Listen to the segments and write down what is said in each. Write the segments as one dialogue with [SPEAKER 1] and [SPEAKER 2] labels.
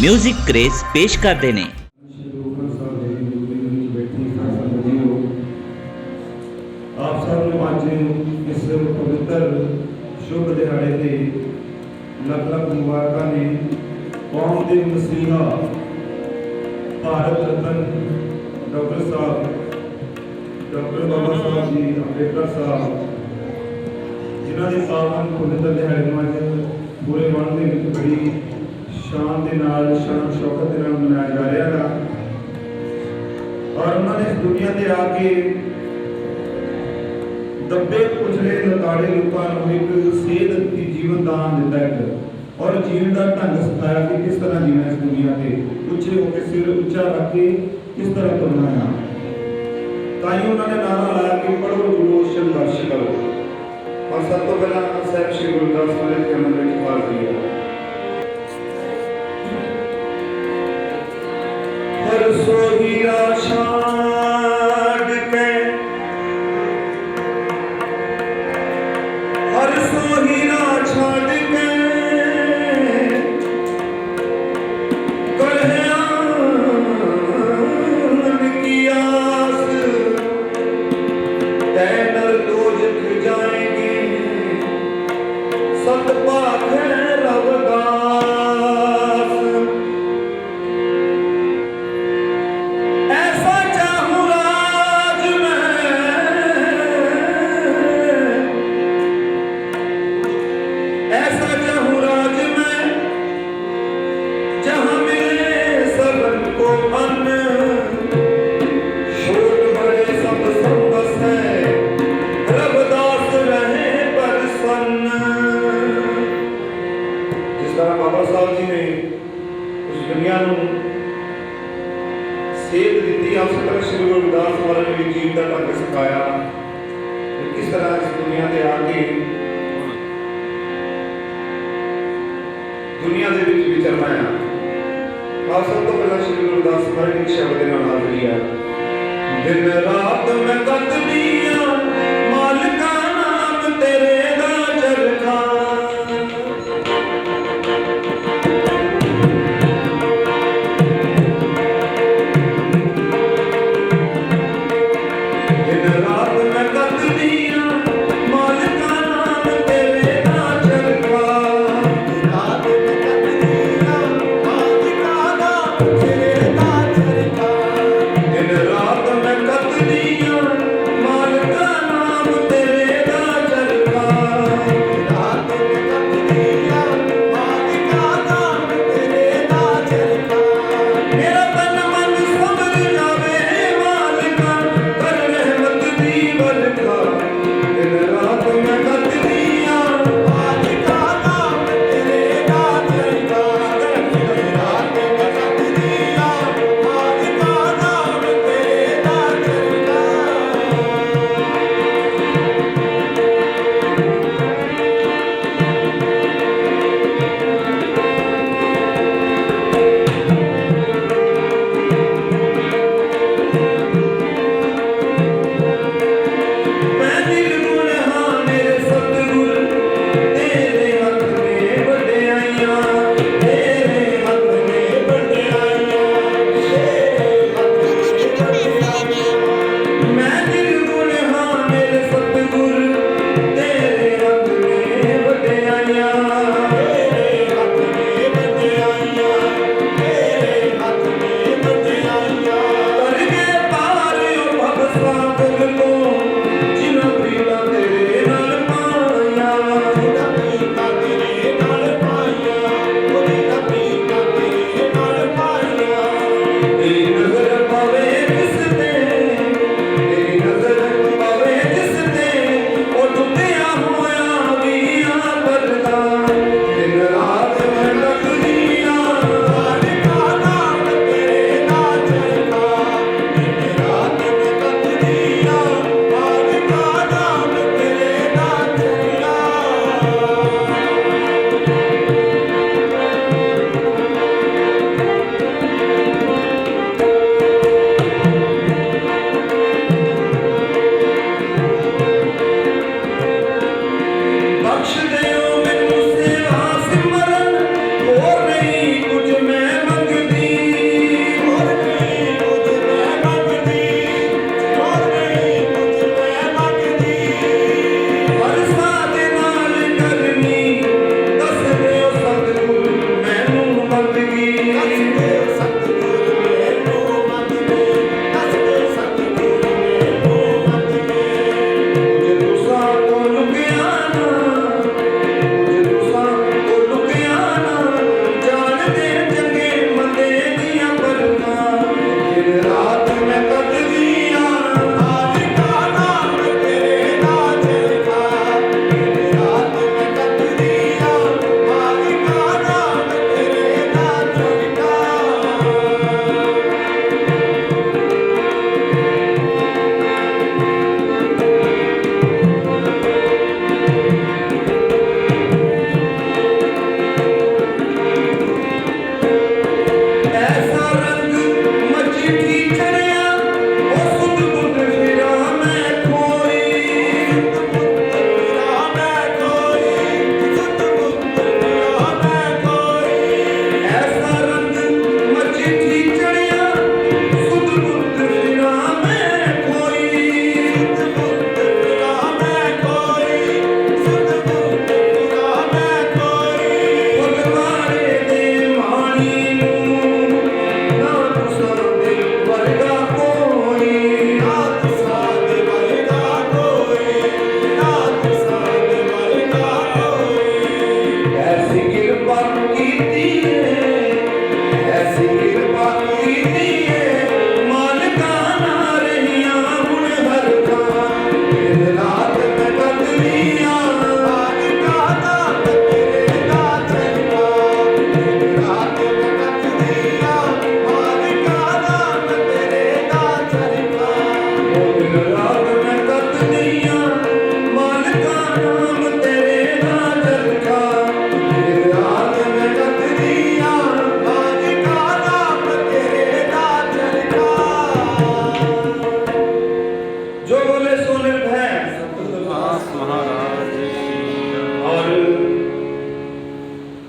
[SPEAKER 1] Music craze पेश करते हैं।
[SPEAKER 2] आप सब अज इस पवित्र शुभ दिहाड़े से लख लख मुबारक ने कौम के मसीहा भारत रत्न डॉक्टर साहब डॉक्टर बाबा साहब जी अम्बेडकर साहब जिन्हों के पावन पवित्र दिहाड़े में अज पूरे मन के बड़ी शान के नाल शान शौकत के नाल मनाया जा रहा है और उन्होंने इस दुनिया से आके दबे कुचले लताड़े लोगों को एक सेहत की जीवन दान दिता है और जीवन का ढंग सिखाया कि किस तरह जीना इस दुनिया से उच्चे होकर सिर उच्चा रख के किस तरह करना है। ताई उन्होंने नारा लाया कि पढ़ो जुड़ो संघर्ष करो और सब तो पहला साहब श्री गुरुदास महाराज के मंदिर की बात किया हर सोही आशा बाबा साहब जी ने उस दुनिया सेहत दी उस तरह श्री गुरुदास महाराज ने भी जीवन का ढंग सिखाया किस तरह इस दुनिया से आके दुनिया के विचरना है। आप सब तो पहला श्री गुरुदास महाराज ने शब्द के नाम लिया दिन रात मैं कदमियां मालिका नाम तेरे दा चरखा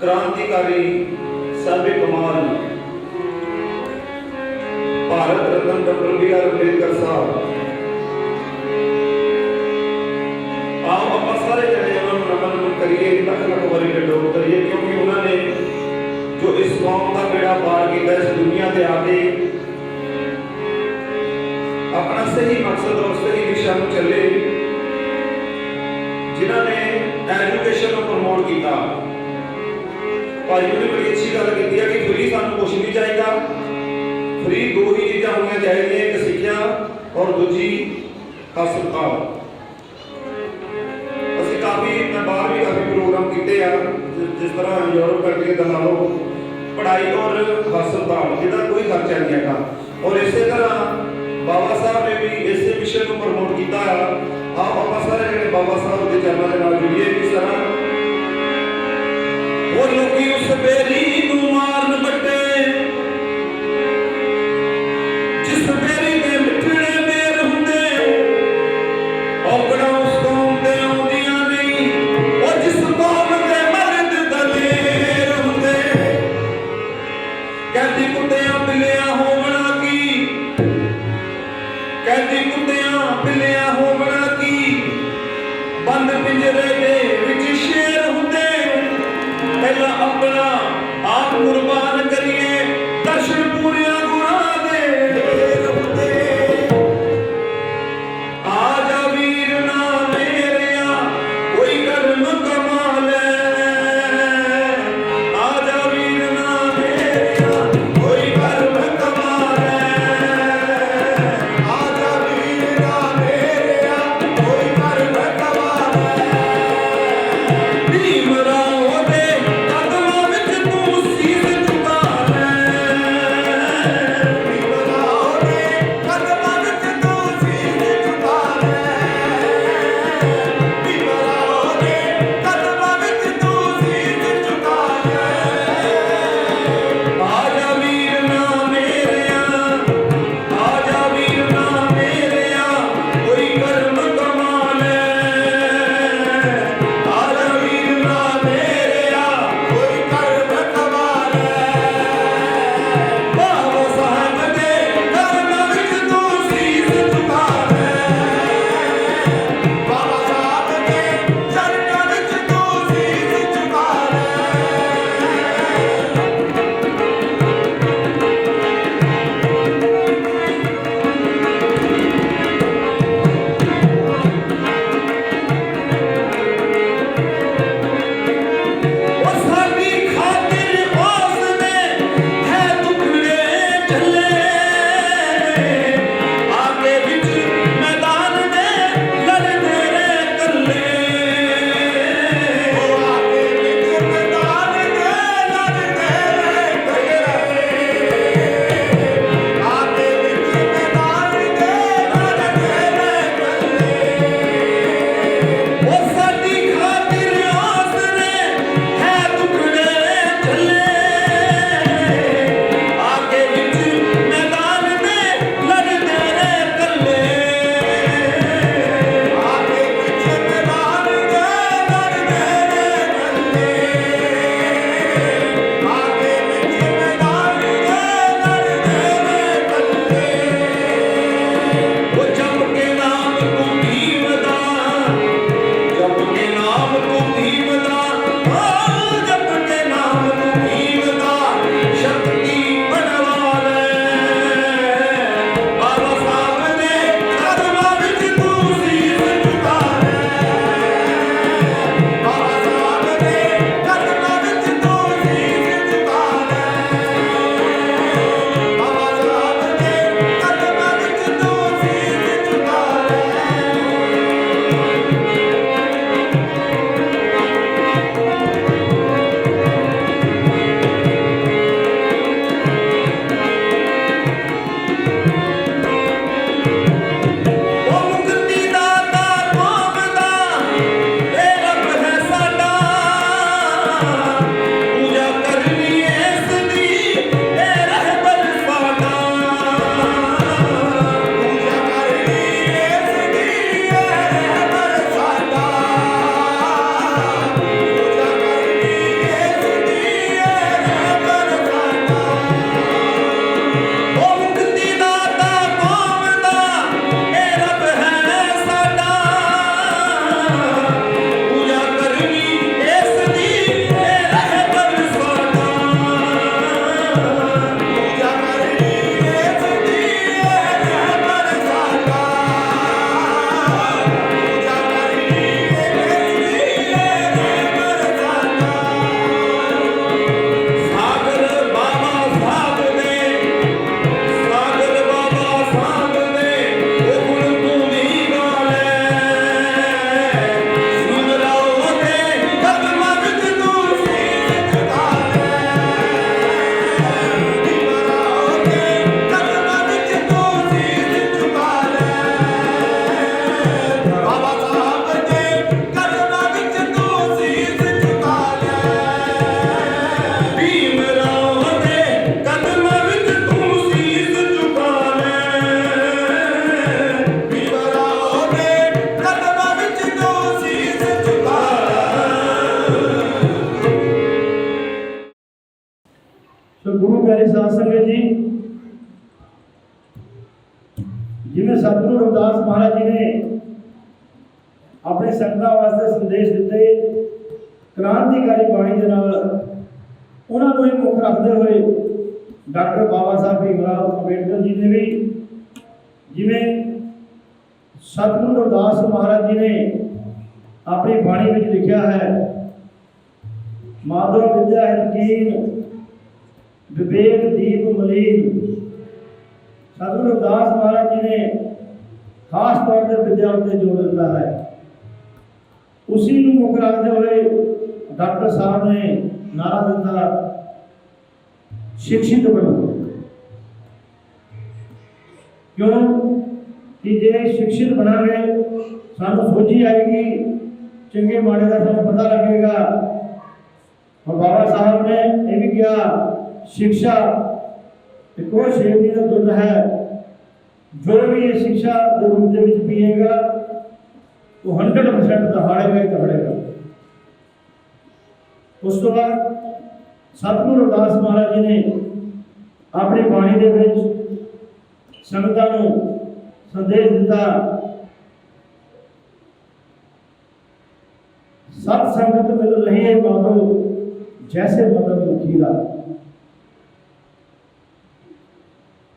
[SPEAKER 2] क्रांतिकारी सर्वे कमाल Bharat Ratna doctor B are Ambedkar साहब आप ਆਪਾਂ ਸਾਰੇ ਜਣੇ ਉਹਨਾਂ ਨੂੰ ਨਮਨ ਕਰੀਏ ਲੱਖ ਲੱਖ ਵਾਰੀ ਡੋਲ ਕਰੀਏ ਕਿਉਂਕਿ ਉਹਨਾਂ ਨੇ ਜੋ ਇਸ ਕੌਮ ਦਾ ਬੇੜਾ ਪਾਰ ਕੀਤਾ ਇਸ ਦੁਨੀਆ ਤੇ ਆ ਕੇ अपना सही मकसद और सही दिशा में चले जिन्होंने एजुकेशन को प्रमोट किया भाई ने बड़ी अच्छी गल की कि फ्री सानू कुछ नहीं चाहिए फ्री दो ही चीज़ा होनी चाहिए एक सिक्ख्या और दूजी हस्पताल असं काफ़ी मैं बाहर भी काफ़ी प्रोग्राम किए जिस तरह यूरोप कंट्री का ला लो पढ़ाई और हस्पताल जिसका कोई खर्चा नहीं है और इस तरह बाबा साहब ने भी इस मिशन को प्रमोट किया आप आप सारे जने बाबा साहब के चरणों के नाल जुड़िए किस तरह वो लोग उस बेरी नूं मारन बट्टे जिस बेरी दे मिठड़े मेर हुंदे औकड़ा उस कौम ते आउंदियां नहीं और जिस कौम दे मर्द दलेर हुंदे कहदी कुत्तियां बिल्लियां होवना की कहती कुत्तियां बिल्लियां होवना की बंद पिंजरे दे विच शेर हुंदे पहला अपना
[SPEAKER 3] ਸੋ ਗੁਰੂ ਪਿਆਰੇ ਸਾਧ ਸੰਗਤ ਜੀ, ਜਿਵੇਂ ਸਤਿਗੁਰੂ ਰਵਿਦਾਸ ਮਹਾਰਾਜ ਜੀ ਨੇ ਆਪਣੇ ਸੰਗਤਾਂ ਵਾਸਤੇ ਸੰਦੇਸ਼ ਦਿੱਤੇ, ਕ੍ਰਾਂਤੀਕਾਰੀ ਬਾਣੀ ਦੇ ਨਾਲ ਉਹਨਾਂ ਨੂੰ ਹੀ ਮੁੱਖ ਰੱਖਦੇ ਹੋਏ ਡਾਕਟਰ ਬਾਬਾ ਸਾਹਿਬ ਭੀਮਰਾਓ ਅੰਬੇਡਕਰ ਜੀ ਨੇ ਵੀ, ਜਿਵੇਂ ਸਤਿਗੁਰੂ ਰਵਿਦਾਸ ਮਹਾਰਾਜ ਜੀ ਨੇ ਆਪਣੀ ਬਾਣੀ ਵਿੱਚ ਲਿਖਿਆ ਹੈ, ਮਾਧਵ ਵਿਦਿਆ ਹੀਨ ਵਿਵੇਕ ਦੀਪ ਮਲੀਨ। ਸਤਿਗੁਰੂ ਰਵਿਦਾਸ ਮਹਾਰਾਜ ਜੀ ਨੇ ਖਾਸ ਤੌਰ ਤੇ ਵਿਦਿਆ ਉੱਤੇ ਜ਼ੋਰ ਦਿੱਤਾ ਹੈ। ਉसी ਨੂੰ ਮੁੱਖ ਰੱਖਦੇ ਹੋਏ ਡਾਕਟਰ ਸਾਹਿਬ ਨੇ ਨਾਰਾ ਦਿੱਤਾ, शिक्षित बनो। क्यों कि जे शिक्षित बनावे सानू सोची आएगी, चंगे माड़े का सानू पता लगेगा। और बाबा साहब ने यह भी किया, शिक्षा एक और शेरनी का दुध है, जो भी ये शिक्षा के रूप के विच पिएगा वो 100% दहाड़ेगा ही दहाड़ेगा। उस तो बाद सतगुरु रविदास महाराज जी ने अपनी बाणी दे विच संगतां नूं संदेश दिता, सत संगत मिल रही है मानो जैसे मदन मुखीरा।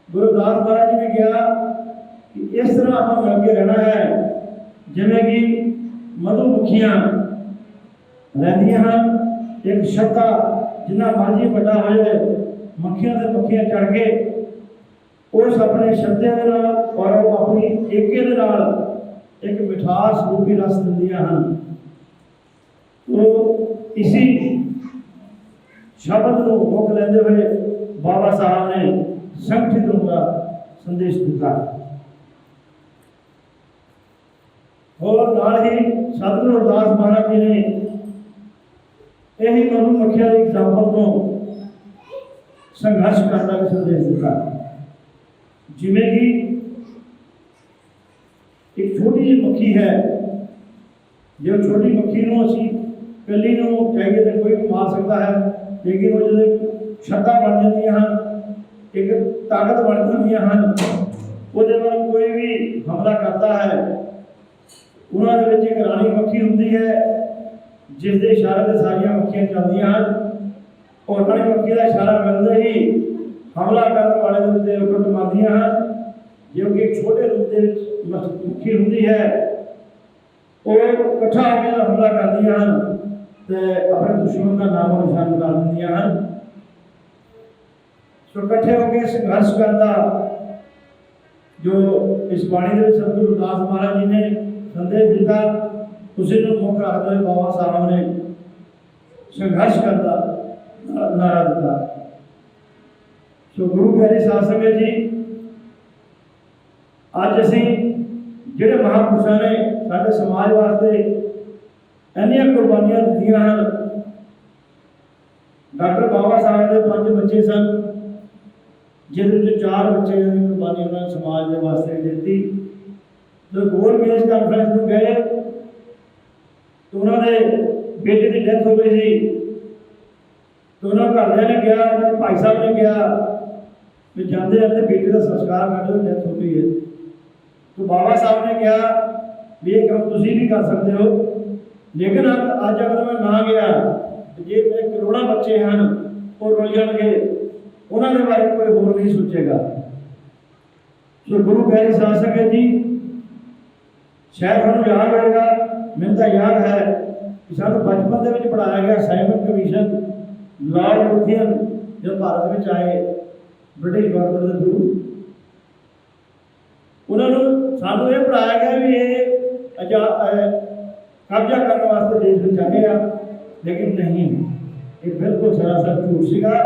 [SPEAKER 3] गुरु रविदास महाराज जी ने कहा कि इस तरह हम मिल के रहना है जिवें कि मधुमक्खियां रहंदियां हन, एक छत्ता जिन्ना मर्जी बड़ा हो जाए, मक्खियां ते मक्खियां चढ़ के उस अपने शब्दों के नाल और अपनी एके दे नाल एक मिठास रूपी रस दिंदियां हन। तो इसी शब्द को मुख लेंदे हुए बाबा साहब ने संगठित होने का संदेश दिता। और नाल ही सतगुरु रविदास महाराज जी ने यही मधुमक्खियां की एग्जाम्पल को संघर्ष करने का संदेश दिता। जिमें कि एक छोटी जी मक्खी है, जो छोटी मक्खी को असी कली चाहिए तो कोई भी मार सकता है, लेकिन वो जो छत्ता बन जाती हैं, एक ताकत बन जाती हैं, वो कोई भी हमला करता है। उन्होंने एक रानी मक्खी होती है जिसके इशारे से सारिया मक्खियां चलदियां हैं, और रानी मक्खी का इशारा मिलते ही हमला करने वाले के उत्ते मारदियां हैं। जो कि एक छोटे रूप के मक्खी होती है, वो इकट्ठा होकर हमला करदियां हैं तो अपने दुश्मन का नामो निशान मिटा दिंदियां हैं। सो इकट्ठे होकर संघर्ष करता जो इस बाणी के सतगुरु रविदास महाराज जी ने संदेश दिता, उसी को मुख रखते हुए बाबा साहब ने संघर्ष करता नारा दिता। सो गुरु प्यारे साध संगत जी, अज असी जिहड़े महापुरुषों ने साडे समाज वास्ते इन्नियां कुर्बानियां दित्तियां हैं। डॉक्टर बाबा साहब के 5 बच्चे सन, जिसमें 4 बच्चे की कुर्बानी उन्होंने समाज के वास्ते दी। जो गोल मेज कॉन्फ्रेंस में गए तो उन्होंने बेटे की डेथ हो गई थी, तो उन्होंने घरदियां ने कहा, उन्होंने भाई साहब ने कहा भी जाते जाते बेटे का संस्कार कर दो, डेथ हो गई है। तो बाबा साहब ने कहा भी ये काम तुम भी कर सकते हो, लेकिन अज अगर मैं ना गया तो जे मेरे करोड़ों बच्चे हैं वो रुल जाएंगे, उन्होंने बारे कोई होर नहीं सोचेगा। तो गुरु प्यारी साध संगत जी, शायद थानू याद होगा, मैंने तो याद है कि सानू बचपन के पढ़ाया गया साइमन कमीशन, लॉर्ड लुथियन जब भारत में आए ब्रिटिश गवर्नमेंट के थ्रू, उन्होंने सानू ये पढ़ाया गया भी ये कब्जा करने वास्ते देश में आए आ, लेकिन नहीं, ये बिल्कुल सरासर झूठ सीगा।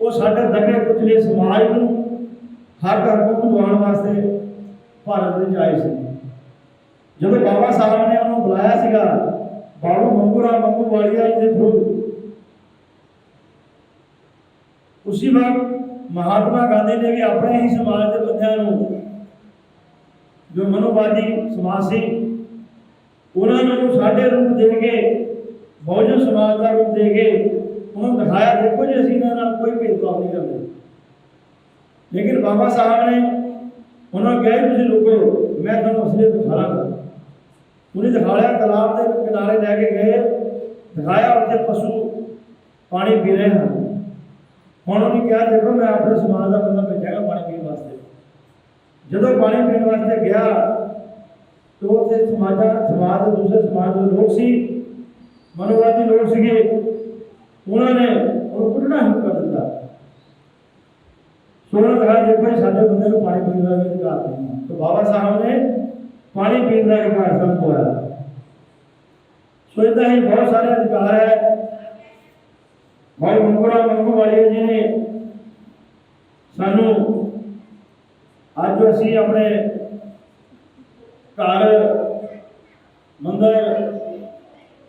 [SPEAKER 3] वो साडे दबे कुचले समाज को हक हुकूक दिवाने वास्ते भारत में आए थे। जब बाबा साहब ने उन्होंने बुलाया सीगा बाबू मंगूराम मंगू वालिया जी के थ्रू, उसी वक्त महात्मा गांधी ने भी अपने ही समाज के बंदियां जो मनोवादी समाज से उन्होंने साढ़े रूप दे के बहुजन समाज का रूप दे के उन्होंने दिखाया, देखो जी असीं इन्हां नाल कोई नहीं करते। लेकिन बाबा साहब ने उन्होंने कहा तुम रुको, मैं तुम असलियत दिखा लागा। उन्हें दिखाया, तालाब के किनारे लैके गए, दिखाया उत्थे पशु पानी पी रहे हैं। हम उन्होंने कहा देखो मैं अपने समाज का बंदा भेजागा पानी पीने वास्ते। जो पानी पीने वास्ते गया तो उत्थे समाज के दूसरे समाज के लोग सी, मनोवादी लोग सीगे, उन्होंने उन्हें कुटना शुरू कर दिया। सो उन्होंने कहा देखो साढ़े बंदे को पानी पीने का भी अधिकार नहीं। तो बाबा साहब ने पानी पीने का अधिकार सब दवाया। सो इतना ही बहुत सारे अधिकार है। भाई मंगूड़ा मंगू वाले जी ने सानू अज असी अपने घर मंदिर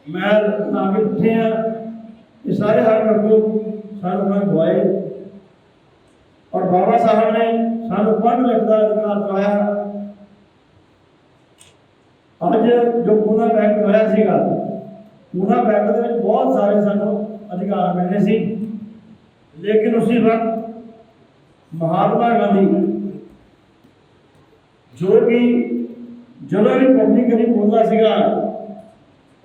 [SPEAKER 3] महल बना के बैठे हैं, ये सारे हक अगू सानू मैं दवाए। और बाबा साहब ने सानू पढ़ लिख का अधिकार दवाया। अज जो पूना पैक्ट होया सीगा, पूना पैक्ट दे विच बहुत सारे सानू अधिकार मिलने सी, लेकिन उसी वक्त महात्मा गांधी जो कि जो भी पब्लिकली बोलता सीगा,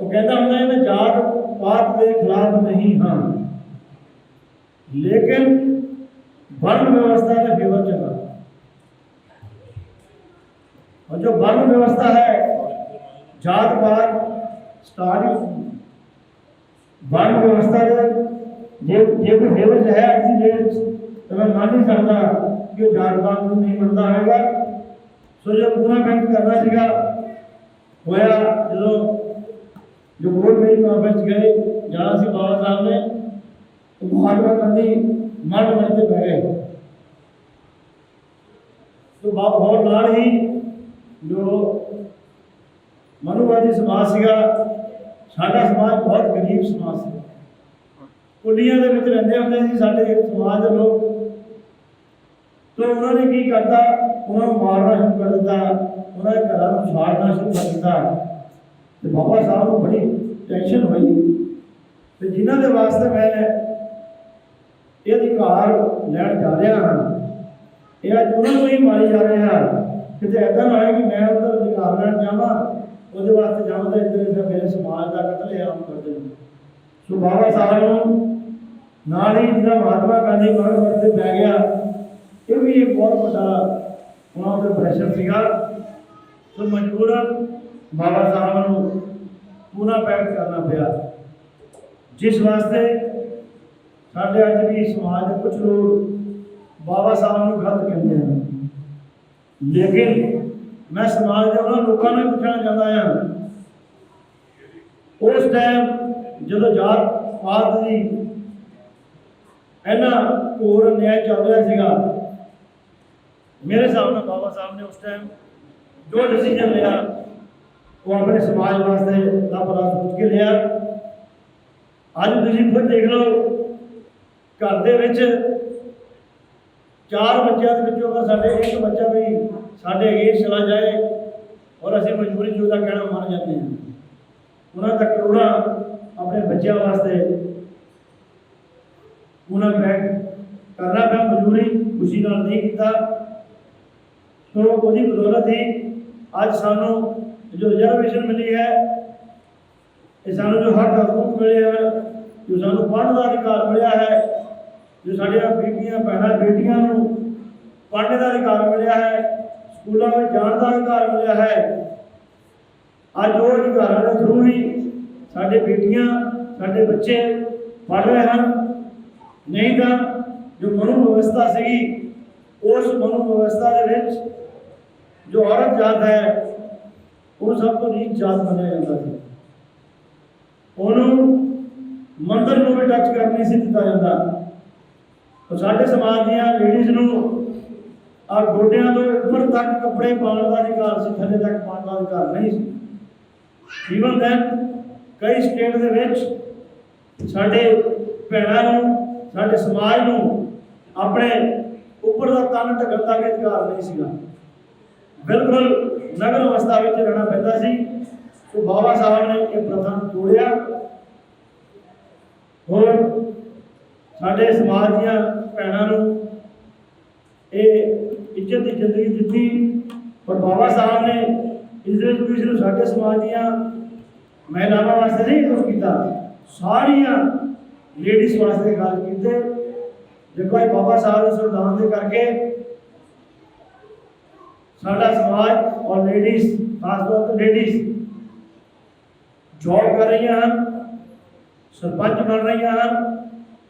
[SPEAKER 3] वो कहता होंगे मैं जात पात के खिलाफ नहीं हाँ, लेकिन वर्ण व्यवस्था के फेवर चला। और जो वर्ण व्यवस्था है, जात पात स्टार्ट वर्ण व्यवस्था जे कोई फेवर है अज की डेट तो मैं मान नहीं सकता कि जात पात को नहीं मनता होगा। सो जो पूरा बैंक करना सीगा होया, जो बोर्ड मेरी कॉन्फ्रेंस गए जाना सी बाबा साहब ने, तो महात्मा गांधी मठ बनते बह गए। तो और नाल ही जो मनुवादी समाज सीगा, साडा समाज बहुत गरीब समाज है। कुंडियां दे विच रहिंदे हुंदे सी साडे समाज दे लोग। तो उन्होंने की करता, उन्होंने मारना शुरू कर दिता, उन्होंने घरों को साड़ना शुरू कर दिता। तो बाबा साहब को बड़ी टेंशन हुई। तो जिन्हों के वास्ते मैं ये अधिकार लैन जा रहा हाँ, ये अज उन्होंने ही मारी जा रहे हैं। कितने ऐसा ना है कि मैं उधर अधिकार लैन जावा, वो वास्ते जाऊँ तो इधर मेरे समाज का कतलेआम कर दें। सो बाबा साहब नाल ही जितना महात्मा गांधी मरण वरते पै गया, ये भी एक बहुत बड़ा उन्होंने प्रेशर सीगा। तो मजबूरन बाबा साहब को पूना पैक्ट करना पाया, जिस वास्ते साढ़े अज भी समाज के कुछ लोग बाबा साहब को गलत कहते हैं। लेकिन मैं समाज के उन्होंने लोगों ने पूछना चाहता हाँ, उस टाइम जो जात पात की इन्ना घोर अन्याय चल रहा सीगा, मेरे हिसाब से बाबा साहब ने उस टाइम जो डिसीजन लिया वो अपने समाज वास्ते का भला सोच के लिया। अज तुम खुद देख लो, घर दे विच 4 बच्चों के विचों अगर साढ़े एक बच्चा भी साढ़े अगेंस्ट चला जाए और असी मजबूरी जो कहना मान जाते हैं, उन्होंने तक करोड़ा अपने बच्चों वास्ते उन्हें पैक करना पाया, मजबूरी खुशी नाल नहीं किया। तो उसकी बदौलत ही अज सानू जो रिजर्वेशन मिली है, सानू जो हक हकूक मिले हैं, जो सानू पढ़ने का अधिकार मिला है, जो साड़ियाँ बीबियां भैन बेटियां पढ़ने का अधिकार मिला है, स्कूलों में जाने का अधिकार मिला है। अज वो अधिकारों के थ्रू ही साढ़े बेटियां साढ़े बच्चे पढ़ रहे हैं। नहीं तो जो मनु व्यवस्था सी, उस मनु व्यवस्था के जो औरत जात है वो सब तो नीच जात माना जाता है। उन्होंने मंदिर को भी टच कर नहीं सी दिता जाता। तो साढ़े समाज दियाँ लेडीज़ आ गोडियां तो ऊपर तक कपड़े पाने का अधिकार से, थले तक पाने का अधिकार नहीं सी। ईवन दैन कई स्टेट के विच साढ़े भैनों साढ़े समाज को अपने ऊपर का तन ढकन का भी अधिकार नहीं सीगा। बिल्कुल नगर अवस्था में रहना पैदा सी। तो बाबा साहब ने एक प्रथा तोड़िया और ਸਾਡੇ ਸਮਾਜ ਦੀਆਂ ਭੈਣਾਂ ਨੂੰ ਇਹ ਇੱਜ਼ਤ ਦੀ ਜ਼ਿੰਦਗੀ ਦਿੱਤੀ। ਔਰ ਬਾਬਾ ਸਾਹਿਬ ਨੇ ਇਸ ਦੇ ਵਿੱਚ ਸਿਰਫ ਸਾਡੇ ਸਮਾਜ ਦੀਆਂ ਮਹਿਲਾਵਾਂ ਵਾਸਤੇ ਨਹੀਂ ਕੁਝ ਕੀਤਾ, ਸਾਰੀਆਂ ਲੇਡੀਜ਼ ਵਾਸਤੇ ਗੱਲ ਕੀਤੇ। ਦੇਖੋ ਇਹ ਬਾਬਾ ਸਾਹਿਬ ਦੇ ਸੰਵਿਧਾਨ ਦੇ ਕਰਕੇ ਸਾਡਾ ਸਮਾਜ ਔਰ ਲੇਡੀਜ਼, ਖਾਸ ਤੌਰ ਤੇ ਲੇਡੀਜ਼ ਜॉब कर रही हैं, सरपंच बन रही हैं,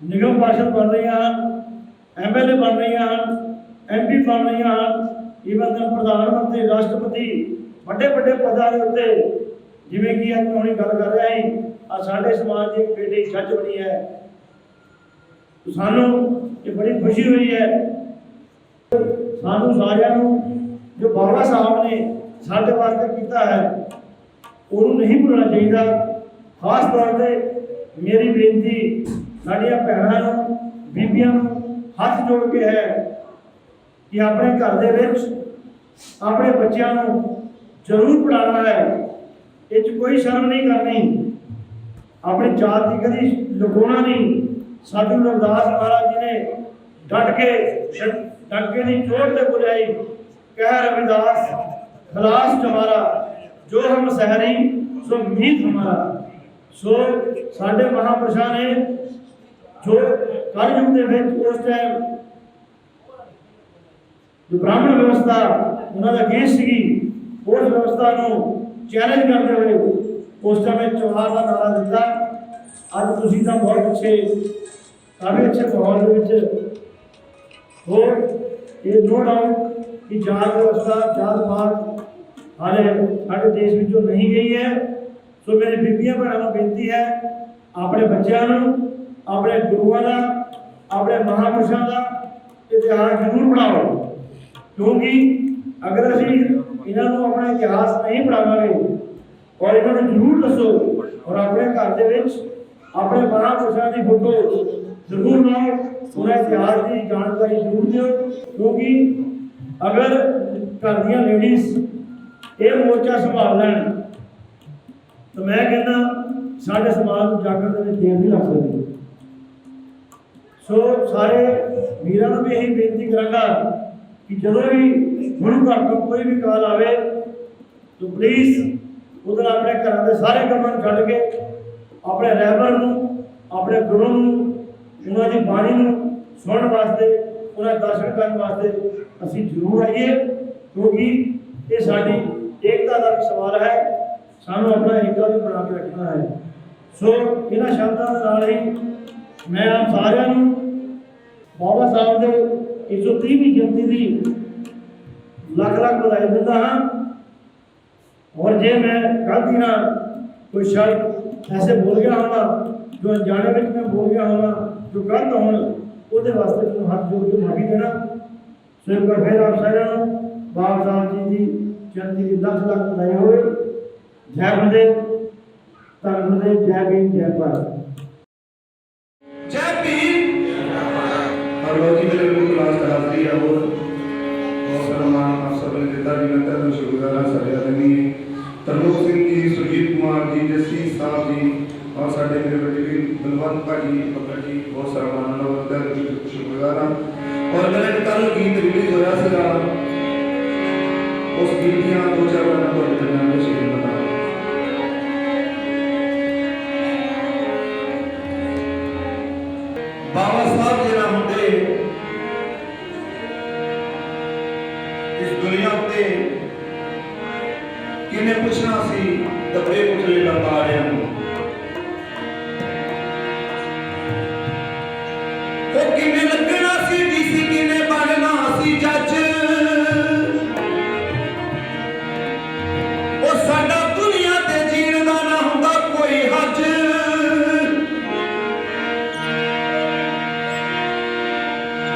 [SPEAKER 3] निगम पार्षद बन रही हैं, MLA बन रही हैं, MP बन रही हैं, ईवन प्रधानमंत्री, राष्ट्रपति ਵੱਡੇ ਵੱਡੇ ਪਦਾਂ ਦੇ ਉੱਤੇ, ਜਿਵੇਂ ਕਿ ਅੱਜ ਮੈਂ ਹੁਣੀ ਗੱਲ ਕਰ ਰਿਹਾ ਸੀ, ਆ ਸਾਡੇ ਸਮਾਜ ਦੀ ਇੱਕ ਬੇਟੀ ਜੱਜ ਬਣੀ ਹੈ। ਸਾਨੂੰ ਇਹ ਬੜੀ ਖੁਸ਼ੀ ਹੋਈ ਹੈ। ਸਾਨੂੰ ਸਾਰਿਆਂ ਨੂੰ ਜੋ ਬਾਬਾ ਸਾਹਿਬ ਨੇ ਸਾਡੇ ਵਾਸਤੇ ਕੀਤਾ ਹੈ ਉਹਨੂੰ ਨਹੀਂ ਭੁੱਲਣਾ ਚਾਹੀਦਾ। ਖਾਸ ਤੌਰ ਤੇ ਮੇਰੀ ਬੇਨਤੀ ਸਾਡੀਆਂ ਭੈਣਾਂ ਨੂੰ, ਬੀਬੀਆਂ ਨੂੰ ਹੱਥ ਜੋੜ ਕੇ ਹੈ ਕਿ ਆਪਣੇ ਘਰ ਦੇ ਵਿੱਚ ਆਪਣੇ ਬੱਚਿਆਂ ਨੂੰ ਜ਼ਰੂਰ ਪੜ੍ਹਾਉਣਾ ਹੈ। ਇਹ 'ਚ ਕੋਈ ਸ਼ਰਮ ਨਹੀਂ ਕਰਨੀ, ਆਪਣੀ ਜਾਤ ਦੀ ਕਦੀ ਲੁਕਾਉਣਾ ਨਹੀਂ। ਸਾਧੂ ਰਵਿਦਾਸ ਮਹਾਰਾਜ ਜੀ ਨੇ ਡਟਕੇ ਦੀ ਚੋਟ ਤੇ ਬੁਲਾਈ, ਕਹਿ ਰਵਿਦਾਸ ਖਲਾਸ तुम्हारा, ਜੋ ਹਮ ਸਹਿਰੀ ਸੋ ਮੀਤ ਹਮਾਰਾ। ਸੋ ਸਾਡੇ ਮਹਾਂਪੁਰਸ਼ਾਂ ਨੇ ਜੋ ਕਲਯੁਗ ਦੇ ਵਿੱਚ ਉਸ ਟਾਈਮ ਜੋ ਬ੍ਰਾਹਮਣ ਵਿਵਸਥਾ ਉਹਨਾਂ ਦਾ ਦੇਸ਼ ਸੀਗੀ, ਉਸ ਵਿਵਸਥਾ ਨੂੰ ਚੈਲੰਜ ਕਰਦੇ ਹੋਏ ਉਸ ਟਾਈਮ ਚੌਹਾਰ ਦਾ ਨਾਰਾ ਦਿੱਤਾ। ਅੱਜ ਤੁਸੀਂ ਤਾਂ ਬਹੁਤ ਕਾਫੀ ਅੱਛੇ ਮਾਹੌਲ ਦੇ ਵਿੱਚ ਹੋ। ਇਹ ਨੋ ਡਾਊਟ ਕਿ ਜਾਤ ਵਿਵਸਥਾ, ਜਾਤ ਪਾਤ ਹਾਲੇ ਸਾਡੇ ਦੇਸ਼ ਵਿੱਚੋਂ ਨਹੀਂ ਗਈ ਹੈ। ਸੋ ਮੇਰੀ ਬੀਬੀਆਂ ਭੈਣਾਂ ਨੂੰ ਬੇਨਤੀ ਹੈ, ਆਪਣੇ ਬੱਚਿਆਂ ਨੂੰ ਆਪਣੇ ਗੁਰੂਆਂ ਦਾ, ਆਪਣੇ ਮਹਾਂਪੁਰਸ਼ਾਂ ਦਾ ਇਤਿਹਾਸ ਜ਼ਰੂਰ ਪੜ੍ਹਾਓ, ਕਿਉਂਕਿ ਅਗਰ ਅਸੀਂ ਇਹਨਾਂ ਨੂੰ ਆਪਣਾ ਇਤਿਹਾਸ ਨਹੀਂ ਪੜ੍ਹਾਵਾਂਗੇ ਔਰ ਇਹਨਾਂ ਨੂੰ ਜ਼ਰੂਰ ਦੱਸੋ ਔਰ ਆਪਣੇ ਘਰ ਦੇ ਵਿੱਚ ਆਪਣੇ ਮਹਾਂਪੁਰਸ਼ਾਂ ਦੀ ਫੋਟੋ ਜ਼ਰੂਰ ਲਾਓ, ਉਹਨਾਂ ਇਤਿਹਾਸ ਦੀ ਜਾਣਕਾਰੀ ਜ਼ਰੂਰ ਦਿਓ। ਕਿਉਂਕਿ ਅਗਰ ਘਰ ਦੀਆਂ ਲੇਡੀਜ਼ ਇਹ ਮੋਰਚਾ ਸੰਭਾਲ ਲੈਣ ਤਾਂ ਮੈਂ ਕਹਿੰਦਾ ਸਾਡੇ ਸਮਾਜ ਨੂੰ ਜਾਗਣ ਦੇ ਵਿੱਚ ਦੇਰ ਨਹੀਂ ਲੱਗ ਸਕਦੀ। ਸੋ ਸਾਰੇ ਵੀਰਾਂ ਨੂੰ ਵੀ ਇਹੀ ਬੇਨਤੀ ਕਰਾਂਗਾ ਕਿ ਜਦੋਂ ਵੀ ਗੁਰੂ ਘਰ ਤੋਂ ਕੋਈ ਵੀ ਕਾਲ ਆਵੇ ਤਾਂ ਪਲੀਜ਼ ਉਧਰ ਆਪਣੇ ਘਰਾਂ ਦੇ ਸਾਰੇ ਕੰਮਾਂ ਨੂੰ ਛੱਡ ਕੇ ਆਪਣੇ ਰਹਿਬਰ ਨੂੰ, ਆਪਣੇ ਗੁਰੂ ਨੂੰ, ਉਹਨਾਂ ਦੀ ਬਾਣੀ ਨੂੰ ਸੁਣਨ ਵਾਸਤੇ, ਉਹਨਾਂ ਦੇ ਦਰਸ਼ਨ ਕਰਨ ਵਾਸਤੇ ਅਸੀਂ ਜ਼ਰੂਰ ਆਈਏ, ਕਿਉਂਕਿ ਇਹ ਸਾਡੀ ਏਕਤਾ ਦਾ ਸਵਾਲ ਹੈ। ਸਾਨੂੰ ਆਪਣਾ ਏਕਤਾ ਵੀ ਬਣਾ ਕੇ ਰੱਖਣਾ ਹੈ। ਸੋ ਇਹਨਾਂ ਸ਼ਬਦਾਂ ਦੇ ਨਾਲ ਹੀ ਮੈਂ ਆਪ ਸਾਰਿਆਂ ਨੂੰ ਬਾਬਾ ਸਾਹਿਬ ਦੇ 130ਵੀਂ ਜਯੰਤੀ ਦੀ ਲੱਖ ਲੱਖ ਵਧਾਈ ਦਿੰਦਾ ਹਾਂ। ਔਰ ਜੇ ਮੈਂ ਗਲਤੀ ਨਾਲ ਕੋਈ ਸ਼ਬਦ ਐਸੇ ਬੋਲ ਗਿਆ ਹੋਵਾਂ ਜੋ ਅਣਜਾਣੇ ਵਿੱਚ ਮੈਂ ਬੋਲ ਗਿਆ ਹੋਵਾਂ ਜੋ ਗਲਤ ਹੋਣ, ਉਹਦੇ ਵਾਸਤੇ ਤੁਹਾਨੂੰ ਹੱਥ ਜੋੜ ਕੇ ਮਾਫੀ ਦੇਣਾ। ਸੋ ਇੱਕ ਵਾਰ ਫਿਰ ਆਪ ਸਾਰਿਆਂ ਨੂੰ ਬਾਬਾ ਸਾਹਿਬ ਜੀ ਦੀ ਜਯੰਤੀ ਦੀ ਲੱਖ ਲੱਖ ਵਧਾਈ ਹੋਵੇ। ਜੈ ਗੁਰਦੇਵ, ਧੰਨ ਗੁਰਦੇਵ, ਜੈ ਭੀਮ, ਜੈ ਭਾਰਤ।
[SPEAKER 2] जय भीम। और जी मेरे गुरु क्लास का हाजरी है और बहुत सम्मान आप सब ने देता जी मैं तो शुक्रगुजार सारे आदमी तरलोक सिंह जी, सुजीत कुमार जी, जसी साहब जी और साडे मेरे बड़े भी बलवंत भाजी पकड़ जी, बहुत सारा मानना होता है, शुक्रगुजार और मेरे कल गीत रिलीज होया सीगा उस गीत दियां दो चार बार तो दरमियान में शेयर बता बाबा साहब जी ना होंदे इस दुनिया उत्ते किने पुछना सी दबे पुतले लंबाड़ियां नूं, वो किने लगना सी डीसी, किने बनना सी जज, वो साडा दुनिया ते जीण दा ना हुंदा कोई हज।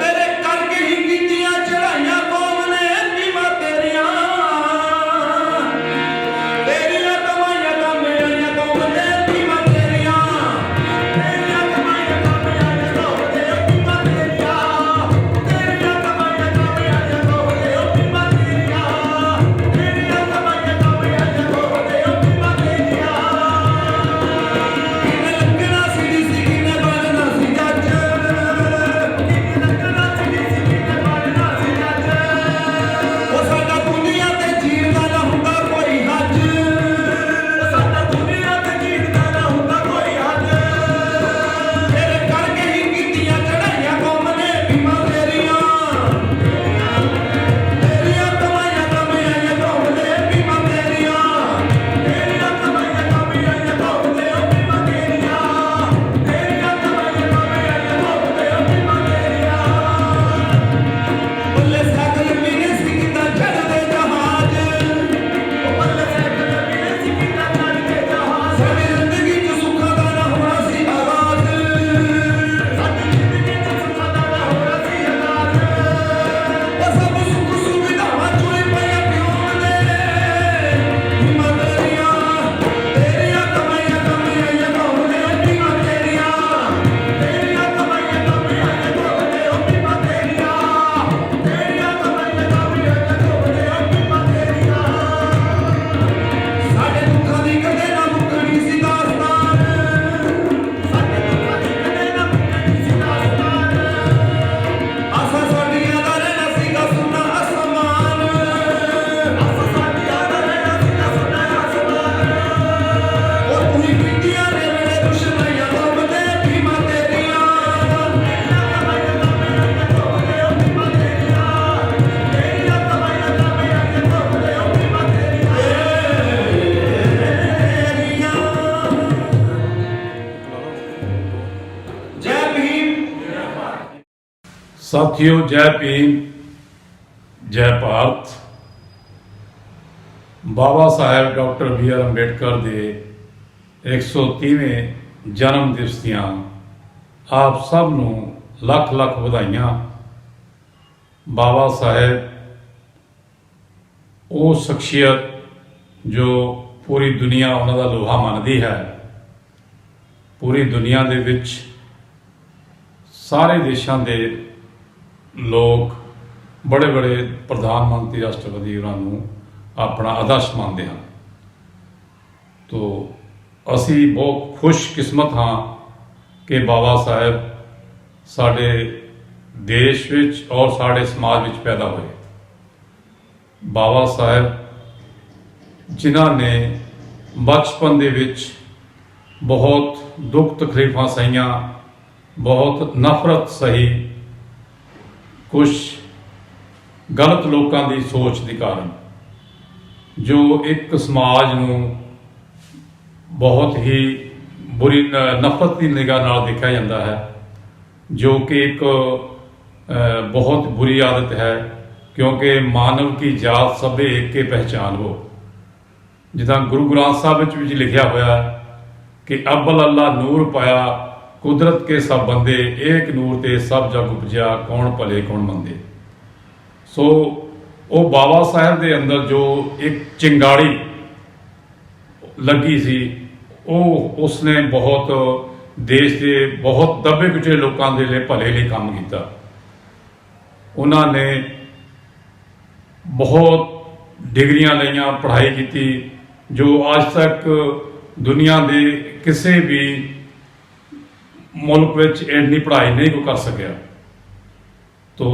[SPEAKER 2] तेरे करके ही कीतियां चढ़ाइयां कौम ने नीमा तेरियां, तेरियां कमाइयां कम आइयां कौम ने नीमा तेरियां, तेरियां कमाइयां कम आइयां कौम ने नीमा तेरियां, तेरियां कमाइयां कम आइयां कौम
[SPEAKER 4] साथियों, जय भीम, जय Bharat. Baba Saheb doctor B are Ambedkar के 130वें जन्म दिवस दियां आप सब नूं लख लख वधाइयां। बाबा साहेब वो शख्सियत जो पूरी दुनिया उन्हां दा लोहा मनदी है। पूरी दुनिया दे विच सारे देशों के लोग बड़े बड़े प्रधानमंत्री राष्ट्रपति उन्होंने अपना आदर्श मानते हैं। तो असी बहुत खुशकिस्मत हाँ कि बाबा साहेब साढ़े देश विच और साढ़े समाज विच पैदा हुए। बाबा साहेब जिन्हों ने बचपन दे विच बहुत दुख तकलीफां सहियां, बहुत नफरत सही, कुछ गलत लोगों की सोच के कारण जो एक समाज नूं बहुत ही बुरी नफरत की निगाह नाल देखा जाता है, जो कि एक बहुत बुरी आदत है। क्योंकि मानव की जात सब एक के पहचान हो, जिदा गुरु ग्रंथ साहब विच लिखा हुआ है कि अव्वल अल्लाह नूर पाया, कुदरत के सब बंदे, एक नूर ते सब जग उपजा, कौन भले कौन मंदे। सो वो बाबा साहब के अंदर जो एक चिंगाड़ी लगी सी, वो उसने बहुत देश के बहुत दबे कुचले लोगों के लिए भले लिए काम किया। उन्होंने बहुत डिग्रियां लिया, पढ़ाई की, जो आज तक दुनिया के किसी भी मुल्क विच इन्नी पढ़ाई नहीं कोई कर सकिया। तो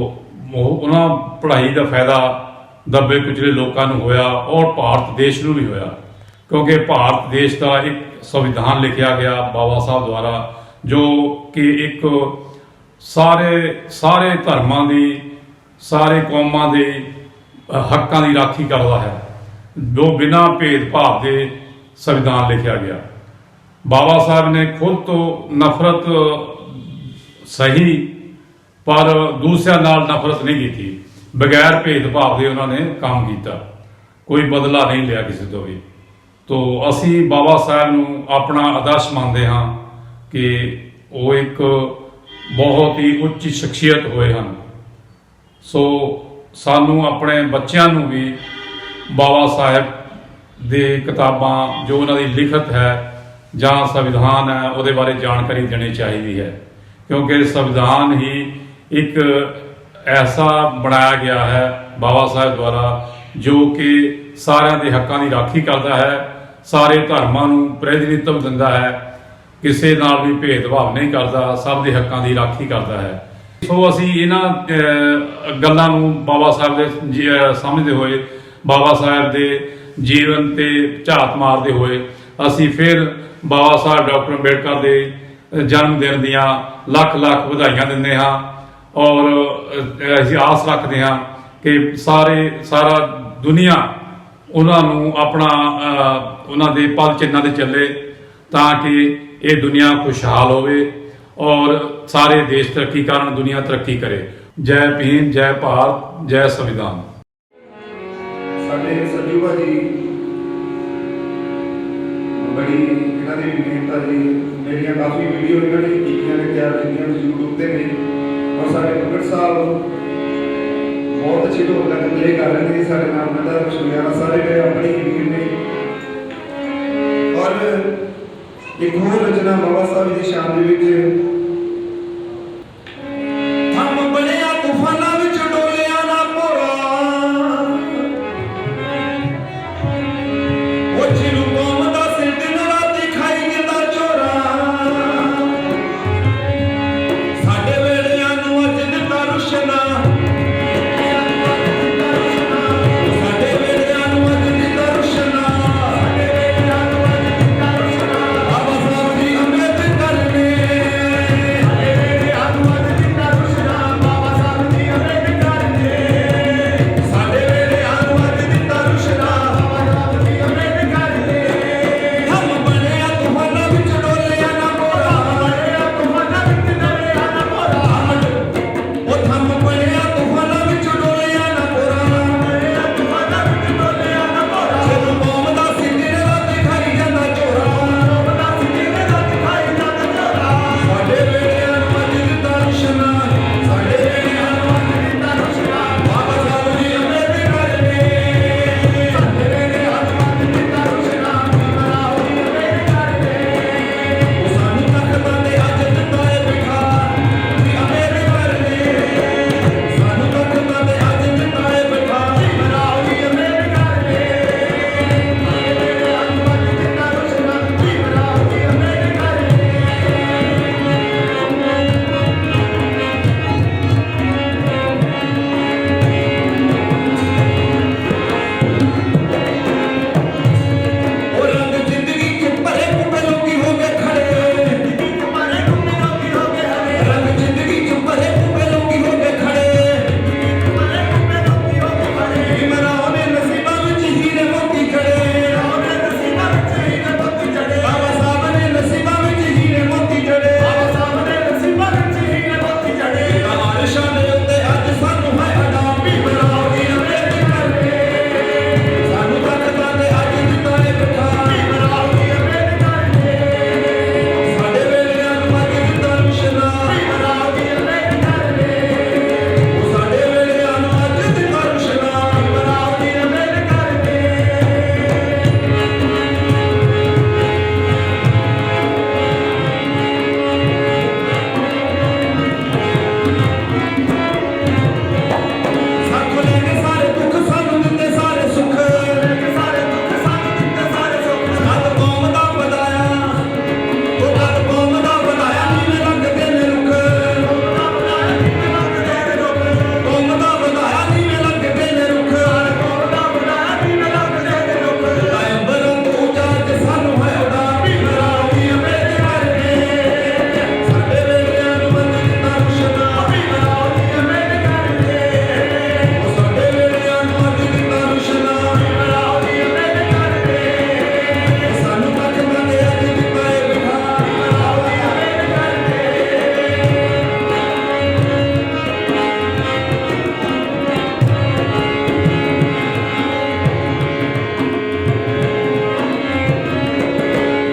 [SPEAKER 4] उन्होंने पढ़ाई का फायदा दबे कुचले लोगों को होया और भारत देश को भी होया। क्योंकि भारत देश का एक संविधान लिखा गया बाबा साहब द्वारा, जो कि एक सारे धर्मां की, सारे कौमां के हकों की राखी करता है, जो बिना भेदभाव के संविधान लिखा गया। बाबा साहब ने खुद तो नफरत सही, पर दूसरे नाल नफरत नहीं की, बगैर भेदभाव के उन्होंने काम किया, कोई बदला नहीं लिया किसी तो भी। तो असी बाबा साहब नूं अपना आदर्श मानते हाँ कि वो एक बहुत ही उच्च शख्सियत हुए हैं। सो सानू अपने बच्चों नूं भी बाबा साहब दे किताबां जो उन्होंने लिखत है जहाँ संविधान है वो बारे जानकारी देनी चाहिए है। क्योंकि संविधान ही एक ऐसा बनाया गया है बाबा साहब द्वारा, जो कि सारिਆਂ ਦੇ हकों की राखी करता है, सारे धर्मां नूं प्रतिनिधित्व दिंदा है, किसी नाल भी भेदभाव नहीं करता, सब के हकों की राखी करता है। सो असी इन्हां गल्लां नूं बाबा साहब दे समझते हुए, बाबा साहब के जीवन ते झात मारते हुए असी फिर बाबा साहब डॉक्टर अंबेडकर के जन्मदिन दियां लख लख वधाइयां दिंदे हाँ। और असीं आस रखते हाँ कि सारा दुनिया उन्होंने अपना उन्होंने पद चिन्हां ते चले, ताकि ये दुनिया खुशहाल होवे और सारे देश तरक्की करन, दुनिया तरक्की करे। जय भीम, जय भारत, जय संविधान।
[SPEAKER 2] साडे संजू भाजी बड़ी इन्होंने भी मेहनत जी, मेरिया काफ़ी वीडियो इन्होंने कीतियां ने तैयार कीतियां यूट्यूब पर ने। और साढ़े भगत साहब बहुत अच्छी ढोल का प्ले कर रहे थे साढ़े नाम नदा शुक्रिया, सारे मेरे अपने ही वीर ने। और एक होर रचना बाबा साहब की शान दे विच ਨਿਸ਼ਾਨੇ ਉੱਤੇ ਅੱਜ ਸਾਨੂੰ ਹੈ ਅਡਾ ਭੀਮਰਾਓ ਦੀ ਅੰਮ੍ਰਿਤ ਕਰਕੇ ਸਾਨੂੰ ਤਖਤਾਂ ਤੇ ਅੱਜ ਦਿੱਤਾ ਏ ਬਿਠਾ ਭੀਮਰਾਓ ਦੀ ਅੰਮ੍ਰਿਤ ਕਰਕੇ ਸਾਡੇ ਵੇਲਿਆਂ ਨੂੰ ਅੱਜ ਦਿੱਤਾ ਰੁਸ਼ਨਾ ਭੀਮਰਾਓ ਦੀ ਅੰਮ੍ਰਿਤ ਕਰਕੇ ਉਹ ਸਾਡੇ ਵੇਲਿਆਂ ਨੂੰ ਅੱਜ ਦਿੱਤਾ ਰੁਸ਼ਨਾ ਭੀਮਰਾਓ ਦੀ ਅੰਮ੍ਰਿਤ ਕਰਕੇ ਸਾਥੋਂ ਲੈ ਕੇ ਸਾਰੇ ਦੁੱਖ ਸਾਨੂੰ ਦਿੱਤੇ ਸਾਰੇ ਸੁੱਖ ਸਾਰੇ ਦੁੱਖ ਸਾਨੂੰ ਦਿੱਤੇ ਸਾਰੇ ਸੁੱਖ ਗੱਲ ਕੌਮ ਦਾ ਵਧਾਇਆ ਉਹ ਗੱਲ ਕੌਮ ਦਾ ਵਧਾਇਆ ਨੀਵੇਂ ਲੱਗਦੇ ਨੇ ਰੁੱਖ ਕੌਮ ਦਾ ਵਧਾਇਆ ਨੀਵੇਂ ਲੱਗਦੇ ਨੇ ਰੁੱਖ ਕੌਮ ਦਾ ਵਧਾਇਆ ਨੀਵੇਂ ਲੱਗਦੇ ਨੇ ਰੁੱਖ ਅੰਬਰਾਂ ਤੋਂ ਉੱਚਾ ਤੇ ਸਾਨੂੰ ਹੈ ਉਡਾ ਭੀਮਰਾਓ ਦੀ ਅੰਮ੍ਰਿਤ ਕਰਕੇ ਸਾਡੇ ਵੇਲਿਆਂ ਨੂੰ ਮੰਨ ਦਿੱਤਾ ਰੁਸ਼ਨਾ ਭੀਮਰਾਓ ਦੀ ਅੰਮ੍ਰਿਤ ਕਰਕੇ ਉਹ ਸਾਡੇ ਵੇਲਿਆਂ ਨੂੰ ਅੱਜ ਦਿੱਤਾ ਰੁਸ਼ਨਾ ਭੀਮਰਾਓ ਦੀ ਅੰਮ੍ਰਿਤ ਕਰਕੇ ਸਾਨੂੰ ਤਖਤਾਂ ਤੇ ਅੱਜ ਦਿੱਤਾ ਏ ਬਿਠਾ ਭੀਮਰਾਓ ਦੀ ਅੰਮ੍ਰਿਤ ਕਰਕੇ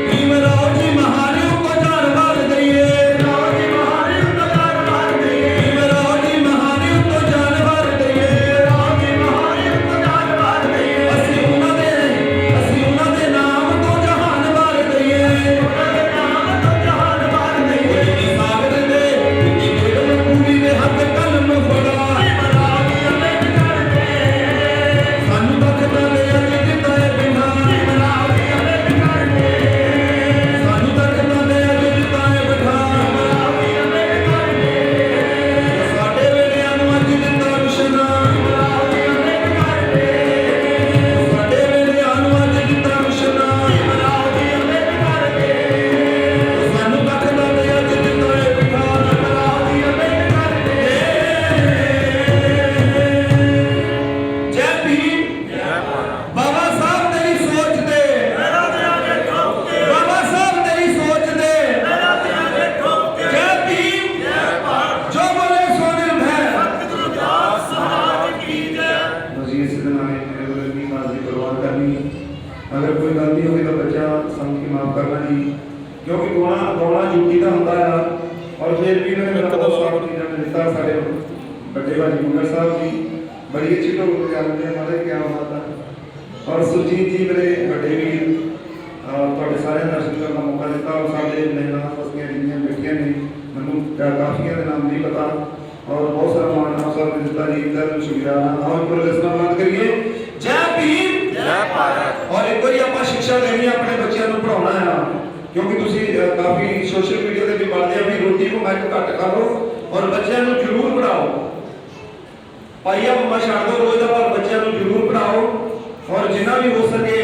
[SPEAKER 2] ਭੀਮਰਾਓ ਜੀ ਮਹਾਰਿਓ ਕੋ ਜਾਨ ਵਾਰ ਦਈਏ ਭੀਮਰਾਓ ਜੀ ਮਹਾਰਿਓ ਕੋ ਜਾਨ ਵਾਰ ਦਈਏ ਭੀਮਰਾਓ ਜੀ ਮਹਾਰਿਓ ਕੋ ਜਾਨ ਵਾਰ ਦਈਏ ਭੀਮਰਾਓ ਜੀ ਮਹਾਰਿਓ ਕੋ ਜਾਨ ਵਾਰ ਦਈਏ ਅਸੀਂ ਉਹਨਾਂ ਦੇ ਨਾਮ ਤੋਂ ਜਹਾਨ ਵਾਰ ਦਈਏ ਉਹਨਾਂ ਦੇ ਨਾਮ ਤੋਂ ਜਹਾਨ ਵਾਰ ਦਈਏ ਜੀ ਸਾਗਰ ਦੇ ਜੀ ਗੇੜ ਪੂਰੀ ਦੇ ਹੱਥ ਕਲਮ ਫੜਾ ਭੀਮਰਾਓ ਦੀ ਅੰਮ੍ਰਿਤ ਕਰਕੇ ਸਾਨੂੰ ਤਖਤਾਂ ਤੇ ਅੱਜ ਦਿੱਤਾ ਏ ਬਿਠਾ ਭੀਮਰਾਓ ਦੀ ਅੰਮ੍ਰਿਤ ਕਰਕੇ ਸਾਨੂੰ ਤਖਤਾਂ ਤੇ ਅੱਜ ਦਿੱਤਾ ਏ ਬਿਠਾ ਭੀਮਰਾਓ ਦੀ ਅੰਮ੍ਰਿਤ ਕਰਕੇ ਸਾਡੇ ਵੇਲਿਆਂ ਨੂੰ ਅੱਜ ਦਿੱਤਾ ਰੁਸ਼ਨਾ ਭੀਮਰਾਓ ਦੀ ਅੰਮ੍ਰਿਤ ਕਰਕੇ ਸਾਡੇ ਵੇਲਿਆਂ ਨੂੰ ਅੱਜ ਦਿੱਤਾ ਰੁਸ਼ਨਾ ਭੀਮਰਾਓ ਦੀ ਅੰਮ੍ਰਿਤ ਕਰਕੇ ਸਾਨੂੰ ਤਖਤਾਂ ਤੇ ਅੱਜ ਦਿੱਤਾ ਏ ਬਿਠਾ ਭੀਮਰਾਓ ਦੀ ਅੰਮ੍ਰਿਤ ਕਰਕੇ ਜੈ ਭੀਮ ਬਾਬਾ ਸਾਹਿਬ ਤੇਰੀ ਸੋਚ ਤੇ ਬਾਬਾ ਸਾਹਿਬ ਤੇਰੀ ਸੋਚ ਤੇ ਜੈ ਭੀਮ ਜੋ ਬੋਲੇ ਸੋ ਨਿਰਭੈ ਮਜ਼ੀਦ ਸਿਦਨਾਏ ਮੇਰੇ ਕੋਲ ਨਹੀਂ ਮਾਜ਼ੀ ਪ੍ਰਵਾਨ ਕਰਨੀ ਅਗਰ ਕੋਈ ਗਲਤੀ ਹੋਵੇ ਤਾਂ ਬੱਚਾ ਸਮਝ ਕੇ ਮਾਫ ਕਰਨਾ ਜੀ ਕਿਉਂਕਿ ਗਾਉਣਾ ਡਿਊਟੀ ਦਾ ਹੁੰਦਾ ਆ ਔਰ ਫਿਰ ਵੀ ਇਹਨਾਂ ਨੇ ਮੇਰਾ ਬਹੁਤ ਸਾਥ ਦਿੱਤਾ ਸਾਡੇ ਵੱਡੇ ਭਾਜੀ ਮੁੰਗਰ ਸਾਹਿਬ ਜੀ ਬੜੀ ਅੱਛੀ ਢੋਲ ਵਜਾਉਂਦੇ ਆ ਮਾਰੇ ਕਿਆ ਬਾਤ ਆ ਔਰ ਸੁਰਜੀਤ ਜੀ ਮੇਰੇ ਵੱਡੇ ਵੀਰ ਤੁਹਾਡੇ ਸਾਰਿਆਂ ਦਾ ਦਰਸ਼ਨ ਕਰਨ ਦਾ ਮੌਕਾ ਦਿੱਤਾ ਔਰ ਸਾਡੇ ਨੈਣਾ ਫਸਲੀਆਂ ਜਿੰਨੀਆਂ ਬੈਠੀਆਂ ਨੇ ਮੈਨੂੰ ਕਾਫੀਆਂ ਦੇ ਨਾਮ ਨਹੀਂ ਪਤਾ ਔਰ ਬਹੁਤ ਸਾਰਾ ਮਾਣ ਆਪ ਸਭ ਨੇ ਦਿੱਤਾ ਜੀ ਇਹਦਾ ਸ਼ੁਕਰਾਨਾ ਆਓ ਇੱਕ ਵਾਰ ਲਿਸਨਾ ਬੰਦ ਕਰੀਏ ਜੈ ਭੀਮ ਜੈ ਭਾਰਤ ਔਰ ਇੱਕ ਵਾਰੀ ਆਪਾਂ ਸਿੱਖਿਆ ਦੇਣੀ ਆ ਆਪਣੇ ਬੱਚਿਆਂ ਨੂੰ ਪੜਾਉਣਾ ਆ ਕਿਉਂਕਿ ਤੁਸੀਂ ਕਾਫੀ ਸੋਸ਼ਲ ਮੀਡੀਆ ਤੇ ਵੀ ਪੜ੍ਹਦੇ ਆ ਵੀ ਰੋਟੀ ਨੂੰ ਮੈਂ ਘੱਟ ਖਾਓ ਔਰ ਬੱਚਿਆਂ ਨੂੰ ਜ਼ਰੂਰ ਪੜਾਓ ਪਾਈਆ ਮੰਮਾ ਛੱਡ ਦਿਓ ਰੋਜ਼ ਦਾ ਪਰ ਬੱਚਿਆਂ ਨੂੰ ਜ਼ਰੂਰ ਪੜਾਓ ਔਰ ਜਿੰਨਾ ਵੀ ਹੋ ਸਕੇ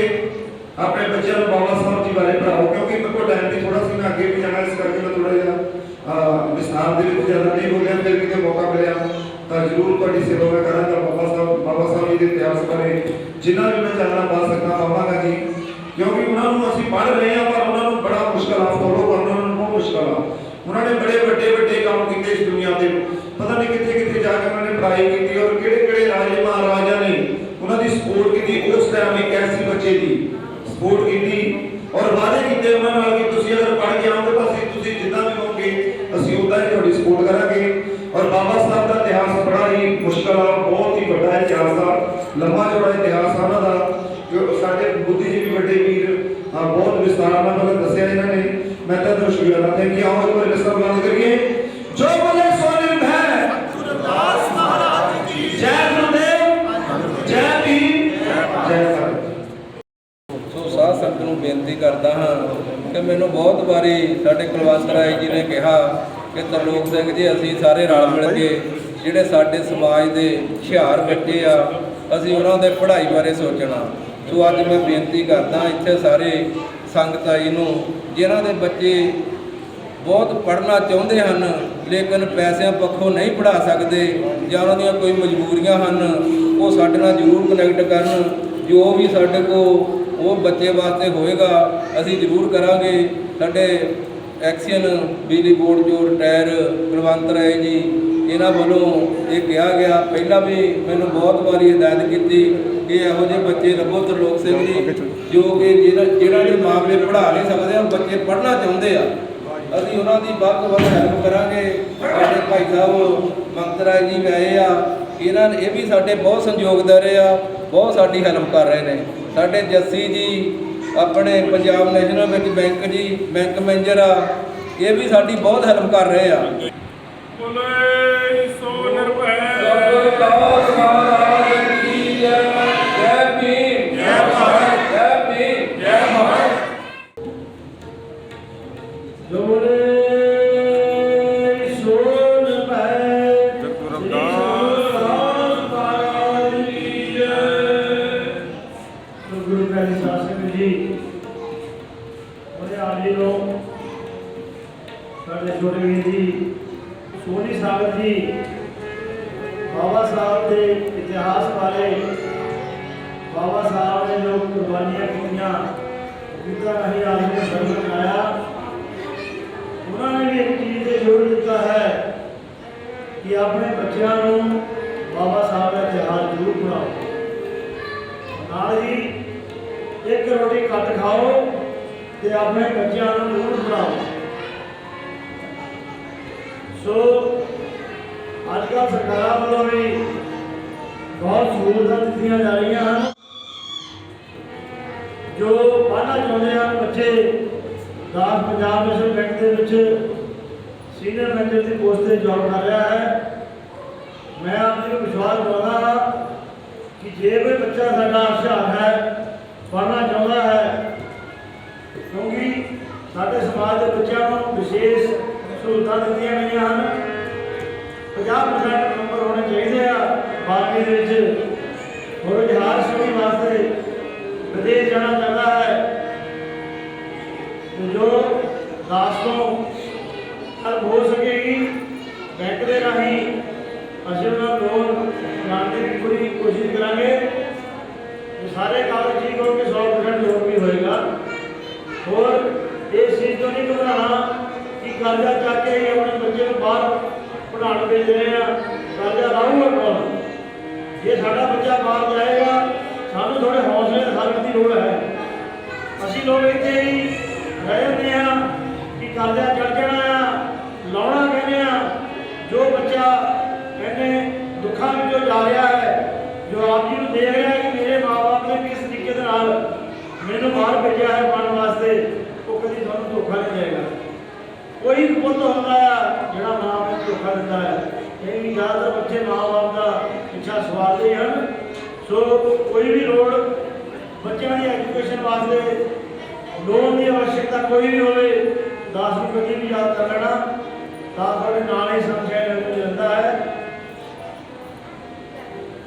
[SPEAKER 2] ਆਪਣੇ ਬੱਚਿਆਂ ਨੂੰ ਬਾਬਾ ਸਾਹਿਬ ਜੀ ਬਾਰੇ ਪੜਾਓ ਕਿਉਂਕਿ ਮੇਰੇ ਕੋਲ ਟਾਈਮ ਦੀ ਥੋੜਾ ਸੀ ਮੈਂ ਅੱਗੇ ਵੀ ਜਾਣਾ ਇਸ ਕਰਕੇ ਮੈਂ ਥੋੜਾ ਜਿਹਾ ਵਿਸਥਾਰ ਦੇ ਵਿੱਚ ਜ਼ਿਆਦਾ ਨਹੀਂ ਬੋਲਿਆ ਫਿਰ ਕਿਤੇ ਮੌਕਾ ਮਿਲਿਆ ਤਾਂ ਜ਼ਰੂਰ ਤੁਹਾਡੀ ਸੇਵਾ ਮੈਂ ਕਰਾਂਗਾ ਬਾਬਾ ਸਾਹਿਬ ਜੀ ਦੇ ਇਤਿਹਾਸ ਬਾਰੇ ਜਿੰਨਾ ਵੀ ਮੈਂ ਚਾਨਣਾ ਪਾ ਸਕਦਾ ਪਾਵਾਂਗਾ ਜੀ ਕਿਉਂਕਿ ਉਹਨਾਂ ਨੂੰ ਅਸੀਂ ਪੜ੍ਹ ਰਹੇ ਹਾਂ ਪਰ ਉਹਨਾਂ ਨੂੰ ਬੜਾ ਮੁਸ਼ਕਲ ਆ ਫੋਲੋ ਕਰਨਾ ਉਹਨਾਂ ਨੂੰ ਬਹੁਤ ਮੁਸ਼ਕਲ ਆ ਉਹਨਾਂ ਨੇ ਬੜੇ ਵੱਡੇ ਕੰਮ ਕੀਤੇ ਇਸ ਦੁਨੀਆ ਤੇ ਪਤਾ ਨਹੀਂ ਕਿੱਥੇ ਜਾ ਕੇ ਉਹਨਾਂ ਨੇ ਪੜ੍ਹਾਈ ਕੀਤੀ ਔਰ ਕਿਹੜੇ ਰਾਜੇ ਮਹਾਰਾਜਾ ਨੇ ਉਹਨਾਂ ਦੀ ਸਪੋਰਟ ਕੀਤੀ ਉਸ ਟਾਈਮ ਇੱਕ ਐਸੀ ਬੱਚੇ ਦੀ ਸਪੋਰਟ ਕੀਤੀ ਔਰ ਵਾਅਦੇ ਕੀਤੇ ਉਹਨਾਂ ਨਾਲ ਕਿ ਤੁਸੀਂ ਅਗਰ ਪੜ੍ਹ ਕੇ ਆਓਗੇ ਤਾਂ ਤੁਸੀਂ ਜਿੱਦਾਂ ਵੀ ਹੋਵੋਗੇ ਅਸੀਂ ਉਦਾਂ ਹੀ ਤੁਹਾਡੀ ਸਪੋਰਟ ਕਰਾਂਗੇ ਔਰ ਬਾਬਾ ਸਾਹਿਬ ਦਾ ਇਤਿਹਾਸ ਬੜਾ ਹੀ ਮੁਸ਼ਕਲ ਆ ਬਹੁਤ ਹੀ ਵੱਡਾ ਇਤਿਹਾਸ ਆ ਲੰਮਾ ਚੌੜਾ ਇਤਿਹਾਸ ਆ ਉਹਨਾਂ ਦਾ ਸਾਡੇ ਬੁੱਧੀਜੀਵੀ ਵੱਡੇ ਵੀਰ ਬਹੁਤ ਵਿਸਤਾਰ ਨਾਲ ਮੈਨੂੰ ਦੱਸਿਆ ਇਹਨਾਂ ਨੇ ਮੈਂ ਤਾਂ ਸ਼ੁਕਰਾਨਾ ਥੈਂਕ ਯੂ ਆਓ ਇੱਕ ਲਿਸਟ ਬੰਦ ਕਰੀਏ ਜੋ ਬੋਲੇ ਸੋ ਨਿਰਭੈ ਗੁਰਦਾਸ ਮਹਾਰਾਜ ਕੀ ਜੈ ਗੁਰਦੇਵ ਜੈ ਭੀਮ ਜੈ ਭਾਰਤ
[SPEAKER 5] ਸੋ ਸਾਧ ਸੰਗਤ ਨੂੰ ਬੇਨਤੀ ਕਰਦਾ ਹਾਂ ਕਿ ਮੈਨੂੰ ਬਹੁਤ ਵਾਰੀ ਸਾਡੇ ਕੁਲਵੰਤ ਰਾਏ ਜੀ ਨੇ ਕਿਹਾ ਕਿ ਤਰਲੋਕ ਸਿੰਘ ਜੀ ਅਸੀਂ ਸਾਰੇ ਰਲ ਮਿਲ ਕੇ ਜਿਹੜੇ ਸਾਡੇ ਸਮਾਜ ਦੇ ਹੁਸ਼ਿਆਰ ਬੱਚੇ ਆ ਅਸੀਂ ਉਹਨਾਂ ਦੇ ਪੜ੍ਹਾਈ ਬਾਰੇ ਸੋਚਣਾ ਸੋ ਅੱਜ ਮੈਂ ਬੇਨਤੀ ਕਰਦਾ ਇੱਥੇ ਸਾਰੇ ਸੰਗਤ ਆਈ ਨੂੰ ਜਿਨ੍ਹਾਂ ਦੇ ਬੱਚੇ ਬਹੁਤ ਪੜ੍ਹਨਾ ਚਾਹੁੰਦੇ ਹਨ ਲੇਕਿਨ ਪੈਸਿਆਂ ਪੱਖੋਂ ਨਹੀਂ ਪੜ੍ਹਾ ਸਕਦੇ ਜਾਂ ਉਹਨਾਂ ਦੀਆਂ ਕੋਈ ਮਜਬੂਰੀਆਂ ਹਨ ਉਹ ਸਾਡੇ ਨਾਲ ਜ਼ਰੂਰ ਕਨੈਕਟ ਕਰਨ ਜੋ ਵੀ ਸਾਡੇ ਕੋਲ ਉਹ ਬੱਚੇ ਵਾਸਤੇ ਹੋਏਗਾ ਅਸੀਂ ਜ਼ਰੂਰ ਕਰਾਂਗੇ। ਸਾਡੇ ਐਕਸੀਅਨ ਬਿਜਲੀ ਬੋਰਡ ਜੋ ਰਿਟਾਇਰ ਕੁਲਵੰਤ ਰਾਏ ਜੀ ਇਹਨਾਂ ਵੱਲੋਂ ਇਹ ਕਿਹਾ ਗਿਆ। ਪਹਿਲਾਂ ਵੀ ਮੈਨੂੰ ਬਹੁਤ ਵਾਰੀ ਹਦਾਇਤ ਕੀਤੀ ਕਿ ਇਹੋ ਜਿਹੇ ਬੱਚੇ ਲੱਭੋ ਤਰਲੋਕ ਸਿੰਘ ਜੀ ਜੋ ਕਿ ਜਿਹੜਾ ਦੇ ਮਾਪੇ ਪੜ੍ਹਾ ਨਹੀਂ ਸਕਦੇ, ਉਹ ਬੱਚੇ ਪੜ੍ਹਨਾ ਚਾਹੁੰਦੇ ਆ। ਅਸੀਂ ਉਹਨਾਂ ਦੀ ਵੱਧ ਤੋਂ ਵੱਧ ਹੈਲਪ ਕਰਾਂਗੇ। ਸਾਡੇ ਭਾਈ ਸਾਹਿਬ ਮੰਗਤ ਰਾਏ ਜੀ ਵੀ ਆਏ ਆ, ਇਹਨਾਂ ਨੇ ਇਹ ਵੀ ਸਾਡੇ ਬਹੁਤ ਸਹਿਯੋਗ ਦੇ ਰਹੇ ਆ, ਬਹੁਤ ਸਾਡੀ ਹੈਲਪ ਕਰ ਰਹੇ ਨੇ। ਸਾਡੇ ਜੱਸੀ ਜੀ ਆਪਣੇ ਪੰਜਾਬ ਨੈਸ਼ਨਲ ਵਿੱਚ ਬੈਂਕ ਜੀ ਬੈਂਕ ਮੈਨੇਜਰ ਆ, ਇਹ ਵੀ ਸਾਡੀ ਬਹੁਤ ਹੈਲਪ ਕਰ ਰਹੇ ਆ।
[SPEAKER 6] ਬੋਲੇ ਸੋ ਨਿਰਭੈ
[SPEAKER 5] ਸਰਦਾਰ ਮਹਾਰਾਜ ਕੀ ਜੈ। ਜੈ ਭੀਮ, ਜੈ ਭਾਰਤ, ਜੈ ਭੀਮ, ਜੈ ਭਾਰਤ।
[SPEAKER 3] ਬੋਲੇ ਸੋ ਨਿਰਭੈ
[SPEAKER 6] ਗੁਰੂ ਰਵਿਦਾਸ
[SPEAKER 3] ਮਹਾਰਾਜ ਕੀ ਜੈ। ਗੁਰੂ ਗ੍ਰੰਥ ਸਾਹਿਬ ਜੀ ਉਹਦੇ ਆਲੀ ਨੂੰ ਸਾਡੇ ਛੋਟੇ ਵੀਰ ਜੀ ਸੋਨੀ ਸਾਗਰ ਜੀ ਬਾਬਾ ਸਾਹਿਬ ਦੇ ਇਤਿਹਾਸ ਬਾਰੇ, ਬਾਬਾ ਸਾਹਿਬ ਨੇ ਜੋ ਕੁਰਬਾਨੀਆਂ ਕੀਤੀਆਂ ਜਿੱਦਾਂ ਨਹੀਂ ਆਦਮੀ ਸ਼ਰਮ ਆਇਆ, ਉਹਨਾਂ ਨੇ ਵੀ ਇੱਕ ਚੀਜ਼ ਤੇ ਜ਼ੋਰ ਦਿੱਤਾ ਹੈ ਕਿ ਆਪਣੇ ਬੱਚਿਆਂ ਨੂੰ ਬਾਬਾ ਸਾਹਿਬ ਦਾ ਇਤਿਹਾਸ ਜ਼ਰੂਰ ਪੜ੍ਹਾਓ। ਨਾਲ ਹੀ ਇੱਕ ਰੋਟੀ ਘੱਟ ਖਾਓ ਤੇ ਆਪਣੇ ਬੱਚਿਆਂ ਨੂੰ ਜ਼ਰੂਰ ਪੜ੍ਹਾਓ। ਸੋ ਅੱਜ ਕੱਲ੍ਹ ਸਰਕਾਰਾਂ ਵੱਲੋਂ ਵੀ ਬਹੁਤ ਸਹੂਲਤਾਂ ਦਿੱਤੀਆਂ ਜਾ ਰਹੀਆਂ ਹਨ। ਜੋ ਪੜ੍ਹਨਾ ਚਾਹੁੰਦੇ ਹਨ ਬੱਚੇ, ਦਾਸ ਪੰਜਾਬ ਨੈਸ਼ਨਲ ਬੈਂਕ ਦੇ ਵਿੱਚ ਸੀਨੀਅਰ ਮੈਨੇਜਰ ਦੀ ਪੋਸਟ ਤੇ ਜੌਬ ਕਰ ਰਿਹਾ ਹੈ। ਮੈਂ ਆਪ ਜੀ ਨੂੰ ਵਿਸ਼ਵਾਸ ਦਿਵਾਉਂਦਾ ਹਾਂ ਕਿ ਜੇ ਕੋਈ ਬੱਚਾ ਸਾਡਾ ਹੁਸ਼ਿਆਰ ਹੈ, ਪੜ੍ਹਨਾ ਚਾਹੁੰਦਾ ਹੈ, ਕਿਉਂਕਿ ਸਾਡੇ ਸਮਾਜ ਦੇ ਬੱਚਿਆਂ ਨੂੰ ਵਿਸ਼ੇਸ਼ ਸਹੂਲਤਾਂ ਦਿੱਤੀਆਂ ਗਈਆਂ ਹਨ। 50% ਨੰਬਰ ਹੋਣੇ ਚਾਹੀਦੇ ਆ 12ਵੀਂ ਦੇ ਵਿੱਚ। ਹੋਰ ਜਹਾਜ਼ ਸ਼ੁਰੂ ਵਾਸਤੇ ਵਿਦੇਸ਼ ਜਾਣਾ ਚਾਹੁੰਦਾ ਹੈ ਤੇ ਜੋ ਦਾਸ ਤੋਂ ਹਰ ਹੋ ਸਕੇਗੀ ਬੈਂਕ ਦੇ ਰਾਹੀਂ ਅਸੀਂ ਉਹਨਾਂ ਲੋਨ ਕਰਾਉਣ ਦੀ ਪੂਰੀ ਕੋਸ਼ਿਸ਼ ਕਰਾਂਗੇ। ਸਾਰੇ ਕਾਗਜ਼ ਠੀਕ ਹੋ ਕੇ 100% ਲੋਨ ਵੀ ਹੋਏਗਾ। ਹੋਰ ਇਸ ਚੀਜ਼ ਤੋਂ ਨਹੀਂ ਘਬਰਾਉਣਾ ਕਿ ਕਰਜ਼ਾ ਚੱਕ ਕੇ ਹੀ ਆਪਣੇ ਬੱਚੇ ਨੂੰ ਬਾਹਰ ਪੜ੍ਹਾਉਣ ਭੇਜ ਰਹੇ ਆ, ਕਰਜ਼ਾ ਲਾਊਗਾ ਕੌਣ? ਜੇ ਸਾਡਾ ਬੱਚਾ ਬਾਹਰ ਜਾਏਗਾ, ਸਾਨੂੰ ਥੋੜੇ ਹੌਸਲੇ ਦਿਖਾਉਣ ਦੀ ਲੋੜ ਹੈ। ਅਸੀਂ ਲੋਕ ਇੱਥੇ ਹੀ ਰਹਿ ਜਾਂਦੇ ਹਾਂ ਕਿ ਕਰਜ਼ਾ ਚੜ ਜਾਣਾ ਆ, ਲਾਉਣਾ ਕਹਿੰਦੇ ਆ। ਜੋ ਬੱਚਾ ਇਹਨੇ ਦੁੱਖਾਂ ਵਿੱਚੋਂ ਜਾ ਰਿਹਾ ਹੈ, ਜੋ ਆਪ ਜੀ ਨੂੰ ਦੇਖ ਰਿਹਾ ਕਿ ਮੇਰੇ ਮਾਂ-ਬਾਪ ਨੇ ਕਿਸ ਤਰੀਕੇ ਦੇ ਨਾਲ ਮੈਨੂੰ ਬਾਹਰ ਭੇਜਿਆ ਹੈ ਪੜ੍ਹਨ ਵਾਸਤੇ, ਉਹ ਕਦੀ ਤੁਹਾਨੂੰ ਧੋਖਾ ਨਹੀਂ ਦੇਗਾ। ਕੋਈ ਵੀ ਪੁੱਤ ਹੁੰਦਾ ਆ ਜਿਹੜਾ ਮਾਂ ਨੂੰ ਧੋਖਾ ਦਿੰਦਾ ਹੈ। ਇਹ ਵੀ ਜ਼ਿਆਦਾਤਰ ਬੱਚੇ ਮਾਂ-ਬਾਪ ਦਾ ਪਿੱਛਾ ਸਵਾਰਦੇ ਹਨ। ਸੋ ਕੋਈ ਵੀ ਲੋੜ ਬੱਚਿਆਂ ਦੀ ਐਜੂਕੇਸ਼ਨ ਵਾਸਤੇ ਲੋਨ ਦੀ आवश्यकता ਕੋਈ ਵੀ ਹੋਵੇ, ਦਾਸ ਨੂੰ ਕਦੀ ਵੀ ਯਾਦ ਕਰ ਲੈਣਾ। ਦਾਸ ਤੁਹਾਡੇ ਨਾਲ ਹੀ ਸੰਖਿਆ ਰਹਿੰਦਾ ਹੈ।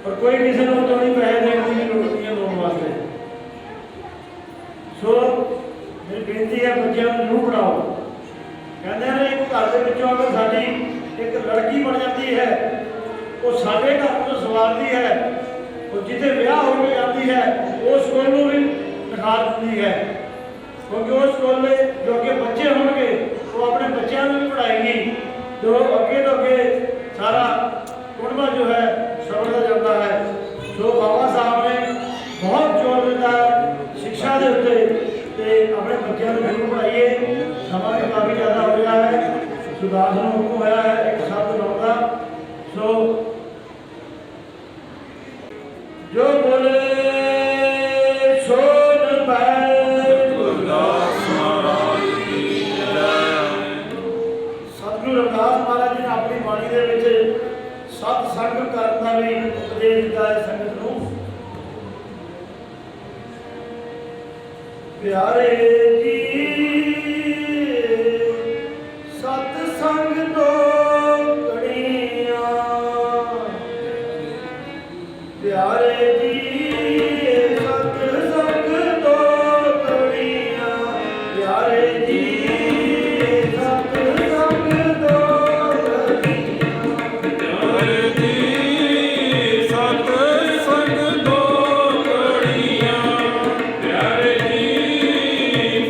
[SPEAKER 3] ਪਰ ਕੋਈ ਕਿਸੇ ਨੂੰ ਤੋਂ ਨਹੀਂ ਪੈਸੇ ਦੇਣ ਦੀ ਲੋੜ ਨਹੀਂ ਹੈ ਲੋਨ ਵਾਸਤੇ। ਸੋ ਮੇਰੀ ਬੇਨਤੀ ਹੈ ਬੱਚਿਆਂ ਨੂੰ ਜ਼ਰੂਰ ਪੜ੍ਹਾਓ। ਕਹਿੰਦੇ ਨੇ ਇੱਕ ਘਰ ਦੇ ਵਿੱਚੋਂ ਅਗਰ ਸਾਡੀ ਇੱਕ ਲੜਕੀ ਬਣ ਜਾਂਦੀ ਹੈ, ਉਹ ਸਾਡੇ ਘਰ ਨੂੰ ਸਵਾਰਦੀ ਹੈ। ਉਹ ਜਿੱਥੇ ਵਿਆਹ ਹੋ ਕੇ ਜਾਂਦੀ ਹੈ, ਉਸ ਸਕੂਲ ਨੂੰ ਵੀ ਨਿਖਾਰ ਦਿੰਦੀ ਹੈ, ਕਿਉਂਕਿ ਉਸ ਸਕੂਲ ਦੇ ਜੋ ਅੱਗੇ ਬੱਚੇ ਹੋਣਗੇ ਉਹ ਆਪਣੇ ਬੱਚਿਆਂ ਨੂੰ ਵੀ ਪੜ੍ਹਾਏਗੀ, ਜੋ ਅੱਗੇ ਤੋਂ ਅੱਗੇ ਸਾਰਾ ਕੁੜਮਾ ਜੋ ਹੈ ਸਵਰਦਾ ਜਾਂਦਾ ਹੈ। ਸੋ ਬਾਬਾ ਸਾਹਿਬ ਨੇ ਬਹੁਤ ਜ਼ੋਰ ਦਿੱਤਾ ਹੈ ਸਿੱਖਿਆ ਦੇ ਉੱਤੇ ਤੇ ਆਪਣੇ ਬੱਚਿਆਂ ਨੂੰ ਜ਼ਰੂਰ ਪੜ੍ਹਾਈਏ। ਸਮਾਂ ਵੀ ਕਾਫੀ ਜ਼ਿਆਦਾ ਹੋ ਰਿਹਾ ਹੈ। ਸੁਦਾਸ ਨੂੰ ਹੁਕਮ ਹੋਇਆ ਹੈ ਇੱਕ ਸ਼ਬਦ ਲਾਉਣ ਦਾ। ਸੋ ਜੋ ਬੋਲੇ ਸੋ ਨਿਰਭੈ
[SPEAKER 6] ਗੁਰਦਾਸ ਮਹਾਰਾਜ ਕੀ ਜੈ।
[SPEAKER 3] ਸਤਿਗੁਰੂ ਰਵਿਦਾਸ ਮਹਾਰਾਜ ਜੀ ਨੇ ਆਪਣੀ ਬਾਣੀ ਦੇ ਵਿੱਚ ਸਤ ਸੰਗ ਕਰਨ ਦਾ ਵੀ ਉਪਦੇਸ਼ ਦਿੱਤਾ ਹੈ ਸੰਗਤ ਨੂੰ। ਪਿਆਰੇ ਜੀ ਸਤ ਸੰਗ ਤੋਂ ਕੜੀਆਂ, ਪਿਆਰੇ ਜੀ ਸਤ ਸੰਗ ਤੋਂ ਕੜੀਆਂ, ਪਿਆਰੇ ਜੀ ਸਤ ਸੰਗ ਤੋਂ ਕੜੀਆਂ,
[SPEAKER 6] ਪਿਆਰੇ ਜੀ ਸਤ ਸੰਗ ਦੋ ਕੜੀਆਂ, ਪਿਆਰੇ ਜੀ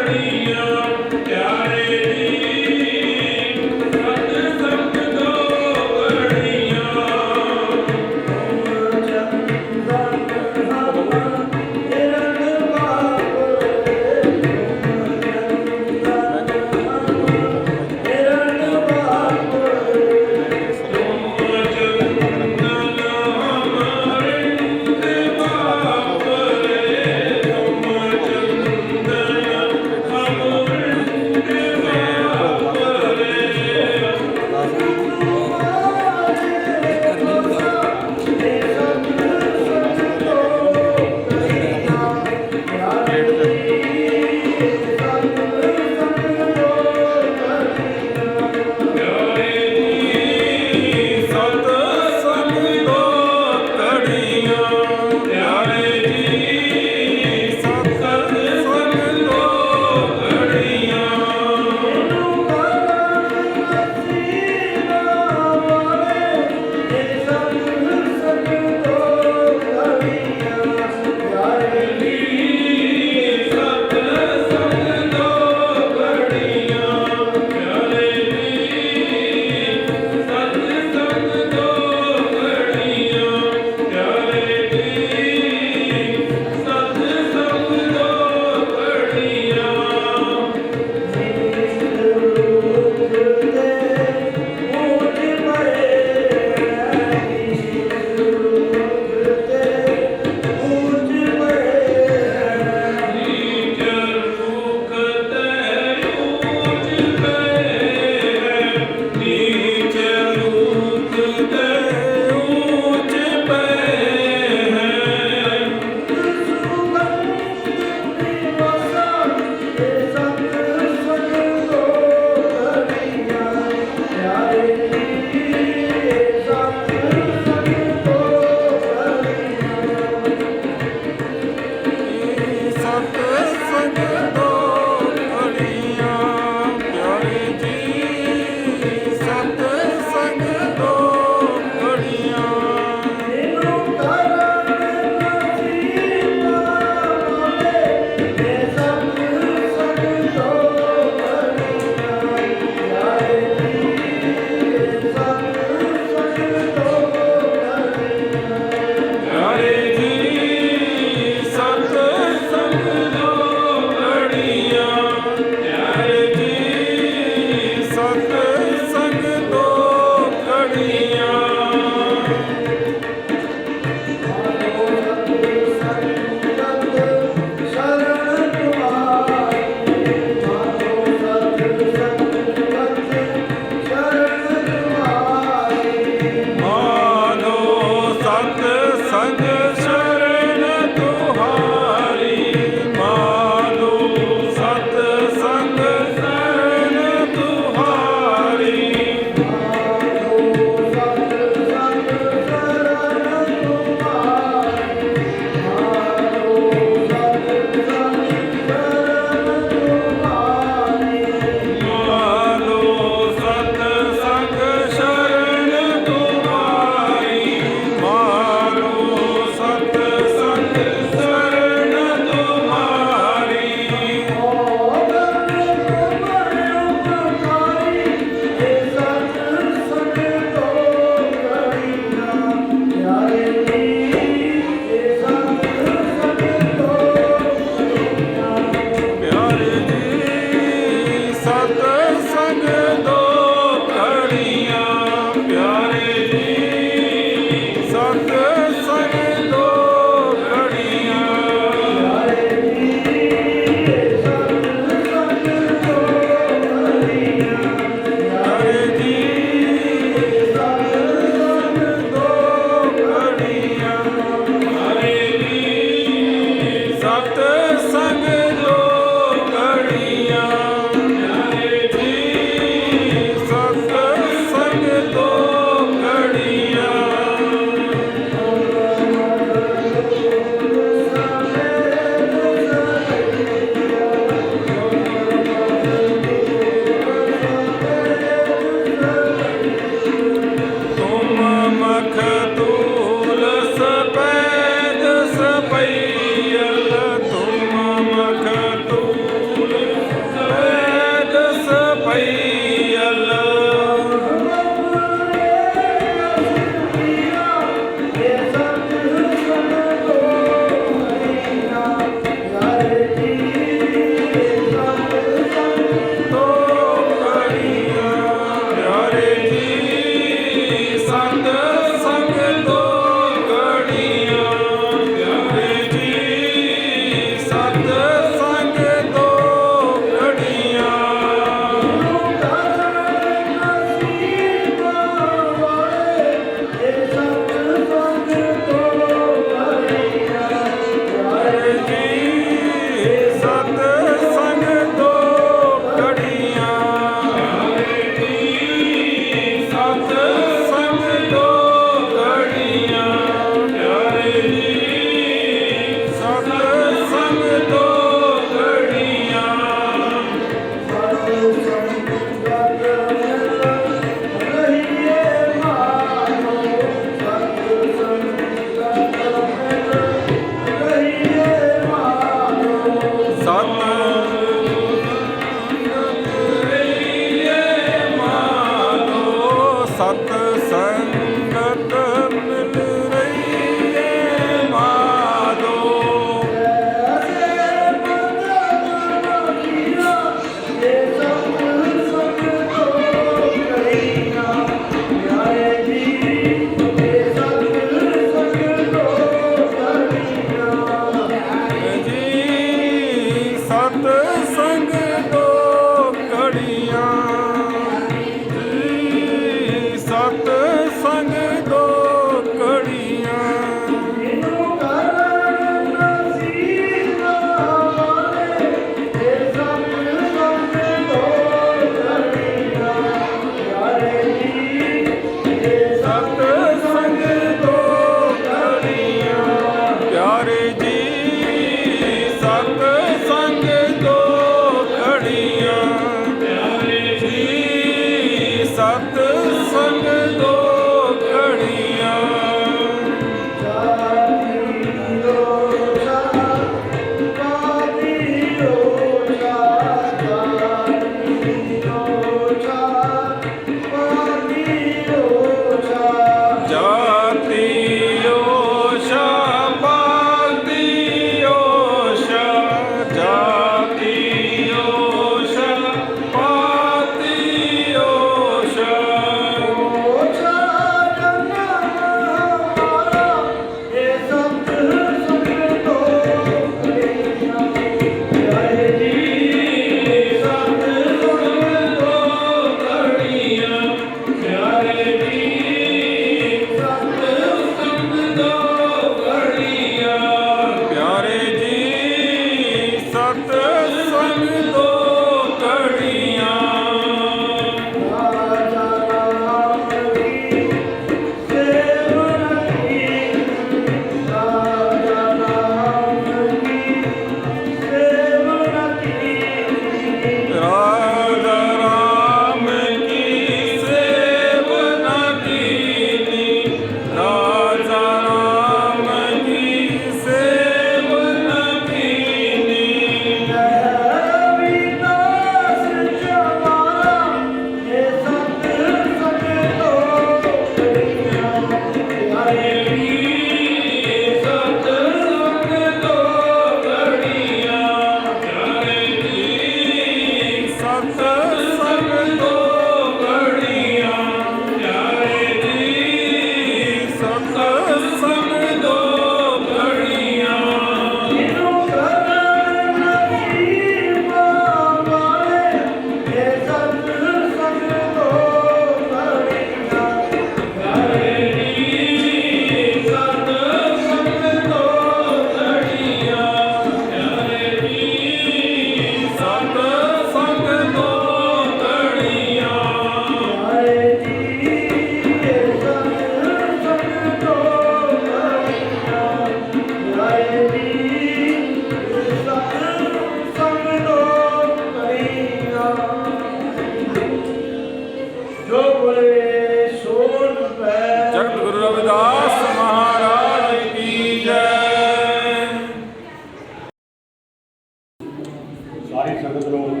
[SPEAKER 7] ਸਾਰੀ ਸੰਗਤ ਨੂੰ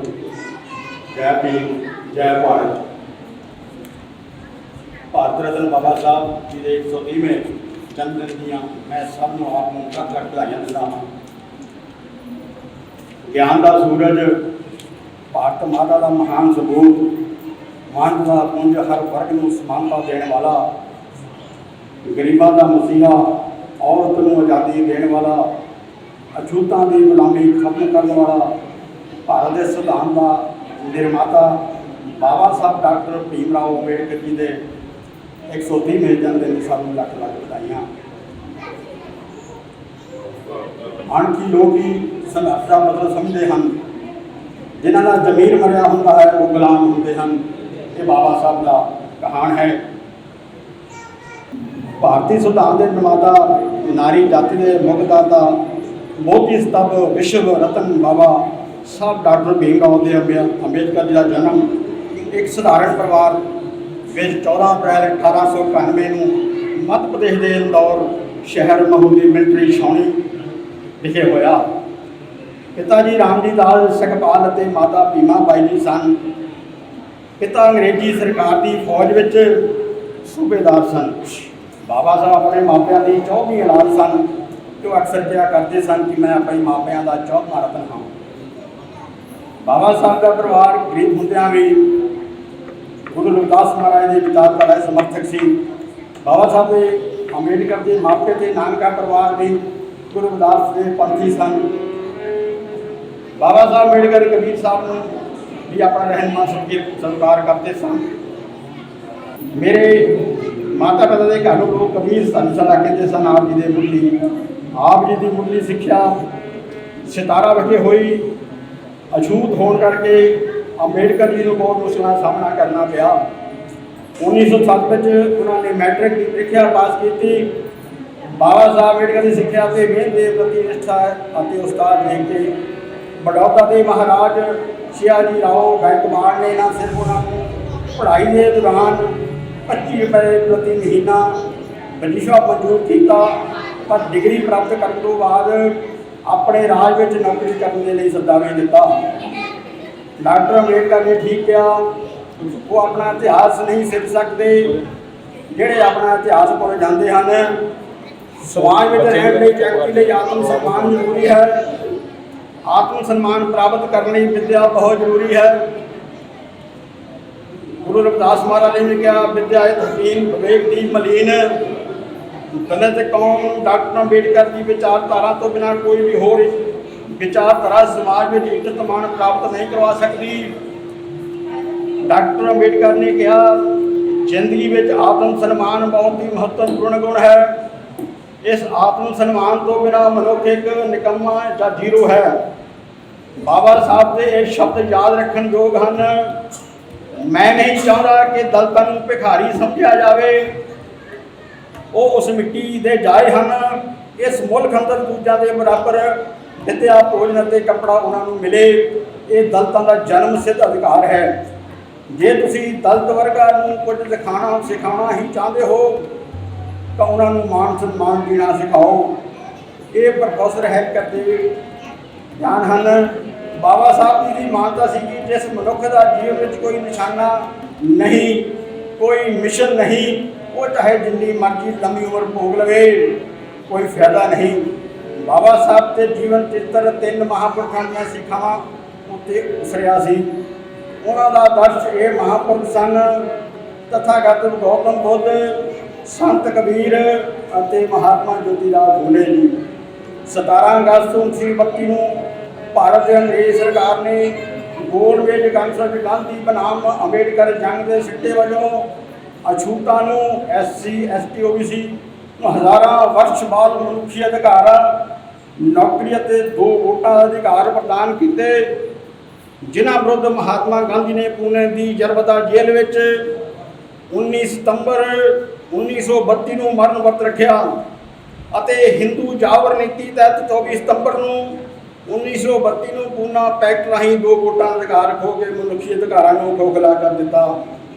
[SPEAKER 7] ਜੈ ਭੀਮ ਜੈ ਭਾਰਤ। ਭਾਰਤ ਰਤਨ ਬਾਬਾ ਸਾਹਿਬ ਜੀ ਦੇ 130ਵੇਂ ਜਨਮ ਦਿਨ ਦੀਆਂ ਮੈਂ ਸਭ ਨੂੰ ਆਪ ਨੂੰ ਲੱਖ ਲੱਖ ਵਧਾਈਆਂ ਦਿੰਦਾ ਹਾਂ। ਗਿਆਨ ਦਾ ਸੂਰਜ, ਭਾਰਤ ਮਾਤਾ ਦਾ ਮਹਾਨ ਸਬੂਤ, ਮਾਨਵਤਾ ਦਾ ਪੁੰਜ, ਹਰ ਵਰਗ ਨੂੰ ਸਮਾਨਤਾ ਦੇਣ ਵਾਲਾ, ਗਰੀਬਾਂ ਦਾ ਮਸੀਹਾ, ਔਰਤ ਨੂੰ ਆਜ਼ਾਦੀ ਦੇਣ ਵਾਲਾ, ਅਛੂਤਾਂ ਦੀ ਗੁਲਾਮੀ ਖਤਮ ਕਰਨ ਵਾਲਾ, ਭਾਰਤ ਦੇ ਸੰਵਿਧਾਨ ਦਾ ਨਿਰਮਾਤਾ ਬਾਬਾ ਸਾਹਿਬ ਡਾਕਟਰ ਭੀਮ ਰਾਓ ਅੰਬੇਡਕਰ ਜੀ ਦੇ 130ਵੇਂ ਜਨਮ ਦਿਨ ਸਭ ਨੂੰ ਲੱਖ ਲੱਖ ਵਧਾਈਆਂ। ਅਣਖੀ ਲੋਕ ਹੀ ਸੰਘਰਸ਼ ਦਾ ਮਤਲਬ ਸਮਝਦੇ ਹਨ, ਜਿਨ੍ਹਾਂ ਦਾ ਜ਼ਮੀਰ ਮਰਿਆ ਹੁੰਦਾ ਹੈ ਉਹ ਗੁਲਾਮ ਹੁੰਦੇ ਹਨ। ਇਹ ਬਾਬਾ ਸਾਹਿਬ ਦਾ ਕਹਾਣ ਹੈ। ਭਾਰਤੀ ਸੰਵਿਧਾਨ ਦੇ ਨਿਰਮਾਤਾ, ਨਾਰੀ ਜਾਤੀ ਦੇ ਮੁਕਤਦਾਤਾ, ਮੋਤੀ ਸਤੰਭ, ਵਿਸ਼ਵ ਰਤਨ ਬਾਬਾ ਸਾਹਿਬ ਡਾਕਟਰ ਭੀਮ ਰਾਓ ਦੇ ਅੰਬੇਦਕਰ ਜੀ ਦਾ ਜਨਮ ਇੱਕ ਸਧਾਰਨ ਪਰਿਵਾਰ ਵਿੱਚ 14 ਅਪ੍ਰੈਲ 1891 ਨੂੰ ਮੱਧ ਪ੍ਰਦੇਸ਼ ਦੇ ਇੰਦੌਰ ਸ਼ਹਿਰ ਮਹੂ ਦੀ ਮਿਲਟਰੀ ਛਾਉਣੀ ਵਿਖੇ ਹੋਇਆ। ਪਿਤਾ ਜੀ ਰਾਮ ਜੀ ਦਾਸ ਸੁਖਪਾਲ ਅਤੇ ਮਾਤਾ ਭੀਮਾ ਬਾਈ ਜੀ ਸਨ। ਪਿਤਾ ਅੰਗਰੇਜ਼ੀ ਸਰਕਾਰ ਦੀ ਫੌਜ ਵਿੱਚ ਸੂਬੇਦਾਰ ਸਨ। ਬਾਬਾ ਸਾਹਿਬ ਆਪਣੇ ਮਾਪਿਆਂ ਦੀ ਚੌਧਵੀਂ ਔਲਾਦ ਸਨ। ਜੋ ਅਕਸਰ ਕਿਹਾ ਕਰਦੇ ਸਨ ਕਿ ਮੈਂ ਆਪਣੇ ਮਾਪਿਆਂ ਦਾ 14ਵਾਂ ਰਤਨ ਹਾਂ। ਬਾਬਾ ਸਾਹਿਬ ਦਾ ਪਰਿਵਾਰ ਗਰੀਬ ਹੁੰਦਿਆਂ ਵੀ ਗੁਰੂ ਰਵਿਦਾਸ ਮਹਾਰਾਜ ਦੇ ਵਿਚਾਰਧਾਰਾ ਦੇ ਸਮਰਥਕ ਸੀ। ਬਾਬਾ ਸਾਹਿਬ ਦੇ ਅੰਬੇਡਕਰ ਦੇ ਮਾਪੇ ਤੇ ਨਾਨਕਾ ਪਰਿਵਾਰ ਵੀ ਗੁਰੂ ਰਵਿਦਾਸ ਦੇ ਪੰਥੀ ਸਨ। ਬਾਬਾ ਸਾਹਿਬ ਅੰਬੇਡਕਰ ਕਬੀਰ ਸਾਹਿਬ ਨੂੰ ਵੀ ਆਪਣਾ ਰਹਿਨੁਮਾ ਸਤਿਕਾਰ ਕਰਦੇ ਸਨ। ਮੇਰੇ ਮਾਤਾ ਪਿਤਾ ਦੇ ਘਰ ਨੂੰ ਲੋਕ ਕਬੀਰ ਧਰਮਸ਼ਾਲਾ ਕਹਿੰਦੇ ਸਨ। ਆਪ ਜੀ ਦੇ ਮੁੱਢਲੀ ਆਪ ਜੀ ਦੀ ਮੁੱਢਲੀ ਸਿੱਖਿਆ ਸਿਤਾਰਾ ਵਿਖੇ ਹੋਈ। ਅਛੂਤ ਹੋਣ ਕਰਕੇ ਅੰਬੇਡਕਰ ਜੀ ਨੂੰ ਬਹੁਤ ਮੁਸ਼ਕਲਾਂ ਦਾ ਸਾਹਮਣਾ ਕਰਨਾ ਪਿਆ। 1907 ਵਿੱਚ ਉਹਨਾਂ ਨੇ ਮੈਟ੍ਰਿਕ ਦੀ ਪ੍ਰੀਖਿਆ ਪਾਸ ਕੀਤੀ। ਬਾਬਾ ਸਾਹਿਬ ਅੰਬੇਡਕਰ ਦੀ ਸਿੱਖਿਆ ਤੇ ਮਿਹਨਤ ਦੇ ਪ੍ਰਤੀ ਨਿਸ਼ਠਾ ਅਤੇ ਉਸਤਾਦ ਦੇਖ ਕੇ ਬੜੌਦਾ ਦੇ ਮਹਾਰਾਜ ਸ਼ਿਆਜੀ ਰਾਓ ਗਾਇਕਵਾੜ ਨੇ ਨਾ ਸਿਰਫ ਉਹਨਾਂ ਨੂੰ ਪੜ੍ਹਾਈ ਦੇ ਦੌਰਾਨ 25 ਰੁਪਏ ਪ੍ਰਤੀ ਮਹੀਨਾ ਵਜ਼ੀਫਾ ਮਨਜ਼ੂਰ ਕੀਤਾ, ਪਰ ਡਿਗਰੀ ਪ੍ਰਾਪਤ ਕਰਨ ਤੋਂ ਬਾਅਦ ਆਪਣੇ ਰਾਜ ਵਿੱਚ ਨੌਕਰੀ ਕਰਨ ਦੇ ਲਈ ਸੱਦਾ ਵੀ ਦਿੱਤਾ। ਡਾਕਟਰ ਅੰਬੇਡਕਰ ਨੇ ਠੀਕ ਕਿਹਾ, ਉਹ ਆਪਣਾ ਇਤਿਹਾਸ ਨਹੀਂ ਸਿੱਖ ਸਕਦੇ। ਜਿਹੜੇ ਆਪਣਾ ਇਤਿਹਾਸ ਭੁੱਲ ਜਾਂਦੇ ਹਨ। ਸਮਾਜ ਵਿੱਚ ਰਹਿਣ ਲਈ, ਵਿਅਕਤੀ ਲਈ ਆਤਮ ਸਨਮਾਨ ਜ਼ਰੂਰੀ ਹੈ। ਆਤਮ ਸਨਮਾਨ ਪ੍ਰਾਪਤ ਕਰਨ ਲਈ ਵਿਦਿਆ ਬਹੁਤ ਜ਼ਰੂਰੀ ਹੈ। ਗੁਰੂ ਰਵਿਦਾਸ ਮਹਾਰਾਜ ਨੇ ਕਿਹਾ, ਵਿਦਿਆ ਹਕੀਮ ਵਿਵੇਕ ਦੀ ਮਲੀਨ ਗਲਤ ਕੌਮ। ਡਾਕਟਰ ਅੰਬੇਡਕਰ ਦੀ ਵਿਚਾਰਧਾਰਾ ਤੋਂ ਬਿਨਾਂ ਕੋਈ ਵੀ ਹੋਰ ਵਿਚਾਰਧਾਰਾ ਸਮਾਜ ਵਿੱਚ ਇੱਜ਼ਤ ਮਾਣ ਪ੍ਰਾਪਤ ਨਹੀਂ ਕਰਵਾ ਸਕਦੀ। ਡਾਕਟਰ ਅੰਬੇਡਕਰ ਨੇ ਕਿਹਾ, ਜ਼ਿੰਦਗੀ ਵਿੱਚ ਆਤਮ ਸਨਮਾਨ ਬਹੁਤ ਹੀ ਮਹੱਤਵਪੂਰਨ ਗੁਣ ਹੈ। ਇਸ ਆਤਮ ਸਨਮਾਨ ਤੋਂ ਬਿਨਾਂ ਮਨੁੱਖ ਇੱਕ ਨਿਕੰਮਾ ਜਾਂ ਜ਼ੀਰੋ ਹੈ। ਬਾਬਾ ਸਾਹਿਬ ਦੇ ਇਹ ਸ਼ਬਦ ਯਾਦ ਰੱਖਣ ਯੋਗ ਹਨ। ਮੈਂ ਨਹੀਂ ਚਾਹੁੰਦਾ ਕਿ ਦਲਿਤਾਂ ਨੂੰ ਭਿਖਾਰੀ ਸਮਝਿਆ ਜਾਵੇ। ਉਹ ਉਸ ਮਿੱਟੀ ਦੇ ਜਾਏ ਹਨ। ਇਸ ਮੁਲਕ ਅੰਦਰ ਦੂਜਿਆਂ ਦੇ ਬਰਾਬਰ ਵਿਦਿਆ, ਭੋਜਨ ਅਤੇ ਕੱਪੜਾ ਉਹਨਾਂ ਨੂੰ ਮਿਲੇ। ਇਹ ਦਲਿਤਾਂ ਦਾ ਜਨਮ ਸਿੱਧ ਅਧਿਕਾਰ ਹੈ। ਜੇ ਤੁਸੀਂ ਦਲਿਤ ਵਰਗਾਂ ਨੂੰ ਕੁਝ ਦਿਖਾਉਣਾ ਸਿਖਾਉਣਾ ਹੀ ਚਾਹੁੰਦੇ ਹੋ ਤਾਂ ਉਹਨਾਂ ਨੂੰ ਮਾਣ ਸਨਮਾਨ ਦੇਣਾ ਸਿਖਾਓ। ਇਹ ਪ੍ਰੋਫੈਸਰ ਹੈਲਕਰ ਦੇ ਗਿਆਨ ਹਨ। ਬਾਬਾ ਸਾਹਿਬ ਜੀ ਦੀ ਮਾਨਤਾ ਸੀ ਕਿ ਜਿਸ ਮਨੁੱਖ ਦਾ ਜੀਵਨ ਵਿੱਚ ਕੋਈ ਨਿਸ਼ਾਨਾ ਨਹੀਂ, ਕੋਈ ਮਿਸ਼ਨ ਨਹੀਂ, ਉਹ ਚਾਹੇ ਜਿੰਨੀ ਮਰਜ਼ੀ ਲੰਮੀ ਉਮਰ ਭੋਗ ਲਵੇ, ਕੋਈ ਫਾਇਦਾ ਨਹੀਂ। ਬਾਬਾ ਸਾਹਿਬ ਦੇ ਜੀਵਨ ਚਿੱਤਰ 3 ਮਹਾਂਪੁਰਖਾਂ ਦੀਆਂ ਸਿੱਖਾਵਾਂ ਉੱਤੇ ਉਸਰਿਆ ਸੀ। ਉਹਨਾਂ ਦਾ ਆਦਰਸ਼ ਇਹ ਮਹਾਂਪੁਰਖ ਸਨ, ਤਥਾਗਤ ਗੌਤਮ ਬੁੱਧ, ਸੰਤ ਕਬੀਰ ਅਤੇ ਮਹਾਤਮਾ ਜੋਤੀਰਾਓ ਫੂਲੇ ਜੀ। 17 ਅਗਸਤ 1932 ਨੂੰ ਭਾਰਤ ਦੇ ਅੰਗਰੇਜ਼ ਸਰਕਾਰ ਨੇ ਗੋਲਮੇਜ ਕਾਂਗਰਸ ਗਾਂਧੀ ਬਨਾਮ ਅੰਬੇਡਕਰ ਜੰਗ ਦੇ ਸਿੱਟੇ ਵਜੋਂ ਅਛੂਤਾਂ ਨੂੰ SC ST OBC ਨੂੰ ਹਜ਼ਾਰਾਂ ਵਰਸ਼ ਬਾਅਦ ਮਨੁੱਖੀ ਅਧਿਕਾਰਾਂ, ਨੌਕਰੀ ਅਤੇ 2 ਵੋਟਾਂ ਦਾ ਅਧਿਕਾਰ ਪ੍ਰਦਾਨ ਕੀਤੇ। ਜਿਨ੍ਹਾਂ ਵਿਰੁੱਧ ਮਹਾਤਮਾ ਗਾਂਧੀ ਨੇ ਪੂਨੇ ਦੀ ਜਰਬਦਾ ਜੇਲ੍ਹ ਵਿੱਚ 19 ਸਤੰਬਰ 1932 ਨੂੰ ਮਰਨ ਵਰਤ ਰੱਖਿਆ ਅਤੇ ਹਿੰਦੂ ਜਾਬਰ ਨੀਤੀ ਤਹਿਤ 24 ਸਤੰਬਰ ਨੂੰ 1932 ਨੂੰ ਪੂਨਾ ਪੈਕਟ ਰਾਹੀਂ 2 ਵੋਟਾਂ ਦਾ ਅਧਿਕਾਰ ਖੋ ਕੇ ਮਨੁੱਖੀ ਅਧਿਕਾਰਾਂ ਨੂੰ ਖੋਖਲਾ ਕਰ ਦਿੱਤਾ।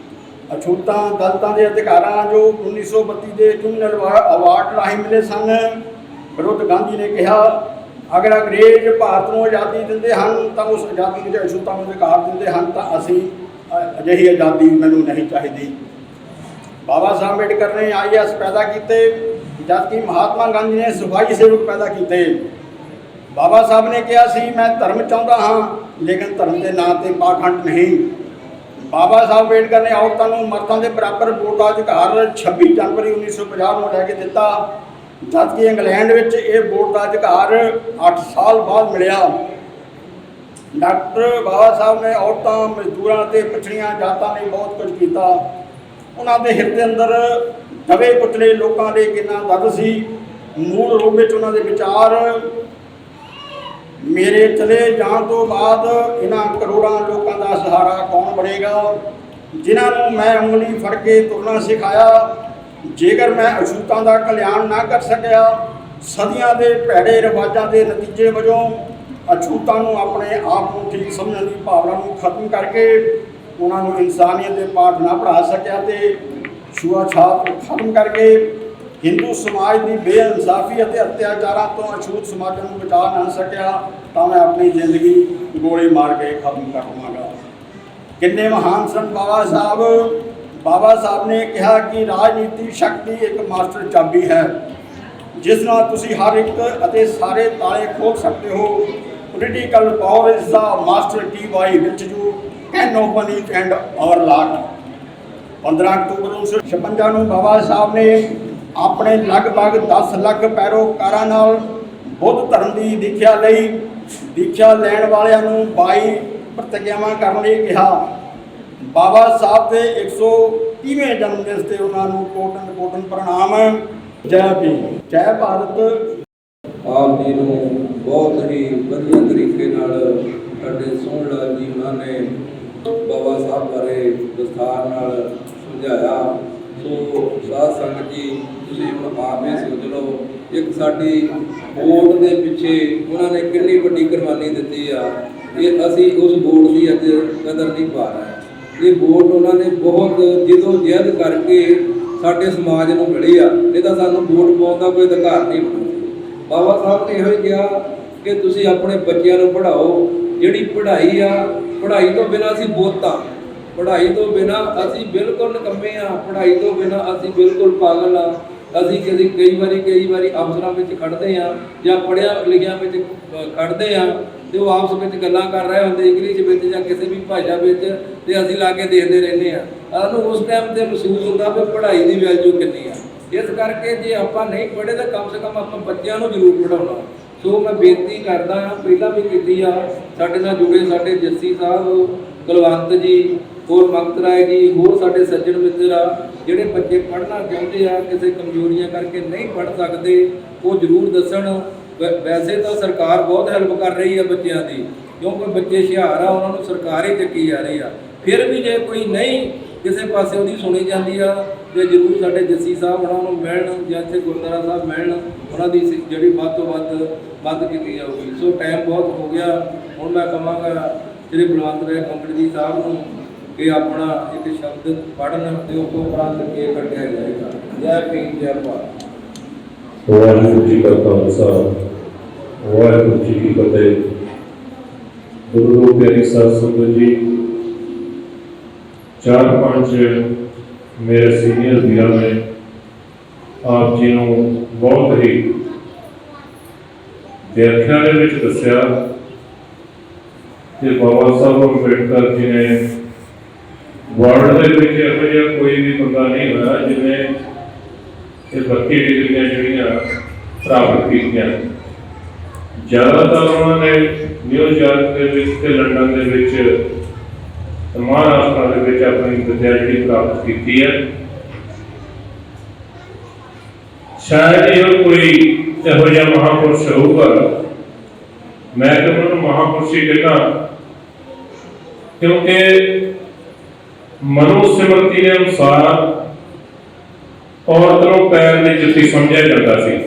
[SPEAKER 7] ਅਛੂਤਾਂ ਦਲਿਤਾਂ ਦੇ ਅਧਿਕਾਰਾਂ ਜੋ 1932 ਦੇ ਜੂਨੀਅਰ ਅਵਾਰਡ ਰਾਹੀਂ ਮਿਲੇ ਸਨ ਵਿਰੁੱਧ ਗਾਂਧੀ ਨੇ ਕਿਹਾ, ਅਗਰ ਅੰਗਰੇਜ਼ ਭਾਰਤ ਨੂੰ ਆਜ਼ਾਦੀ ਦਿੰਦੇ ਹਨ ਤਾਂ ਉਸ ਆਜ਼ਾਦੀ ਵਿੱਚ ਅਛੂਤਾਂ ਨੂੰ ਅਧਿਕਾਰ ਦਿੰਦੇ ਹਨ ਤਾਂ ਅਸੀਂ ਅਜਿਹੀ ਆਜ਼ਾਦੀ ਮੈਨੂੰ ਨਹੀਂ ਚਾਹੀਦੀ। ਬਾਬਾ ਸਾਹਿਬ ਅੰਬੇਡਕਰ ਨੇ IAS ਪੈਦਾ ਕੀਤੇ, ਜਦਕਿ ਮਹਾਤਮਾ ਗਾਂਧੀ ਨੇ ਸਿਪਾਹੀ ਸੇਵਕ ਪੈਦਾ ਕੀਤੇ। ਬਾਬਾ ਸਾਹਿਬ ਨੇ ਕਿਹਾ ਸੀ ਮੈਂ ਧਰਮ ਚਾਹੁੰਦਾ ਹਾਂ ਲੇਕਿਨ ਧਰਮ ਦੇ ਨਾਂ ਤੇ ਪਾਖੰਡ ਨਹੀਂ। ਬਾਬਾ ਸਾਹਿਬ ਅੰਬੇਡਕਰ ਨੇ ਔਰਤਾਂ ਨੂੰ ਮਰਦਾਂ ਦੇ ਬਰਾਬਰ ਵੋਟ ਦਾ ਅਧਿਕਾਰ 26 ਜਨਵਰੀ 1950 ਨੂੰ ਲੈ ਕੇ ਦਿੱਤਾ, ਜਦਕਿ ਇੰਗਲੈਂਡ ਵਿੱਚ ਇਹ ਵੋਟ ਦਾ ਅਧਿਕਾਰ 8 ਸਾਲ ਬਾਅਦ ਮਿਲਿਆ। ਡਾਕਟਰ ਬਾਬਾ ਸਾਹਿਬ ਨੇ ਔਰਤਾਂ, ਮਜ਼ਦੂਰਾਂ ਅਤੇ ਪਛੜੀਆਂ ਜਾਤਾਂ ਲਈ ਬਹੁਤ ਕੁਝ ਕੀਤਾ। ਉਹਨਾਂ ਦੇ ਹਿਰਦੇ ਅੰਦਰ ਦਬੇ ਕੁਚਲੇ ਲੋਕਾਂ ਲਈ ਕਿੰਨਾ ਦਰਦ ਸੀ। ਮੂਲ ਰੂਪ ਵਿੱਚ ਉਹਨਾਂ ਦੇ ਵਿਚਾਰ, ਮੇਰੇ ਚਲੇ ਜਾਣ ਤੋਂ ਬਾਅਦ ਇਹਨਾਂ ਕਰੋੜਾਂ ਲੋਕਾਂ ਦਾ ਸਹਾਰਾ ਕੌਣ ਬਣੇਗਾ ਜਿਨ੍ਹਾਂ ਨੂੰ ਮੈਂ ਉਂਗਲੀ ਫੜ ਕੇ ਤੁਰਨਾ ਸਿਖਾਇਆ। ਜੇਕਰ ਮੈਂ ਅਛੂਤਾਂ ਦਾ ਕਲਿਆਣ ਨਾ ਕਰ ਸਕਿਆ, ਸਦੀਆਂ ਦੇ ਭੈੜੇ ਰਿਵਾਜਾਂ ਦੇ ਨਤੀਜੇ ਵਜੋਂ ਅਛੂਤਾਂ ਨੂੰ ਆਪਣੇ ਆਪ ਨੂੰ ਠੀਕ ਸਮਝਣ ਦੀ ਭਾਵਨਾ ਨੂੰ ਖਤਮ ਕਰਕੇ ਉਹਨਾਂ ਨੂੰ ਇਨਸਾਨੀਅਤ ਦੇ ਪਾਠ ਨਾ ਪੜ੍ਹਾ ਸਕਿਆ ਤੇ ਛੂਆ-ਛਾਤ ਨੂੰ ਖਤਮ ਕਰਕੇ ਹਿੰਦੂ ਸਮਾਜ ਦੀ ਬੇਇਨਸਾਫੀ ਅਤੇ ਅਤਿਆਚਾਰਾਂ ਤੋਂ ਅਛੂਤ ਸਮਾਜਾਂ ਨੂੰ ਬਚਾ ਨਾ ਸਕਿਆ ਤਾਂ ਮੈਂ ਆਪਣੀ ਜ਼ਿੰਦਗੀ ਗੋਲੀ ਮਾਰ ਕੇ ਖਤਮ ਕਰ ਦਵਾਂਗਾ। ਕਿੰਨੇ ਮਹਾਨ ਸਨ ਬਾਬਾ ਸਾਹਿਬ। ਬਾਬਾ ਸਾਹਿਬ ਨੇ ਕਿਹਾ ਕਿ ਰਾਜਨੀਤੀ ਸ਼ਕਤੀ ਇੱਕ ਮਾਸਟਰ ਚਾਬੀ ਹੈ ਜਿਸ ਨਾਲ ਤੁਸੀਂ ਹਰ ਇੱਕ ਅਤੇ ਸਾਰੇ ਤਾਲੇ ਖੋਲ੍ਹ ਸਕਦੇ ਹੋ। Political power is the master key by which you can open it and our lock. 15 ਅਕਤੂਬਰ 1956 ਨੂੰ ਬਾਬਾ ਸਾਹਿਬ ਨੇ ਆਪਣੇ ਲਗਭਗ 10 ਲੱਖ ਪੈਰੋਕਾਰਾਂ ਨਾਲ ਬੁੱਧ ਧਰਮ ਦੀ ਦੀਖਿਆ ਲਈ। ਦੀਖਿਆ ਲੈਣ ਵਾਲਿਆਂ ਨੂੰ 22 ਪ੍ਰਤਿਗਿਆਵਾਂ ਕਰਨ ਲਈ ਕਿਹਾ। ਬਾਬਾ ਸਾਹਿਬ ਦੇ 130ਵੇਂ ਜਨਮ ਦਿਨ ਤੇ ਉਹਨਾਂ ਨੂੰ ਕੋਟਨ ਕੋਟਨ ਪ੍ਰਣਾਮ। ਜੈ ਭੀਮ, ਜੈ ਭਾਰਤ।
[SPEAKER 5] ਆਪ ਜੀ ਨੂੰ ਬਹੁਤ ਹੀ ਵਧੀਆ ਤਰੀਕੇ ਨਾਲ ਸਾਡੇ ਸੋਹਣ ਲਾਲ ਜੀ ਉਹਨਾਂ ਨੇ ਬਾਬਾ ਸਾਹਿਬ ਬਾਰੇ ਵਿਸਥਾਰ ਨਾਲ ਸਮਝਾਇਆ। ਸੋ ਸਾਧ ਸੰਗਤ ਜੀ, ਤੁਸੀਂ ਹੁਣ ਆਪ ਹੀ ਸੋਚ ਲਓ, ਇੱਕ ਸਾਡੀ ਵੋਟ ਦੇ ਪਿੱਛੇ ਉਹਨਾਂ ਨੇ ਕਿੰਨੀ ਵੱਡੀ ਕੁਰਬਾਨੀ ਦਿੱਤੀ ਆ। ਇਹ ਅਸੀਂ ਉਸ ਵੋਟ ਦੀ ਅੱਜ ਕਦਰ ਨਹੀਂ ਪਾ ਰਹੇ। ਇਹ ਵੋਟ ਉਹਨਾਂ ਨੇ ਬਹੁਤ ਜਿੱਦੋ ਜਹਿਦ ਕਰਕੇ ਸਾਡੇ ਸਮਾਜ ਨੂੰ ਮਿਲੀ ਆ, ਨਹੀਂ ਤਾਂ ਸਾਨੂੰ ਵੋਟ ਪਾਉਣ ਦਾ ਕੋਈ ਅਧਿਕਾਰ ਨਹੀਂ ਬਣਦਾ। ਬਾਬਾ ਸਾਹਿਬ ਨੇ ਇਹੋ ਹੀ ਕਿਹਾ ਕਿ ਤੁਸੀਂ ਆਪਣੇ ਬੱਚਿਆਂ ਨੂੰ ਪੜ੍ਹਾਓ। ਜਿਹੜੀ ਪੜ੍ਹਾਈ ਆ, ਪੜ੍ਹਾਈ ਤੋਂ ਬਿਨਾਂ ਅਸੀਂ ਬੁੱਤ ਆ, ਪੜ੍ਹਾਈ ਤੋਂ ਬਿਨਾਂ ਅਸੀਂ ਬਿਲਕੁਲ ਨਿਕੰਮੇ ਆ, ਪੜ੍ਹਾਈ ਤੋਂ ਬਿਨਾਂ ਅਸੀਂ ਬਿਲਕੁਲ ਪਾਗਲ ਆ। ਅਸੀਂ ਕਈ ਵਾਰੀ ਅਫਸਰਾਂ ਵਿੱਚ ਖੜਦੇ ਆ ਜਾਂ ਪੜ੍ਹਿਆ ਲਿਖਿਆ ਵਿੱਚ ਖੜਦੇ ਆ ਤੇ ਉਹ ਆਪਸ ਵਿੱਚ ਗੱਲਾਂ ਕਰ ਰਹੇ ਹੁੰਦੇ ਇੰਗਲਿਸ਼ ਵਿੱਚ ਜਾਂ ਕਿਸੇ ਵੀ ਭਾਸ਼ਾ ਵਿੱਚ, ਤੇ ਅਸੀਂ ਲਾ ਕੇ ਦੇਖਦੇ ਰਹਿੰਦੇ ਆ। ਸਾਨੂੰ ਉਸ ਟਾਈਮ ਤੇ ਮਹਿਸੂਸ ਹੁੰਦਾ ਵੀ ਪੜ੍ਹਾਈ ਦੀ ਵੈਲਿਊ ਕਿੰਨੀ ਆ। ਇਸ ਕਰਕੇ ਜੇ ਆਪਾਂ ਨਹੀਂ ਪੜ੍ਹੇ ਤਾਂ ਕਮ ਸੇ ਕਮ ਆਪਾਂ ਬੱਚਿਆਂ ਨੂੰ ਜ਼ਰੂਰ ਪੜ੍ਹਾਉਣਾ। ਸੋ ਮੈਂ ਬੇਨਤੀ ਕਰਦਾ ਹਾਂ, ਪਹਿਲਾਂ ਵੀ ਕੀਤੀ ਆ, ਸਾਡੇ ਨਾਲ ਜੁੜੇ ਸਾਡੇ ਜੱਸੀ ਸਾਹਿਬ, ਕੁਲਵੰਤ ਜੀ, ਹੋਰ ਮਕਤ ਰਾਏ ਜੀ, ਹੋਰ ਸਾਡੇ ਸੱਜਣ ਮਿੱਤਰ ਆ, ਜਿਹੜੇ ਬੱਚੇ ਪੜ੍ਹਨਾ ਚਾਹੁੰਦੇ ਆ, ਕਿਸੇ ਕਮਜ਼ੋਰੀਆਂ ਕਰਕੇ ਨਹੀਂ ਪੜ੍ਹ ਸਕਦੇ, ਉਹ ਜ਼ਰੂਰ ਦੱਸਣ। ਵੈਸੇ ਤਾਂ ਸਰਕਾਰ ਬਹੁਤ ਹੈਲਪ ਕਰ ਰਹੀ ਆ ਬੱਚਿਆਂ ਦੀ, ਕਿਉਂਕਿ ਬੱਚੇ ਹੁਸ਼ਿਆਰ ਆ, ਉਹਨਾਂ ਨੂੰ ਸਰਕਾਰ ਹੀ ਚੱਕੀ ਜਾ ਰਹੀ ਆ। ਫਿਰ ਵੀ ਜੇ ਕੋਈ ਨਹੀਂ ਕਿਸੇ ਪਾਸੇ ਉਹਦੀ ਸੁਣੀ ਜਾਂਦੀ ਆ ਤੇ ਜ਼ਰੂਰ ਸਾਡੇ ਜੱਸੀ ਸਾਹਿਬ ਉਹਨਾਂ ਨੂੰ ਮਿਲਣ ਜਾਂ ਇੱਥੇ ਗੁਰਦੁਆਰਾ ਸਾਹਿਬ ਮਿਲਣ, ਉਹਨਾਂ ਦੀ ਜਿਹੜੀ ਵੱਧ ਤੋਂ ਵੱਧ ਮਦਦ ਕੀਤੀ ਜਾਊਗੀ। ਸੋ ਟਾਈਮ ਬਹੁਤ ਹੋ ਗਿਆ, ਹੁਣ ਮੈਂ ਕਹਾਂਗਾ ਸ਼੍ਰੀ ਬਲਵੰਤ ਰਾਏ ਕੰਬੜ ਜੀ ਸਾਹਿਬ ਨੂੰ ਕਿ ਆਪਣਾ ਇੱਕ ਸ਼ਬਦ ਪੜ੍ਹਨ ਤੇ ਉਸ ਤੋਂ ਉਪਰੰਤ ਕੇ ਕੱਢਿਆ ਜਾਏਗਾ। ਜੈ ਭੀਮ, ਜੈ ਭਾਰਤ।
[SPEAKER 8] ਵਾਹਿਗੁਰੂ ਜੀ ਕਾ ਖਾਲਸਾ, ਵਾਹਿਗੁਰੂ ਜੀ ਕੀ ਫਤਿਹ। ਗੁਰੂ ਪਿਆਰੀ ਸਾਧ ਸੰਗਤ ਜੀ, 4-5 ਮੇਰੇ ਸੀਨੀਅਰ ਵੀਰਾਂ ਨੇ ਆਪ ਜੀ ਨੂੰ ਬਹੁਤ ਹੀ ਵਿਆਖਿਆ ਦੇ ਵਿੱਚ ਦੱਸਿਆ ਕਿ ਬਾਬਾ ਸਾਹਿਬ ਅੰਬੇਡਕਰ ਜੀ ਨੇ ਵਰਲਡ ਦੇ ਵਿੱਚ ਇਹੋ ਜਿਹਾ ਕੋਈ ਵੀ ਬੰਦਾ ਨਹੀਂ ਹੋਇਆ ਜਿਹਨੇ ਇਹ 32 ਡਿਗਰੀਆਂ ਜਿਹੜੀਆਂ ਪ੍ਰਾਪਤ ਕੀਤੀਆਂ। ਜ਼ਿਆਦਾਤਰ ਉਹਨਾਂ ਨੇ ਨਿਊਯਾਰਕ ਦੇ ਵਿੱਚ ਤੇ ਲੰਡਨ ਦੇ ਵਿੱਚ ਮਹਾਰਾਸ਼ਟਰ ਦੇ ਵਿੱਚ ਆਪਣੀ ਵਿਦਿਆ ਜਿਹੜੀ ਪ੍ਰਾਪਤ ਕੀਤੀ ਹੈ। ਸ਼ਾਇਦ ਇਹ ਕੋਈ ਇਹੋ ਜਿਹਾ ਮਹਾਂਪੁਰਸ਼ ਹੋਊਗਾ, ਮੈਂ ਤਾਂ ਉਹਨੂੰ ਮਹਾਂਪੁਰਸ਼ ਹੀ ਕਹਿੰਦਾ, ਕਿਉਂਕਿ ਮਨੋ ਸਿਮਰਤੀ ਦੇ ਅਨੁਸਾਰ ਔਰਤ ਨੂੰ ਪੈਰ ਦੀ ਜੁੱਤੀ ਸਮਝਿਆ ਜਾਂਦਾ ਸੀ।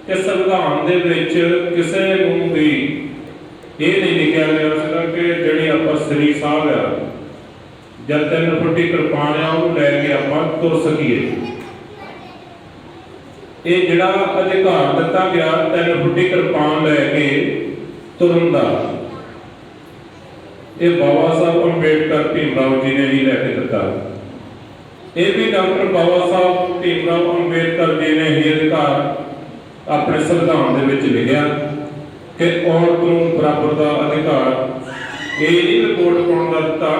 [SPEAKER 8] ਇਸ ਸੰਵਿਧਾਨ ਦੇ ਵਿੱਚ ਕਿਸੇ ਨੂੰ ਵੀ ਇਹ ਨਹੀਂ ਲਿਖਿਆ ਗਿਆ ਸੀਗਾ ਕਿ ਜਿਹੜੀ ਆਪਾਂ ਸ੍ਰੀ ਸਾਹਿਬ ਆ ਜਾਂ 3 ਫੁੱਟੀ ਕਿਰਪਾਨ ਆ ਉਹਨੂੰ ਲੈ ਕੇ ਆਪਾਂ ਤੁਰ ਸਕੀਏ। ਇਹ ਜਿਹੜਾ ਅਧਿਕਾਰ ਦਿੱਤਾ ਗਿਆ 3 ਫੁੱਟੀ ਕਿਰਪਾਨ ਲੈ ਕੇ ਤੁਰਨ ਦਾ, ਇਹ ਬਾਬਾ ਸਾਹਿਬ ਅੰਬੇਡਕਰ ਭੀਮਰਾਓ ਜੀ ਨੇ ਹੀ ਲੈ ਕੇ ਦਿੱਤਾ। ਇਹ ਵੀ ਡਾਕਟਰ ਬਾਬਾ ਸਾਹਿਬ ਭੀਮਰਾਓ ਅੰਬੇਡਕਰ ਜੀ ਨੇ ਹੀ ਅਧਿਕਾਰ ਆਪਣੇ ਸੰਵਿਧਾਨ ਦੇ ਵਿੱਚ ਲਿਖਿਆ ਕਿ ਔਰਤ ਨੂੰ ਬਰਾਬਰ ਦਾ ਅਧਿਕਾਰ। ਇਹ ਨਹੀਂ ਰਿਪੋਰਟ ਪਾਉਣ ਦਾ ਦਿੱਤਾ,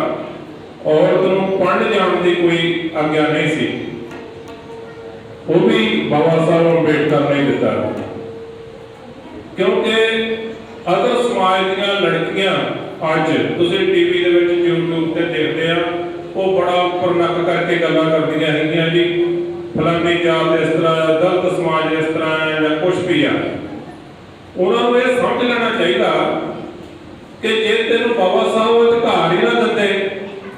[SPEAKER 8] ਔਰਤ ਨੂੰ ਪੜ੍ਹਨ ਜਾਣ ਦੀ ਕੋਈ ਆਗਿਆ ਨਹੀਂ ਸੀ, ਉਹ ਵੀ ਬਾਬਾ ਸਾਹਿਬ ਅੰਬੇਡਕਰ ਨੇ ਦਿੱਤਾ। ਕਿਉਂਕਿ ਅਦਰ ਸਮਾਜ ਦੀਆਂ ਲੜਕੀਆਂ ਅੱਜ ਤੁਸੀਂ ਟੀਵੀ ਦੇ ਵਿੱਚ YouTube ਤੇ ਦੇਖਦੇ ਆ, ਉਹ ਬੜਾ ਉੱਪਰ ਨੱਕ ਕਰਕੇ ਗੱਲਾਂ ਕਰਦੀਆਂ ਹੈਗੀਆਂ ਜੀ, ਫਲਾਨੀ ਜਾਤ ਇਸ ਤਰ੍ਹਾਂ ਹੈ, ਦਲਿਤ ਸਮਾਜ ਇਸ ਤਰ੍ਹਾਂ ਹੈ ਜਾਂ ਕੁਛ ਵੀ ਆ। ਉਹਨਾਂ ਨੂੰ ਇਹ ਸਮਝ ਲੈਣਾ ਚਾਹੀਦਾ ਕਿ ਜੇ ਤੈਨੂੰ ਬਾਬਾ ਸਾਹਿਬ ਅਧਿਕਾਰ ਹੀ ਨਾ ਦਿੰਦੇ,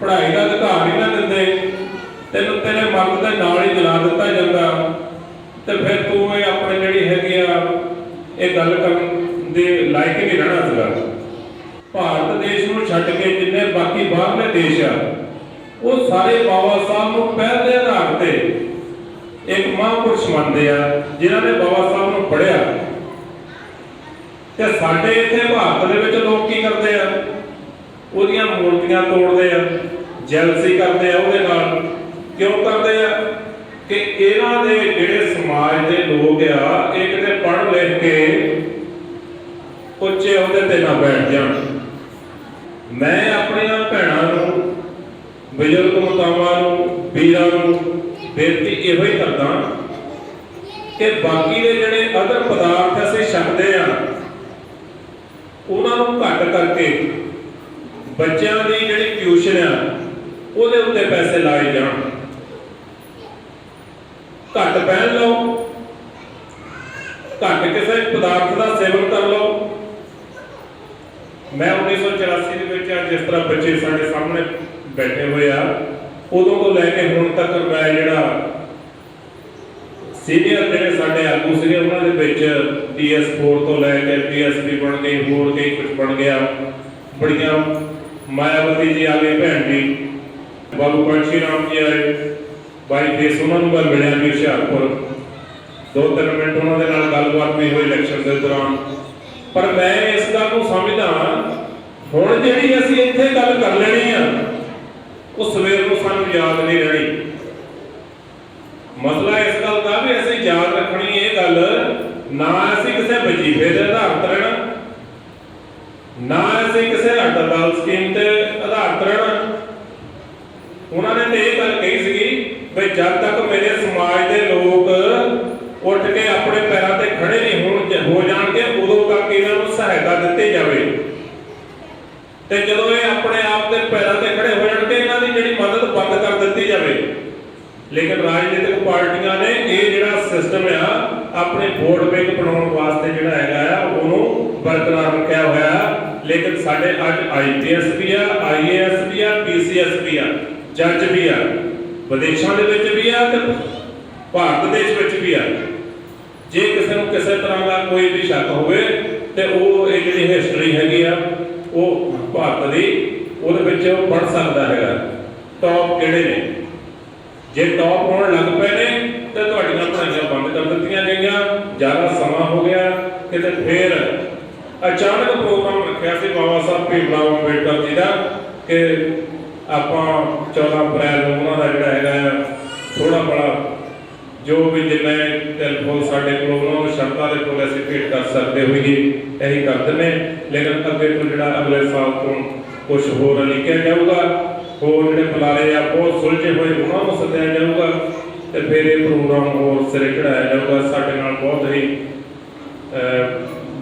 [SPEAKER 8] ਪੜ੍ਹਾਈ ਦਾ ਅਧਿਕਾਰ ਹੀ ਨਾ ਦਿੰਦੇ, ਤੈਨੂੰ ਤੇਰੇ ਮਰਦ ਦੇ ਨਾਲ ਹੀ ਜਲਾ ਦਿੱਤਾ ਜਾਂਦਾ, ਤੇ ਫਿਰ ਤੂੰ ਇਹ ਆਪਣੇ ਜਿਹੜੀ ਹੈਗੀ ਆ ਇਹ ਗੱਲ ਕਰਨ ਦੇ ਲਾਇਕ ਹੀ ਨਹੀਂ ਰਹਿਣਾ ਸੀਗਾ। ਭਾਰਤ ਦੇਸ਼ ਨੂੰ ਛੱਡ ਕੇ ਜਿੰਨੇ ਬਾਕੀ ਬਾਹਰਲੇ ਦੇਸ਼ ਆ, ਉਹ ਸਾਰੇ ਬਾਬਾ ਸਾਹਿਬ ਨੂੰ ਪਹਿਲ ਦੇ ਆਧਾਰ ਤੇ ਇੱਕ ਮਹਾਂਪੁਰਸ਼ ਮੰਨਦੇ ਆ, ਜਿਨ੍ਹਾਂ ਨੇ ਬਾਬਾ ਸਾਹਿਬ ਨੂੰ ਪੜ੍ਹਿਆ। ਤੇ ਸਾਡੇ ਇੱਥੇ ਭਾਰਤ ਦੇ ਵਿੱਚ ਲੋਕ ਕੀ ਕਰਦੇ ਆ, ਉਹਦੀਆਂ ਮੂਰਤੀਆਂ ਤੋੜਦੇ ਆ, ਜੈਲਸੀ ਕਰਦੇ ਆ ਉਹਦੇ ਨਾਲ। ਕਿਉਂ ਕਰਦੇ ਆ ਕਿ ਇਹਨਾਂ ਦੇ ਜਿਹੜੇ ਸਮਾਜ ਦੇ ਲੋਕ ਆ, ਇਹ ਕਿਤੇ ਪੜ੍ਹ ਲਿਖ ਕੇ ਉੱਚੇ ਅਹੁਦੇ ਤੇ ਨਾ ਬੈਠ ਜਾਣ। ਮੈਂ ਆਪਣੀਆਂ ਭੈਣਾਂ ਨੂੰ, ਬਜ਼ੁਰਗ ਮਾਤਾਵਾਂ ਨੂੰ, ਵੀਰਾਂ ਨੂੰ ਬੇਨਤੀ ਇਹੋ ਹੀ ਕਰਦਾ ਕਿ ਬਾਕੀ ਦੇ ਜਿਹੜੇ ਅਦਰ ਪਦਾਰਥ ਅਸੀਂ ਛਕਦੇ ਆ, ਉਹਨਾਂ ਨੂੰ ਘੱਟ ਕਰਕੇ ਬੱਚਿਆਂ ਦੀ ਜਿਹੜੀ ਟਿਊਸ਼ਨ ਆ ਉਹਦੇ ਉੱਤੇ ਪੈਸੇ ਲਾਏ ਜਾਣ। ਘੱਟ ਪਹਿਨ ਲਓ, ਘੱਟ ਕਿਸੇ ਪਦਾਰਥ ਦਾ ਸੇਵਨ ਕਰ ਲਓ। ਮੈਂ 1984 ਦੇ ਵਿੱਚ ਜਿਸ ਤਰ੍ਹਾਂ ਬੱਚੇ ਸਾਡੇ ਸਾਹਮਣੇ ਬੈਠੇ ਹੋਏ ਆ, ਉਦੋਂ ਤੋਂ ਲੈ ਕੇ ਹੁਣ ਤੱਕ ਮੈਂ ਜਿਹੜਾ ਸੀਨੀਅਰ ਜਿਹੜੇ ਸਾਡੇ ਆਗੂ ਸੀਗੇ ਉਹਨਾਂ ਦੇ ਵਿੱਚ DS4 ਤੋਂ ਲੈ ਕੇ DSP ਬਣ ਗਏ, ਹੋਰ ਕਈ ਕੁਝ ਬਣ ਗਿਆ। ਬੜੀਆਂ ਮਾਇਆਵਤੀ ਜੀ ਆ ਗਏ, ਭੈਣ ਜੀ ਬਾਬੂ ਪੰਛੀ ਰਾਮ ਜੀ ਆਏ, ਬਾਈ ਫੇਸ ਉਹਨਾਂ ਨੂੰ ਮੈਂ ਮਿਲਿਆ ਵੀ ਹੁਸ਼ਿਆਰਪੁਰ, 2-3 ਮਿੰਟ ਉਹਨਾਂ ਦੇ ਨਾਲ ਗੱਲਬਾਤ ਵੀ ਹੋਈ ਇਲੈਕਸ਼ਨ ਦੇ ਦੌਰਾਨ। ਪਰ ਮੈਂ ਇਸ ਗੱਲ ਨੂੰ ਸਮਝਦਾ ਹੁਣ ਜਿਹੜੀ ਅਸੀਂ ਇੱਥੇ ਗੱਲ ਕਰ ਲੈਣੀ ਆ, ਉਹ ਸਵੇਰ ਨੂੰ ਸਾਨੂੰ ਯਾਦ ਨਹੀਂ ਰਹਿਣੀ। ਮਸਲਾ ਇਸ ਗੱਲ ਦਾ ਵੀ ਅਸੀਂ ਯਾਦ ਰੱਖਣੀ ਇਹ ਗੱਲ, ਨਾ ਅਸੀਂ ਕਿਸੇ ਵਜੀਫੇ ਦੇ ਆਧਾਰ ਤੇ ਰਹਿਣਾ, ਨਾ ਅਸੀਂ ਕਿਸੇ ਹੜਤਾਲ ਸਕੀਮ ਤੇ ਆਧਾਰ ਤੇ ਰਹਿਣਾ। ਉਹਨਾਂ ਨੇ ਤੇ ਇਹ ਗੱਲ ਕਹੀ ਸੀਗੀ ਵੀ ਜਦ ਤੱਕ ਮੇਰੇ ਸਮਾਜ ਦੇ ਲੋਕ ਉੱਠ ਕੇ ਆਪਣੇ ਪੈਰਾਂ ਤੇ ਖੜੇ ਨਹੀਂ ਹੋ ਜਾਣਗੇ, ਉਦੋਂ ਤੱਕ ਇਹਨਾਂ ਨੂੰ ਸਹਾਇਤਾ ਦਿੱਤੀ ਜਾਵੇ। ਤੇ ਜਦੋਂ ਇਹ ਆਪਣੇ ਆਪ ਦੇ ਪੈਰਾਂ ਤੇ ਖੜੇ ਹੋ ਜਾਣਗੇ, ਇਹਨਾਂ ਦੀ ਜਿਹੜੀ ਮਦਦ ਬੰਦ ਕਰ ਦਿੱਤੀ ਜਾਵੇ। ਲੇਕਿਨ ਰਾਜਨੀਤਿਕ ਪਾਰਟੀਆਂ ਨੇ ਇਹ ਜਿਹੜਾ ਸਿਸਟਮ ਆ ਆਪਣੇ ਵੋਟ ਬੈਂਕ ਬਣਾਉਣ ਵਾਸਤੇ ਜਿਹੜਾ ਹੈਗਾ ਆ ਉਹਨੂੰ ਬਰਕਰਾਰ ਰੱਖਿਆ ਹੋਇਆ। ਲੇਕਿਨ ਸਾਡੇ ਅੱਜ IPS ਵੀ ਆ, IAS ਵੀ ਆ, PCS ਵੀ ਆ, ਜੱਜ ਵੀ ਆ, ਵਿਦੇਸ਼ਾਂ ਦੇ ਵਿੱਚ ਵੀ ਆ ਤੇ ਭਾਰਤ ਦੇਸ਼ ਵਿੱਚ ਵੀ ਆ। ਜੇ ਕਿਸੇ ਨੂੰ ਕਿਸੇ ਤਰ੍ਹਾਂ ਦਾ ਕੋਈ ਵੀ ਸ਼ੱਕ ਹੋਵੇ ਤੇ ਉਹ ਇਹ ਜਿਹੜੀ ਹਿਸਟਰੀ ਹੈਗੀ ਆ ਉਹ ਭਾਰਤ ਦੀ, ਉਹਦੇ ਵਿੱਚ ਉਹ ਪੜ੍ਹ ਸਕਦਾ ਹੈਗਾ ਟੌਪ ਕਿਹੜੇ ਨੇ। ਜੇ ਟੌਪ ਹੋਣ ਲੱਗ ਪਏ ਨੇ ਤੇ ਤੁਹਾਡੀਆਂ ਪੜ੍ਹਾਈਆਂ ਬੰਦ ਕਰ ਦਿੱਤੀਆਂ ਗਈਆਂ, ਜ਼ਿਆਦਾ ਸਮਾਂ ਹੋ ਗਿਆ। ਕਿਤੇ ਫੇਰ ਅਚਾਨਕ ਪ੍ਰੋਗਰਾਮ ਰੱਖਿਆ ਸੀ ਬਾਬਾ ਸਾਹਿਬ ਭੀਮਰਾਓ ਅੰਬੇਡਕਰ ਜੀ ਦਾ ਕਿ ਆਪਾਂ 14 ਅਪ੍ਰੈਲ ਨੂੰ ਉਹਨਾਂ ਦਾ ਜਿਹੜਾ ਹੈਗਾ ਥੋੜਾ ਬੜਾ ਜੋ ਵੀ ਜਿੰਨੇ ਟੈਲੀਫੋਨ ਸਾਡੇ ਕੋਲ ਉਹਨਾਂ ਨੂੰ ਸ਼ਰਤਾਂ ਦੇ ਕੋਲ ਅਸੀਂ ਭੇਟ ਕਰ ਸਕਦੇ ਹੋਈਏ ਇਹੀ ਕਰ ਦਿੰਦੇ। ਲੇਕਿਨ ਅੱਗੇ ਤੋਂ ਜਿਹੜਾ ਅਗਲੇ ਸਾਲ ਤੋਂ ਕੁਝ ਹੋਰ ਲਿਖਿਆ ਜਾਊਗਾ, ਹੋਰ ਜਿਹੜੇ ਬੁਲਾਰੇ ਆ ਬਹੁਤ ਸੁਲਝੇ ਹੋਏ ਉਹਨਾਂ ਨੂੰ ਸੱਦਿਆ ਜਾਊਗਾ ਤੇ ਫਿਰ ਇਹ ਪ੍ਰੋਗਰਾਮ ਹੋਰ ਸਿਰੇ ਚੜਾਇਆ ਜਾਊਗਾ। ਸਾਡੇ ਨਾਲ ਬਹੁਤ ਹੀ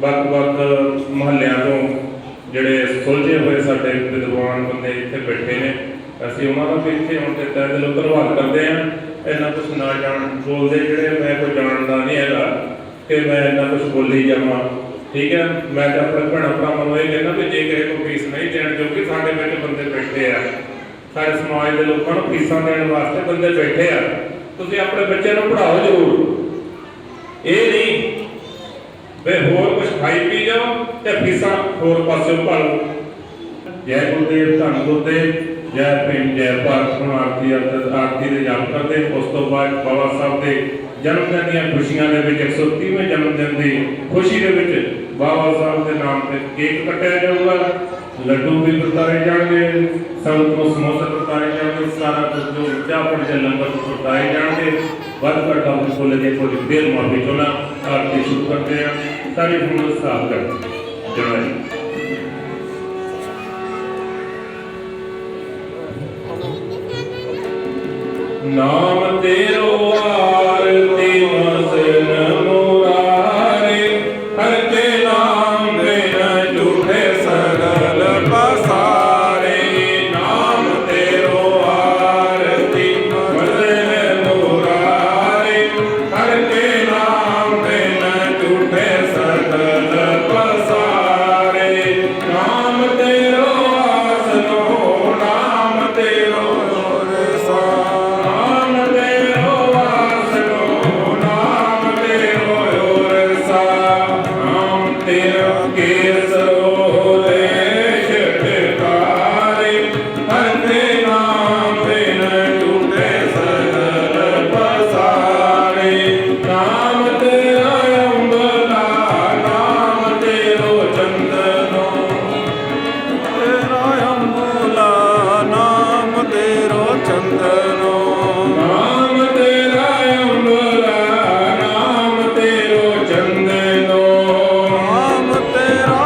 [SPEAKER 8] ਵੱਖ-ਵੱਖ ਮੁਹੱਲਿਆਂ ਤੋਂ ਜਿਹੜੇ ਸੁਲਝੇ ਹੋਏ ਸਾਡੇ ਵਿਦਵਾਨ ਬੰਦੇ ਇੱਥੇ ਬੈਠੇ ਨੇ, ਅਸੀਂ ਉਹਨਾਂ ਦਾ ਵੀ ਇੱਥੇ ਹੁਣ ਤੇ ਤਹਿ ਦਿਲੋਂ ਧੰਨਵਾਦ ਕਰਦੇ ਹਾਂ। ਇੰਨਾ ਕੁਛ ਨਾ ਜਾਣ ਬੋਲਦੇ ਜਿਹੜੇ ਮੈਂ ਕੋਈ ਜਾਣਦਾ ਨਹੀਂ ਹੈਗਾ ਕਿ ਮੈਂ ਇੰਨਾ ਕੁਛ ਬੋਲੀ ਜਾਵਾਂ, ਠੀਕ ਹੈ। ਮੈਂ ਤਾਂ ਆਪਣੇ ਭੈਣਾਂ ਭਰਾਵਾਂ ਨੂੰ ਇਹ ਕਹਿੰਦਾ ਵੀ ਜੇ ਕਿਸੇ ਨੂੰ ਫੀਸ ਨਹੀਂ ਦੇਣ ਜੋਗੇ ਸਾਡੇ ਵਿੱਚ ਬੰਦੇ ਬੈਠੇ ਆ, ਸਾਡੇ ਸਮਾਜ ਦੇ ਲੋਕਾਂ ਨੂੰ ਫੀਸਾਂ ਦੇਣ ਵਾਸਤੇ ਬੰਦੇ ਬੈਠੇ ਆ, ਤੁਸੀਂ ਆਪਣੇ ਬੱਚਿਆਂ ਨੂੰ ਪੜ੍ਹਾਓ ਜ਼ਰੂਰ। ਇਹ ਨਹੀਂ ਵੇ ਹੋਰ ਕੁਝ ਖਾਈ ਪੀ ਜਾਓ ਤੇ ਫੀਸਾਂ ਹੋਰ ਪਾਸੇ ਭਾਲੋ। ਜੈ ਗੁਰਦੇਵ, ਧੰਨ ਗੁਰਦੇਵ, ਜੈ ਭੀਮ, ਜੈ ਭਾਰਤ। ਹੁਣ ਆਰਤੀ ਦੇ ਜਪ ਕਰਦੇ, ਉਸ ਤੋਂ ਬਾਅਦ ਬਾਬਾ ਸਾਹਿਬ ਦੇ ਜਨਮ ਦਿਨ ਦੀਆਂ ਖੁਸ਼ੀਆਂ ਦੇ ਵਿੱਚ 130ਵੇਂ ਜਨਮ ਦਿਨ ਦੀ ਖੁਸ਼ੀ ਦੇ ਵਿੱਚ ਬਾਬਾ ਸਾਹਿਬ ਦੇ ਨਾਮ ਤੇ ਕੇਕ ਕੱਟਿਆ ਜਾਊਗਾ, ਲੱਡੂ ਵੀ ਵਰਤਾਏ ਜਾਣਗੇ, ਸੰਗਤ ਨੂੰ ਸਮੋਸੇ ਵਰਤਾਏ ਜਾਣਗੇ, ਸਾਰਾ ਕੁਝ ਜੋ ਚਾਹਪੜ ਦੇ ਲੰਗਰ ਵਰਤਾਏ ਜਾਣਗੇ। ਵੱਧ ਘੱਟ ਆਪਣੇ ਕੋਲ ਦੇ ਕੋਈ ਦੇਰ ਮਾਫੀ ਚੋਲਾ ਆਰਤੀ ਸ਼ੁਰੂ ਕਰਦੇ ਆ। ਸਾਰੀ ਹੁਣ ਸਾਫ ਕਰ ਜਣਾ ਜੀ। ਨਾਮ ਤੇਰੋ ਆਰਤੀ ਮਸਨ ਮੁਰਾਰੇ, ਹਰ ਕੇ ਨਾਮ ਬਿਨ ਝੂਠੇ ਸਗਲ ਪਸਾਰੇ। ਨਾਮ ਤੇਰੋ ਆਰਤੀ ਮਸਨ ਮੁਰਾਰੇ, ਹਰ ਕੇ ਨਾਮ ਬਿਨ ਝੂਠੇ ਸਗਲ ਪਸਾਰੇ। ਨਾਮ ਤੇਰੋ ਆਸਨੋ, ਨਾਮ ਤੇਰੋ ਰਸਾ, ਨਾਮ ਤੇਰੋ ਆਸਨੋ, ਨਾਮ ਤੇਰੋ ਰਸਾ। ਨਾਮ ਤੇਰਾ ਕੇਸਰੋ ਦੇਸ਼ ਟਿਕਾਰੇ, ਹਰ ਤੇ ਨਾਮ ਬਿਨ ਝੂਠੇ ਸਗਲ ਪਸਾਰੇ। ਨਾਮ ਤੇਰਾ ਅੰਬਲਾ, ਨਾਮ ਤੇਰੋ ਚੰਦਨੋ,
[SPEAKER 6] ਤੇਰਾ ਅੰਬੂਲਾ ਨਾਮ ਤੇਰੋ ਚੰਦਨੋ।
[SPEAKER 8] ਨਾਮ ਤੇਰਾ ਅੰਬਲਾ, ਨਾਮ ਤੇਰੋ ਚੰਦਨੋ।
[SPEAKER 6] ਨਾਮ ਤੇਰਾ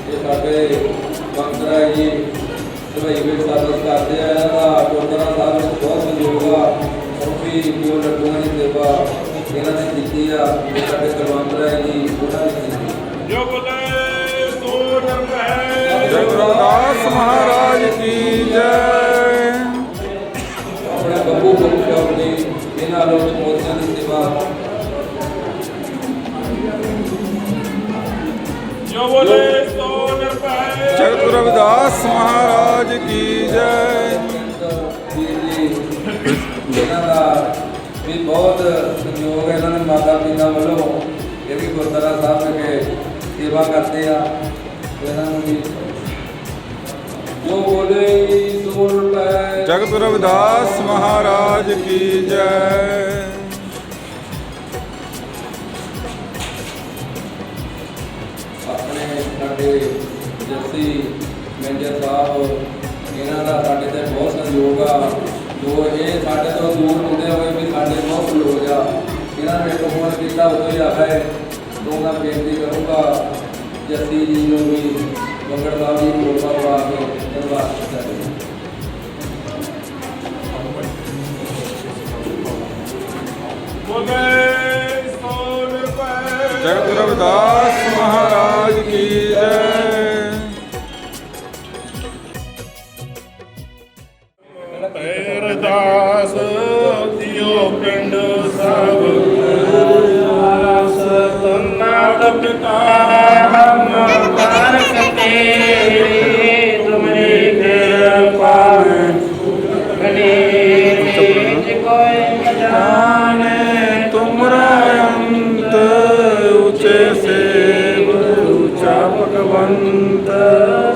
[SPEAKER 5] ਇਹ ਸਾਡੇ ਬੰਦਰਾ ਜੀ ਸਭਾਈ ਵਿੱਚ ਸਰਵਿਸ ਕਰਦੇ ਆ। ਇਹਨਾਂ ਦਾ ਗੁਰਦੁਆਰਾ ਸਾਹਿਬ ਵਿੱਚ ਬਹੁਤ ਸਹਿਯੋਗ ਆ। ਉਹ ਵੀ ਜੋ ਲੱਡੂਆਂ ਦੀ ਸੇਵਾ ਇਹਨਾਂ ਨੇ ਕੀਤੀ ਆ, ਇਹ ਸਾਡੇ ਗੁਰਬੰਦਰਾ ਜੀ ਉਹਨਾਂ ਨੇ ਕੀਤੀ।
[SPEAKER 6] ਜੋ ਬੋਲੇ ਸੋ ਨਿਰਭੈ। ਜੈ ਗੁਰੂ ਰਵਿਦਾਸ ਮਹਾਰਾਜ ਕੀ ਜੈ।
[SPEAKER 5] ਆਪਣੇ ਬੱਬੂ ਬਖਸ਼ੌਰ ਜੀ ਇਹਨਾਂ ਲੋਕ ਮੋਤੀਆਂ ਦੀ ਸੇਵਾ।
[SPEAKER 6] ਜੋ ਬੋਲੇ ਸੋ ਨਿਰਭੈ। ਜੈ ਗੁਰੂ ਰਵਿਦਾਸ ਮਹਾਰਾਜ ਕੀ ਜੈ।
[SPEAKER 5] ਇਹਨਾਂ ਦਾ ਵੀ ਬਹੁਤ ਸਹਿਯੋਗ ਹੈ। ਇਹਨਾਂ ਨੇ ਮਾਤਾ ਪਿਤਾ ਵੱਲੋਂ ਇਹ ਵੀ ਗੁਰਦੁਆਰਾ ਸਾਹਿਬ ਵਿਖੇ ਸੇਵਾ ਕਰਦੇ ਆ। ਇਹਨਾਂ ਨੂੰ ਵੀ ਜੋ ਬੋਲੇ ਸੋ ਨਿਰਭੈ।
[SPEAKER 6] ਜੈ ਗੁਰੂ ਰਵਿਦਾਸ ਮਹਾਰਾਜ ਕੀ ਜੈ।
[SPEAKER 5] ਆਪਣੇ ਸਾਡੇ ਜੱਸੀ ਮੈਨੇਜਰ ਸਾਹਿਬ ਇਹਨਾਂ ਦਾ ਸਾਡੇ ਤੇ ਬਹੁਤ ਸਹਿਯੋਗ ਆ। ਜੋ ਇਹ ਸਾਡੇ ਤੋਂ ਦੂਰ ਹੁੰਦੇ ਹੋਏ ਵੀ ਸਾਡੇ ਬਹੁਤ ਸਹਿਯੋਗ ਆ। ਇਹਨਾਂ ਨੇ ਇੱਕ ਫੋਨ ਕੀਤਾ ਉਦੋਂ ਹੀ ਆਇਆ ਹੈ। ਤੋਂ ਮੈਂ ਬੇਨਤੀ ਕਰੂੰਗਾ ਜੱਸੀ ਜੀ ਨੂੰ ਵੀ ਮੰਗੜ ਸਾਹਿਬ ਜੀ ਨੂੰ ਪਾ ਕੇ ਧੰਨਵਾਦ ਕਰਾਂਗੇ।
[SPEAKER 6] ਬੋਲੇ ਸੋ ਨਿਰਭੈ। ਜੈ ਗੁਰੂ ਰਵਿਦਾਸ ਮਹਾਰਾਜ ਕੀ ਜੈ। ਅਰਦਾਸ ਦਿਓ ਪਿੰਡ ਸਭ ਸਤਨਾਮ ਪਿਤਾ ਹਮ ਬਾਰਕ ਤੇਰੇ ਤੁਮਰੀ ਕਿਰਪਾ ਗਣੇਸ਼ ਕੋਈ ਜਾਣੇ ਤੁਮਰਾ ਅੰਤ ਉੱਚੇ ਸੇਵ ऊंचा भगवंत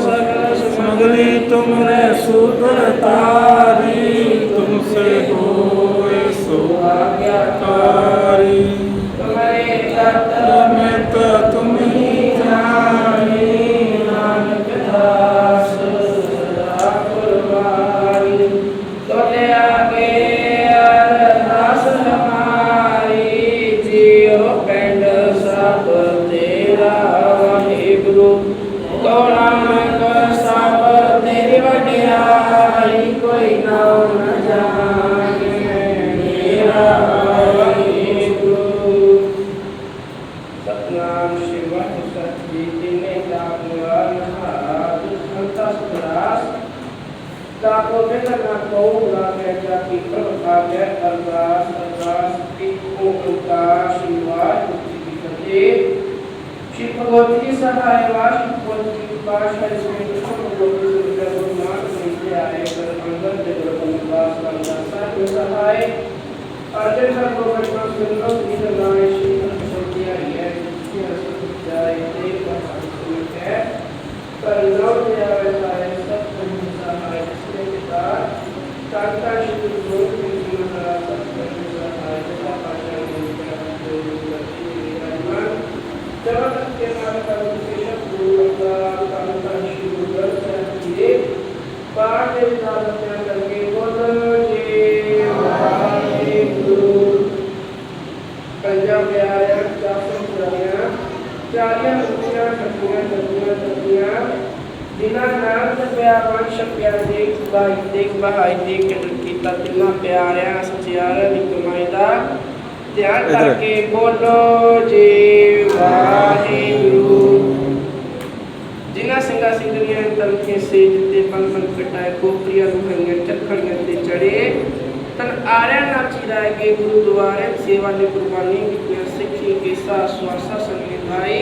[SPEAKER 6] सकल समगली तुमरे सुदरतारी तुमसे होए सो आज्ञाकारी तुम्हारे में तो तुम ही जानी नानक दास कुर्बानी तोले आगे अरदास हमारी जियो पेंड सब तेरा वाहिगुरु तो नानक सब तेरी वडियाई कोई नाम न जाने मेरा वाहिगुरु सतनाम शिव सच्ची तिने दानवान हाथ संतस्त्रास ताको बेलना को लागे जाति प्रभागे अरदास अरदास की ओंकार शिवाय मुक्ति की शिव भगवती की सहाय वाश भगवती की भाषा इसमें कृष्ण भगवती से भगवान से आए कर अंदर जगत निवास करना साथ सहाय अर्जन का भगवान सुंदर नीलनाय श्री शक्ति आई है जिसकी असत जाए देव का संस्कृत है पर नौ देवता है सब सहाय इसमें पिता कांता श्री गुरु की जीवना सब सहाय का भाषा जगत के नाम का विशेष गुरु का कांता श्री गुरु से पाठ विधान करके बोलो जी वाहिगुरु पंजाब में आया 400 पुरानियां चारियां रुपया टटियां बिना नाम से प्यार वंश प्यार देख भाई देख की तत्ना प्यारियां सचियारा दी कमाई दा ध्यान करके बोलो जी वाहिगुरु जिन्ना सिंगा सिंगरियां तल के से जिते पल पल कटाए कोपरिया रुखंगे चखड़ियां ते चढ़े तन आर्या नाची राय के गुरु द्वारे सेवा ने कुर्बानी विज्ञान सिखी के साथ स्वासा संविधाई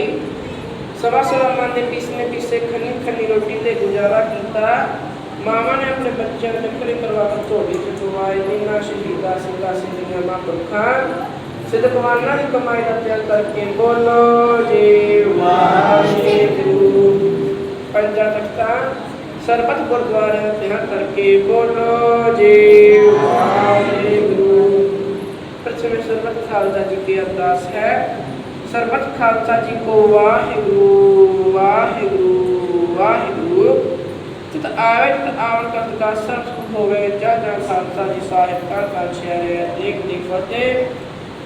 [SPEAKER 6] सवा सवा माने पीसे खनी खनी रोटी ते गुजारा कीता मामा ने अपने बच्चों को चक्कर करवा कर झोली च पवाए नीना शहीदा सिंगा सिंधिया मां पुरखा सिद्ध भगवाना की कमाई का त्याग करके बोलो जी वाहिगुरु पंजा तख्ता सरबत गुरुद्वारे में त्याग करके बोलो जी वाहिगुरु प्रथम सरबत खालसा जी की अरदास है सरबत खालसा जी को वाहिगुरु वाहिगुरु वाहिगुरु चित आवे चित आवन का विकास सब सुख होवे जा खालसा जी साहिब का शहर देख देख फतेह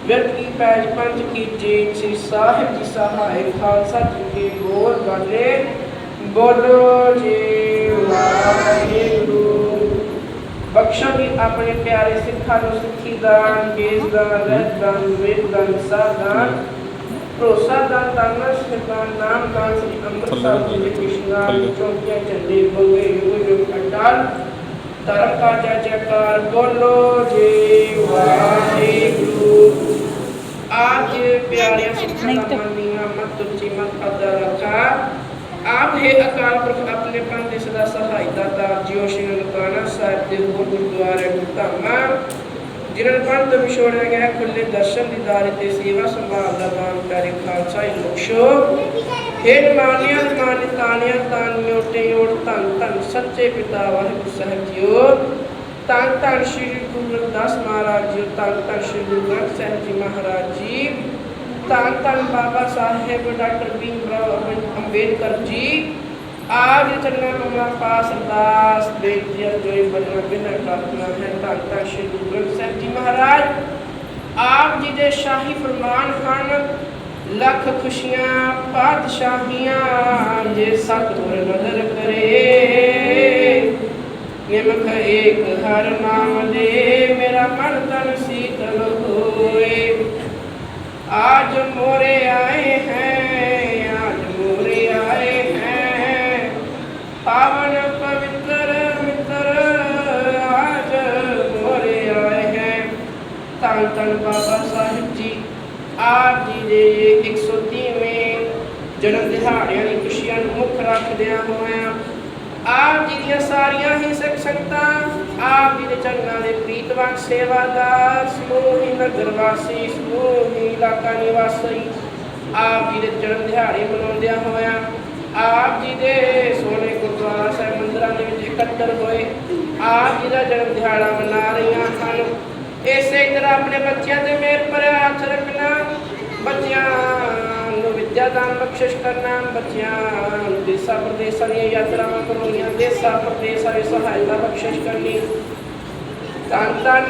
[SPEAKER 6] व्यर्थ की पैज पंच की जीत श्री साहिब जी सहाय खालसा जी के बोल गाले बोलो जी वाहिगुरु। बख्शो जी अपने प्यारे सिखा नु सिखी दान, केस दान, रहत दान, विवेक दान, सादान, भरोसा दान, ताना शैतान, नाम दान, श्री अमृत साहिब जी के कृष्ण चौकिया चंडे बंगे युग युग अटल धर्म का जय जयकार। बोलो जी वाहिगुरु। आज प्यारे सिखा मंदिया मत तुझी मत अदा रखा। आप है अकाल पुरख अपने पंथ सदा सहाय दाता जियो श्री ननकाना साहिब दे होर गुरुद्वारे धामा जिन्होंने पंथ विछोड़िया गया खुले दर्शन दीदारे ते सेवा संभाल दा दान प्यारे खालसा बख्शो। हेठ मानिया मान्य तानिया तान मोटे ओड़ धन धन सच्चे पिता वाहिगुरु साहिब जियो। धन धन श्री गुरु रविदास महाराज जी, धन धन श्री गुरु ग्रंथ साहिब जी महाराज जी, धन धन बाबा साहेब डॉक्टर भीमराव अंबेडकर जी। आज चलना कमला पास अरदास बेनती जोई बनना बिना प्रार्थना है। धन धन श्री गुरु ग्रंथ साहिब जी महाराज आप जी दे शाही फरमान हन। लख खुशियां पातशाहियां जे सतगुर नजर करे। निमख एक हर नाम ले मेरा मन तन शीतल होए। आज मोरे आए हैं, आज मोरे आए हैं पावन पवित्र मित्र। आज मोरे आए हैं धन धन बाबा साहिब जी। आप जी दे 130वें जन्म दिहाड़ियां दी खुशियां नूं मुख रखदियां होइयां आप जी दी सारियां ही सिख संगतां आप जी दे चरनां दे प्रीतवान सेवादार समूही नगर वासी समूही इलाका निवासी आप जी दे जन्म दिहाड़े मनाउंदियां होइयां आप जी दे सोने गुरुद्वारा साहिब मंदिरां दे विच इकट्ठर होए आप जी दा जन्म दिहाड़ा मना रहीआं हन। इसे तरह अपने बच्चों से मेहर पर हाथ रखना, बच्चों विद्या दान बख्शिश करना, बच्चों देशा प्रदेशों दी यात्रावां करवाउणियां, देशा प्रदेशों दी सहायता बख्शिश करनी। धन धन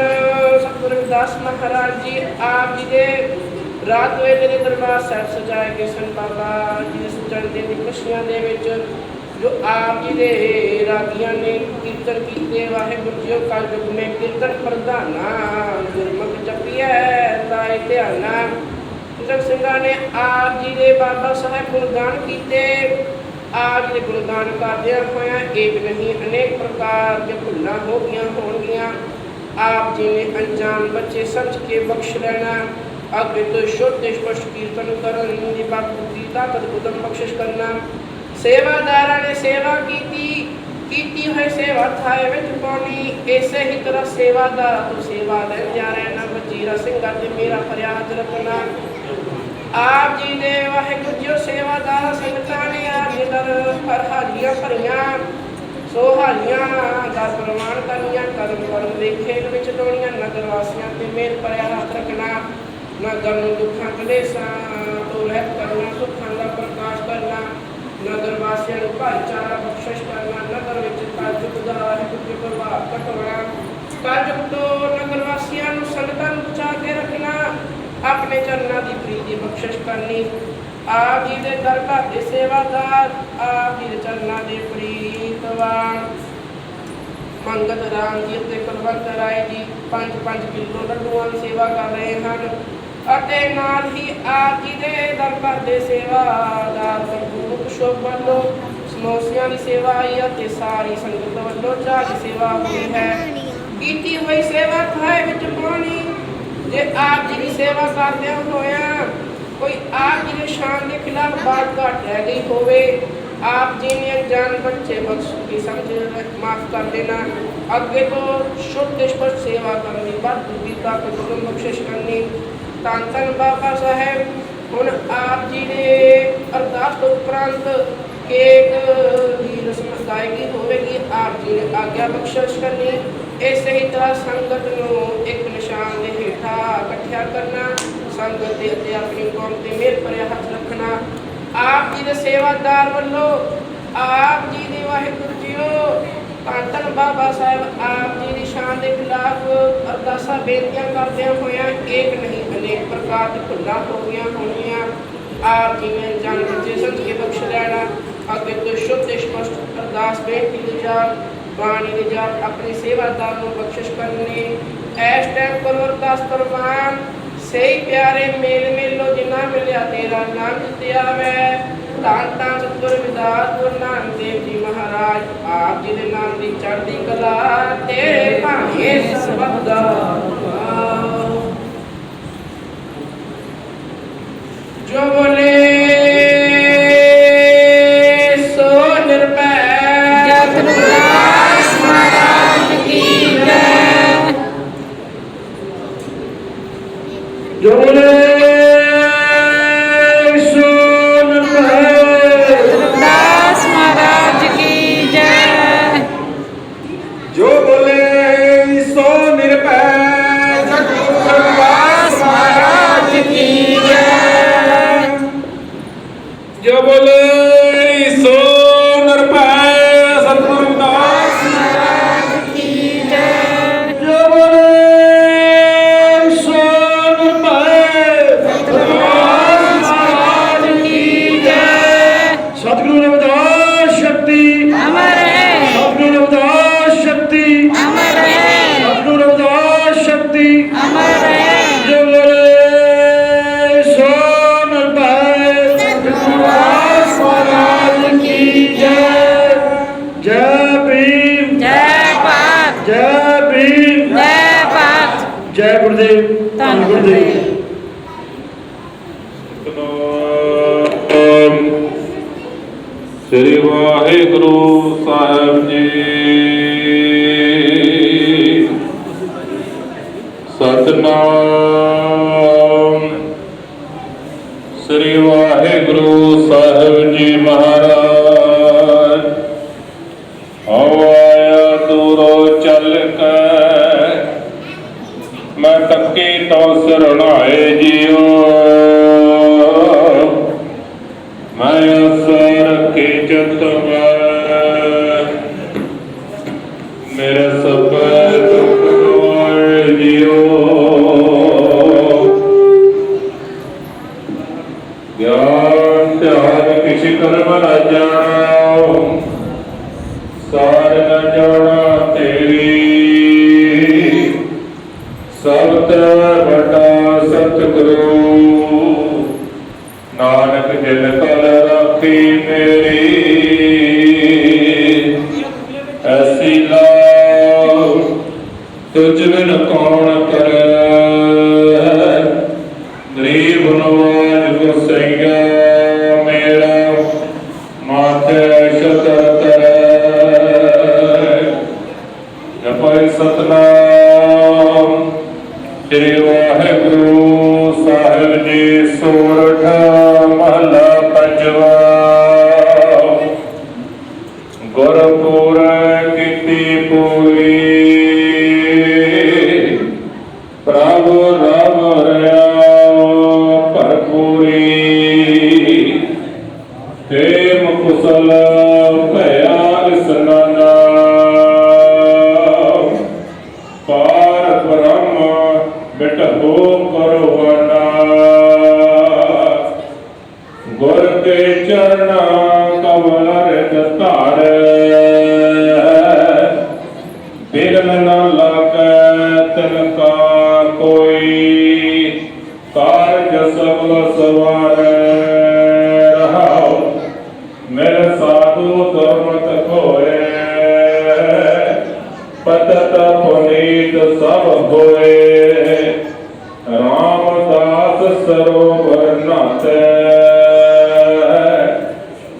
[SPEAKER 6] सतगुरु रविदास महाराज जी आप जी दे रात वेले दे दरबार साहिब सजाए गए सन। बाबा जी दे सजण दिन दी खुशियां दे विच जो आप जी दे रागियां ने कीर्तन कीते वाहिगुरू जी कल युग में कीर्तन प्रधाना गुरमुख जपिया ताए ध्याना। जग सिंघां ने आप जी दे बाबा साहेब गुणगान कीते। आप जी दे गुणगान करदियां होइयां एक नहीं अनेक प्रकार के भुल्लां हो गईयां होणगीयां। आप जी ने अनजान बच्चे समझ के बख्श लेना। अगे तो छोटे स्पष्ट कीर्तन करन दी बापू की ताकत उदम बख्शिश करना। सेवादारा ने सेवा कीती हुई सेवा थाए विच पाउणी। इसे ही तरह सेवादारा तो सेवा लैंदियां रहना। वजीरा सिंघां ते मेरा फरियाद रखना। आप जी ने वाहिगुरू जी सेवादारा संगतां ने आप जी दर पर हाजियां भरियां सो हाजियां दा प्रमाण करनियां कर्म कर्म दे खेल विच दोणियां। नगर वासियां ते मेहर भरिया हाथ रखना। नगर नूं दुखां कलेसां तो रहत करना, सुखां दा प्रकाश करना। नगर वासियों को भाईचारा बख्शिश करना। नगर विच कलयुग दा वाहिगुरू जी प्रभाव घटाउणा। कलयुग तो नगर वासियों को संगतां नूं बचा के रखना। अपने चरनां दी प्रीति बख्शिश करनी। आप जी दे दर घर दे सेवादार आप जी दे चरनां दे प्रीतवान मंगत राम जी ते कुलवंत राय जी 5-5 किलो लड्डूआं की सेवा कर रहे हैं। ਅਤੇ ਨਾਲ ਹੀ ਆਪ ਜੀ ਦੇ ਦਰਬਾਰ ਦੇ ਸੇਵਾਦਾਰ ਗੁਰਮੁਖ ਸ਼ੋਭ ਵੱਲੋਂ ਸਮੋਸਿਆਂ ਦੀ ਸੇਵਾ ਆਈ ਅਤੇ ਸਾਰੀ ਸੰਗਤ ਵੱਲੋਂ ਚਾਹ ਦੀ ਸੇਵਾ ਹੋਈ ਹੈ। ਕੀਤੀ ਹੋਈ ਸੇਵਾ ਖਾਏ ਵਿੱਚ ਪਾਉਣੀ। ਜੇ ਆਪ ਜੀ ਦੀ ਸੇਵਾ ਕਰਦਿਆਂ ਹੋਇਆਂ ਕੋਈ ਆਪ ਜੀ ਦੇ ਸ਼ਾਨ ਦੇ ਖਿਲਾਫ ਬਾਤ ਘਟ ਰਹਿ ਗਈ ਹੋਵੇ आप जी ने अनजान बच्चे बख्श की समझ माफ कर देना। अगे तो छोटे स्पष्ट सेवा करनी बात गीता को तुम बख्शिश करनी। धन धन बाबा साहेब हुण आप जी ने अरदास तो उपरांत केक की रस्म अदायगी होगी। आप जी ने आज्ञा बख्शिश करनी। इसे ही तरह संगत नूं एक निशान के हेठा इकट्ठा करना। संगत ते अपनी कौम ते मेहर भरिया हथ रखना। आप जी दे सेवादार वल्लों आप जी दी वाहिगुरू जीओ धन धन बाबा साहब आप जी की शान के खिलाफ अरदासा बेनतियां करदियां होइयां एक नहीं अनेक प्रकार की भुल्लां हो गईयां होणगीयां। आप जी ने जान बच्चे समझ के बख्श लेना। अगे तो शुद्ध ਅਰਦਾਸ ਬੇਨਤੀ ਦੀ ਜਾਤ ਬਾਣੀ ਦੀ ਜਾਤ ਆਪਣੀ ਸੇਵਾਦਾਰ ਨੂੰ ਬਖਸ਼ਿਸ਼ ਕਰਨੀ ਐਸ ਟਾਈਮ ਕਰੋ ਅਰਦਾਸ ਪ੍ਰਵਾਨ ਸਹੀ ਪਿਆਰੇ ਮੇਲ ਮੇਲੋ ਜਿਨਾ ਮਿਲਿਆ ਤੇਰਾ ਨਾਮ ਦਿੱਤਿਆ ਵੈ ਧੰਨ ਧੰਨ ਸਤਿਗੁਰ ਵਿਦਾਸ ਗੁਰੂ ਨਾਨਕ ਦੇਵ ਜੀ ਮਹਾਰਾਜ ਆਪ ਜੀ ਦੇ ਨਾਮ ਦੀ ਚੜ੍ਹਦੀ ਕਲਾ ਤੇਰੇ ਭਾਣੇ ਸਰਬੱਤ ਦਾ ਜੋ ਬੋਲੇ ਸੋ ਨਿਰਭੈ ਜਗਤ ਨਿਵਾਸ ਮਹਾਰਾਜ ਕੀ ਜੈ
[SPEAKER 3] ਜੋ ਬੋਲੇ ਸੋ ਨਿਰਭੈ
[SPEAKER 9] दास महाराज की जय
[SPEAKER 3] ਜੋ ਬੋਲੇ ਸੋ ਨਿਰਭੈ
[SPEAKER 9] दास महाराज की जय
[SPEAKER 3] ਜੋ ਬੋਲੇ ਸੋ ਨਿਰਭੈ ਸਤਿਗੁਰੂ ਦਾਸ
[SPEAKER 9] महाराज की जय
[SPEAKER 3] ਜੋ ਬੋਲੇ ਸੋ ਨਿਰਭੈ
[SPEAKER 9] दास महाराज की जय
[SPEAKER 3] ਸਤਿਗੁਰੂ ਰਵਿਦਾਸ ਸ਼ਕਤੀ
[SPEAKER 9] अमर है
[SPEAKER 3] ਸਤਿਗੁਰੂ ਰਵਿਦਾਸ ਸ਼ਕਤੀ
[SPEAKER 9] अमर है
[SPEAKER 3] ਸਤਿਗੁਰੂ ਰਵਿਦਾਸ ਸ਼ਕਤੀ
[SPEAKER 9] अमर है
[SPEAKER 3] ਜੋ ਬੋਲੇ ਸੋ ਨਿਰਭੈ
[SPEAKER 9] दास महाराज की
[SPEAKER 3] ਜੈ ਜੈ ਭੀਮ
[SPEAKER 9] जय पाक
[SPEAKER 3] ਜੈ ਭੀਮ
[SPEAKER 9] जय पाक
[SPEAKER 3] ਜੈ ਗੁਰਦੇਵ ਧੰਨ ਗੁਰਦੇਵ
[SPEAKER 8] ਸ੍ਰੀ ਵਾਹਿਗੁਰੂ ਸਾਹਿਬ ਜੀ ਸਤਨਾਮ ਸ੍ਰੀ ਵਾਹਿਗੁਰੂ ਸਾਹਿਬ ਜੀ ਮਹਾਰਾਜ ਆਇਆ ਦੂਰੋਂ ਚੱਲ ਕੇ ਮੈਂ ਤੱਕੀ ਤੋਂ ਸਰਣਾਏ ਜੀਓ ਮੈਂ ਅਸਰ ਕੇ ਜਤ ਮੇਰੇ ਸਭ ਦੁੱਖ ਗਵਾਏ ਜੀਓ ਗਿਆਨ ਧਿਆਨ ਕਿਛ ਕਰਮ ਨ ਜਾਣੋ ਸਾਰ ਨ ਜਾਣਾ ਤੇਰੀ ਸਭ ਤੇ ਵੱਡਾ ਸਤਿਗੁਰੂ ਨਾਨਕ ਜਿਨ ਕਲ ਰਾਖੀ ਮੇਰੀ ਐਸੀ ਲਾਉ ਤੁਝ ਬਿਨ ਕੌਣ ਕਰੈ ਗਰੀਬ ਨਵਾਜ ਗੁਸਈਆ ਮੇਰਾ ਮਾਥੇ ਸ਼ਤਰ ਤਰੈ ਜਪੈ ਸਤਨਾਮ ਸ੍ਰੀ ਵਾਹਿਗੁਰੂ ਸਾਹਿਬ ਜੀ ਸੋਰਠ ਮਹਲਾ ਪੰਜਵਾ ਗੁਰਪੁਰ ਕੀਤੀ ਪੂਰੀ ਪ੍ਰਭ ਰਬ ਰਿਆ ਭਰਪੂਰੀ ਤੇ ਮੁਕਸਲ ਭਇਆ ਇਸਨਾਨਾ ਪਾਰ ਬ੍ਰਹਮ ਬਿਟਹੋ ਕਰਵਾਨਾ ਗੁਰ ਕੇ ਚਰਨਾ ਕਮਲ ਰਿਤ ਧਾਰੇ ਬਿਰਮ ਨ ਲਾਗੈ ਤਿਨ ਕਾ ਕੋਈ ਕਾਰਜ ਸਬਲ ਸਵਾਰੈ ਰਹਾਉ ਮੇਰੇ ਸਾਧੂ ਦੁਰਮਤ ਹੋਏ ਪਤਤ ਪੁਨੀਤ ਸਭ ਹੋਏ ਰਾਮਦਾਸ ਸਰੋਵਰ ਨਾਥੈ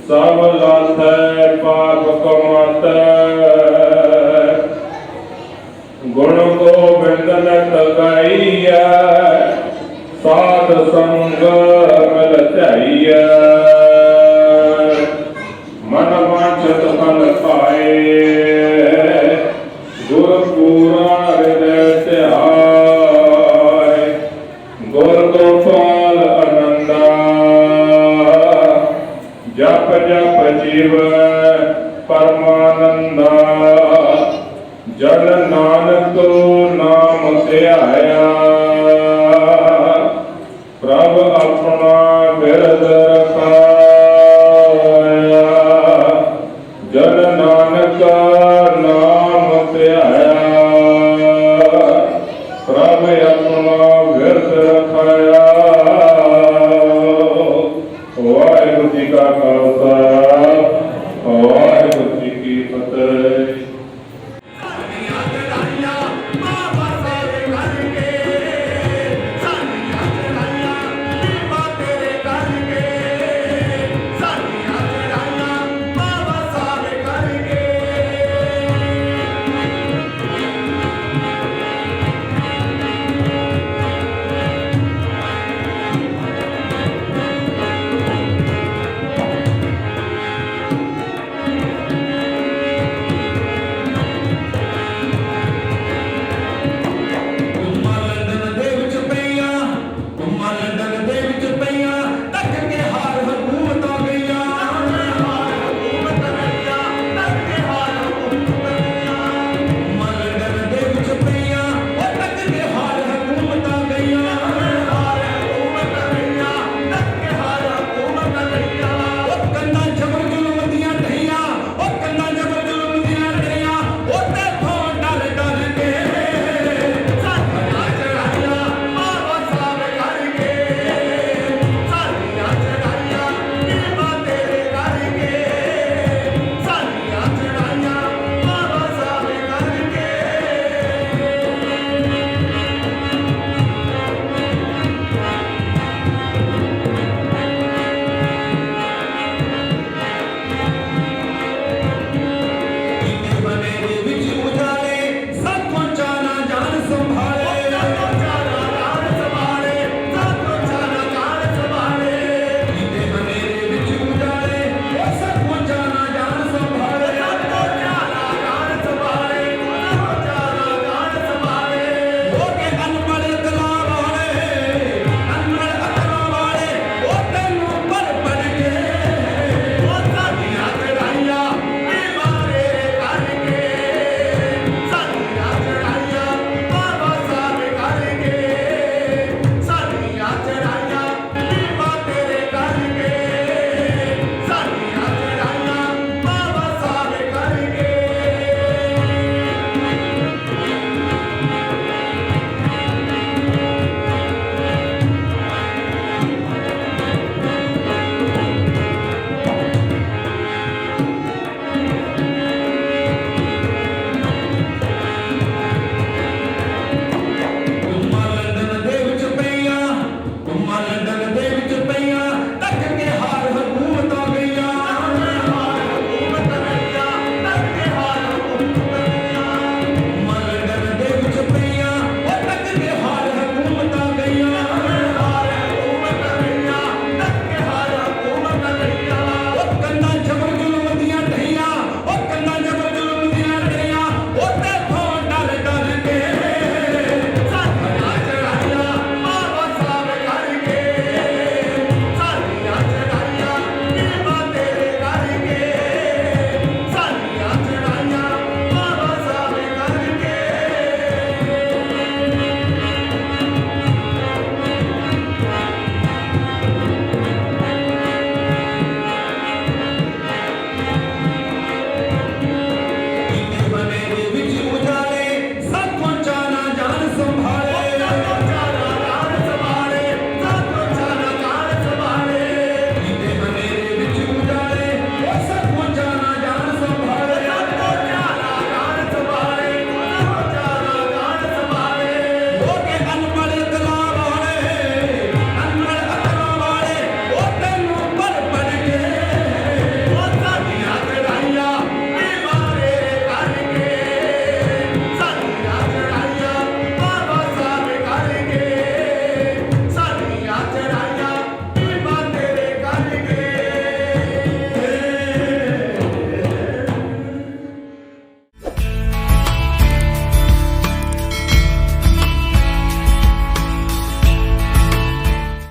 [SPEAKER 8] ਸਭ ਲਾਥੈ ਪਾਪ ਕਮਾਤੈ ਗੁਣ ਗੋਬਿੰਦ ਨ ਤਗਾਈਐ ਸਾਧ ਸੰਗ ਮਿਲ ਧਾਈਐ ਮਨ ਵਾਂਛਤ ਫਲ ਪਾਏ ਗੁਰ ਪੂਰਾ ਹਿਰਦੈ ਧਿਆਇ ਗੁਰ ਗੋਪਾਲ ਅਨੰਦਾ ਜਪ ਜਪ ਜੀਵੈ ਪਰਮਾਨੰਦਾ ਜਨ ਨਾਨਕ ਨਾਮ ਧਿਆਇਆ ਪ੍ਰਭ ਆਪਣਾ ਬਿਰਦ ਰਖਾਇਆ ਜਨ ਨਾਨਕ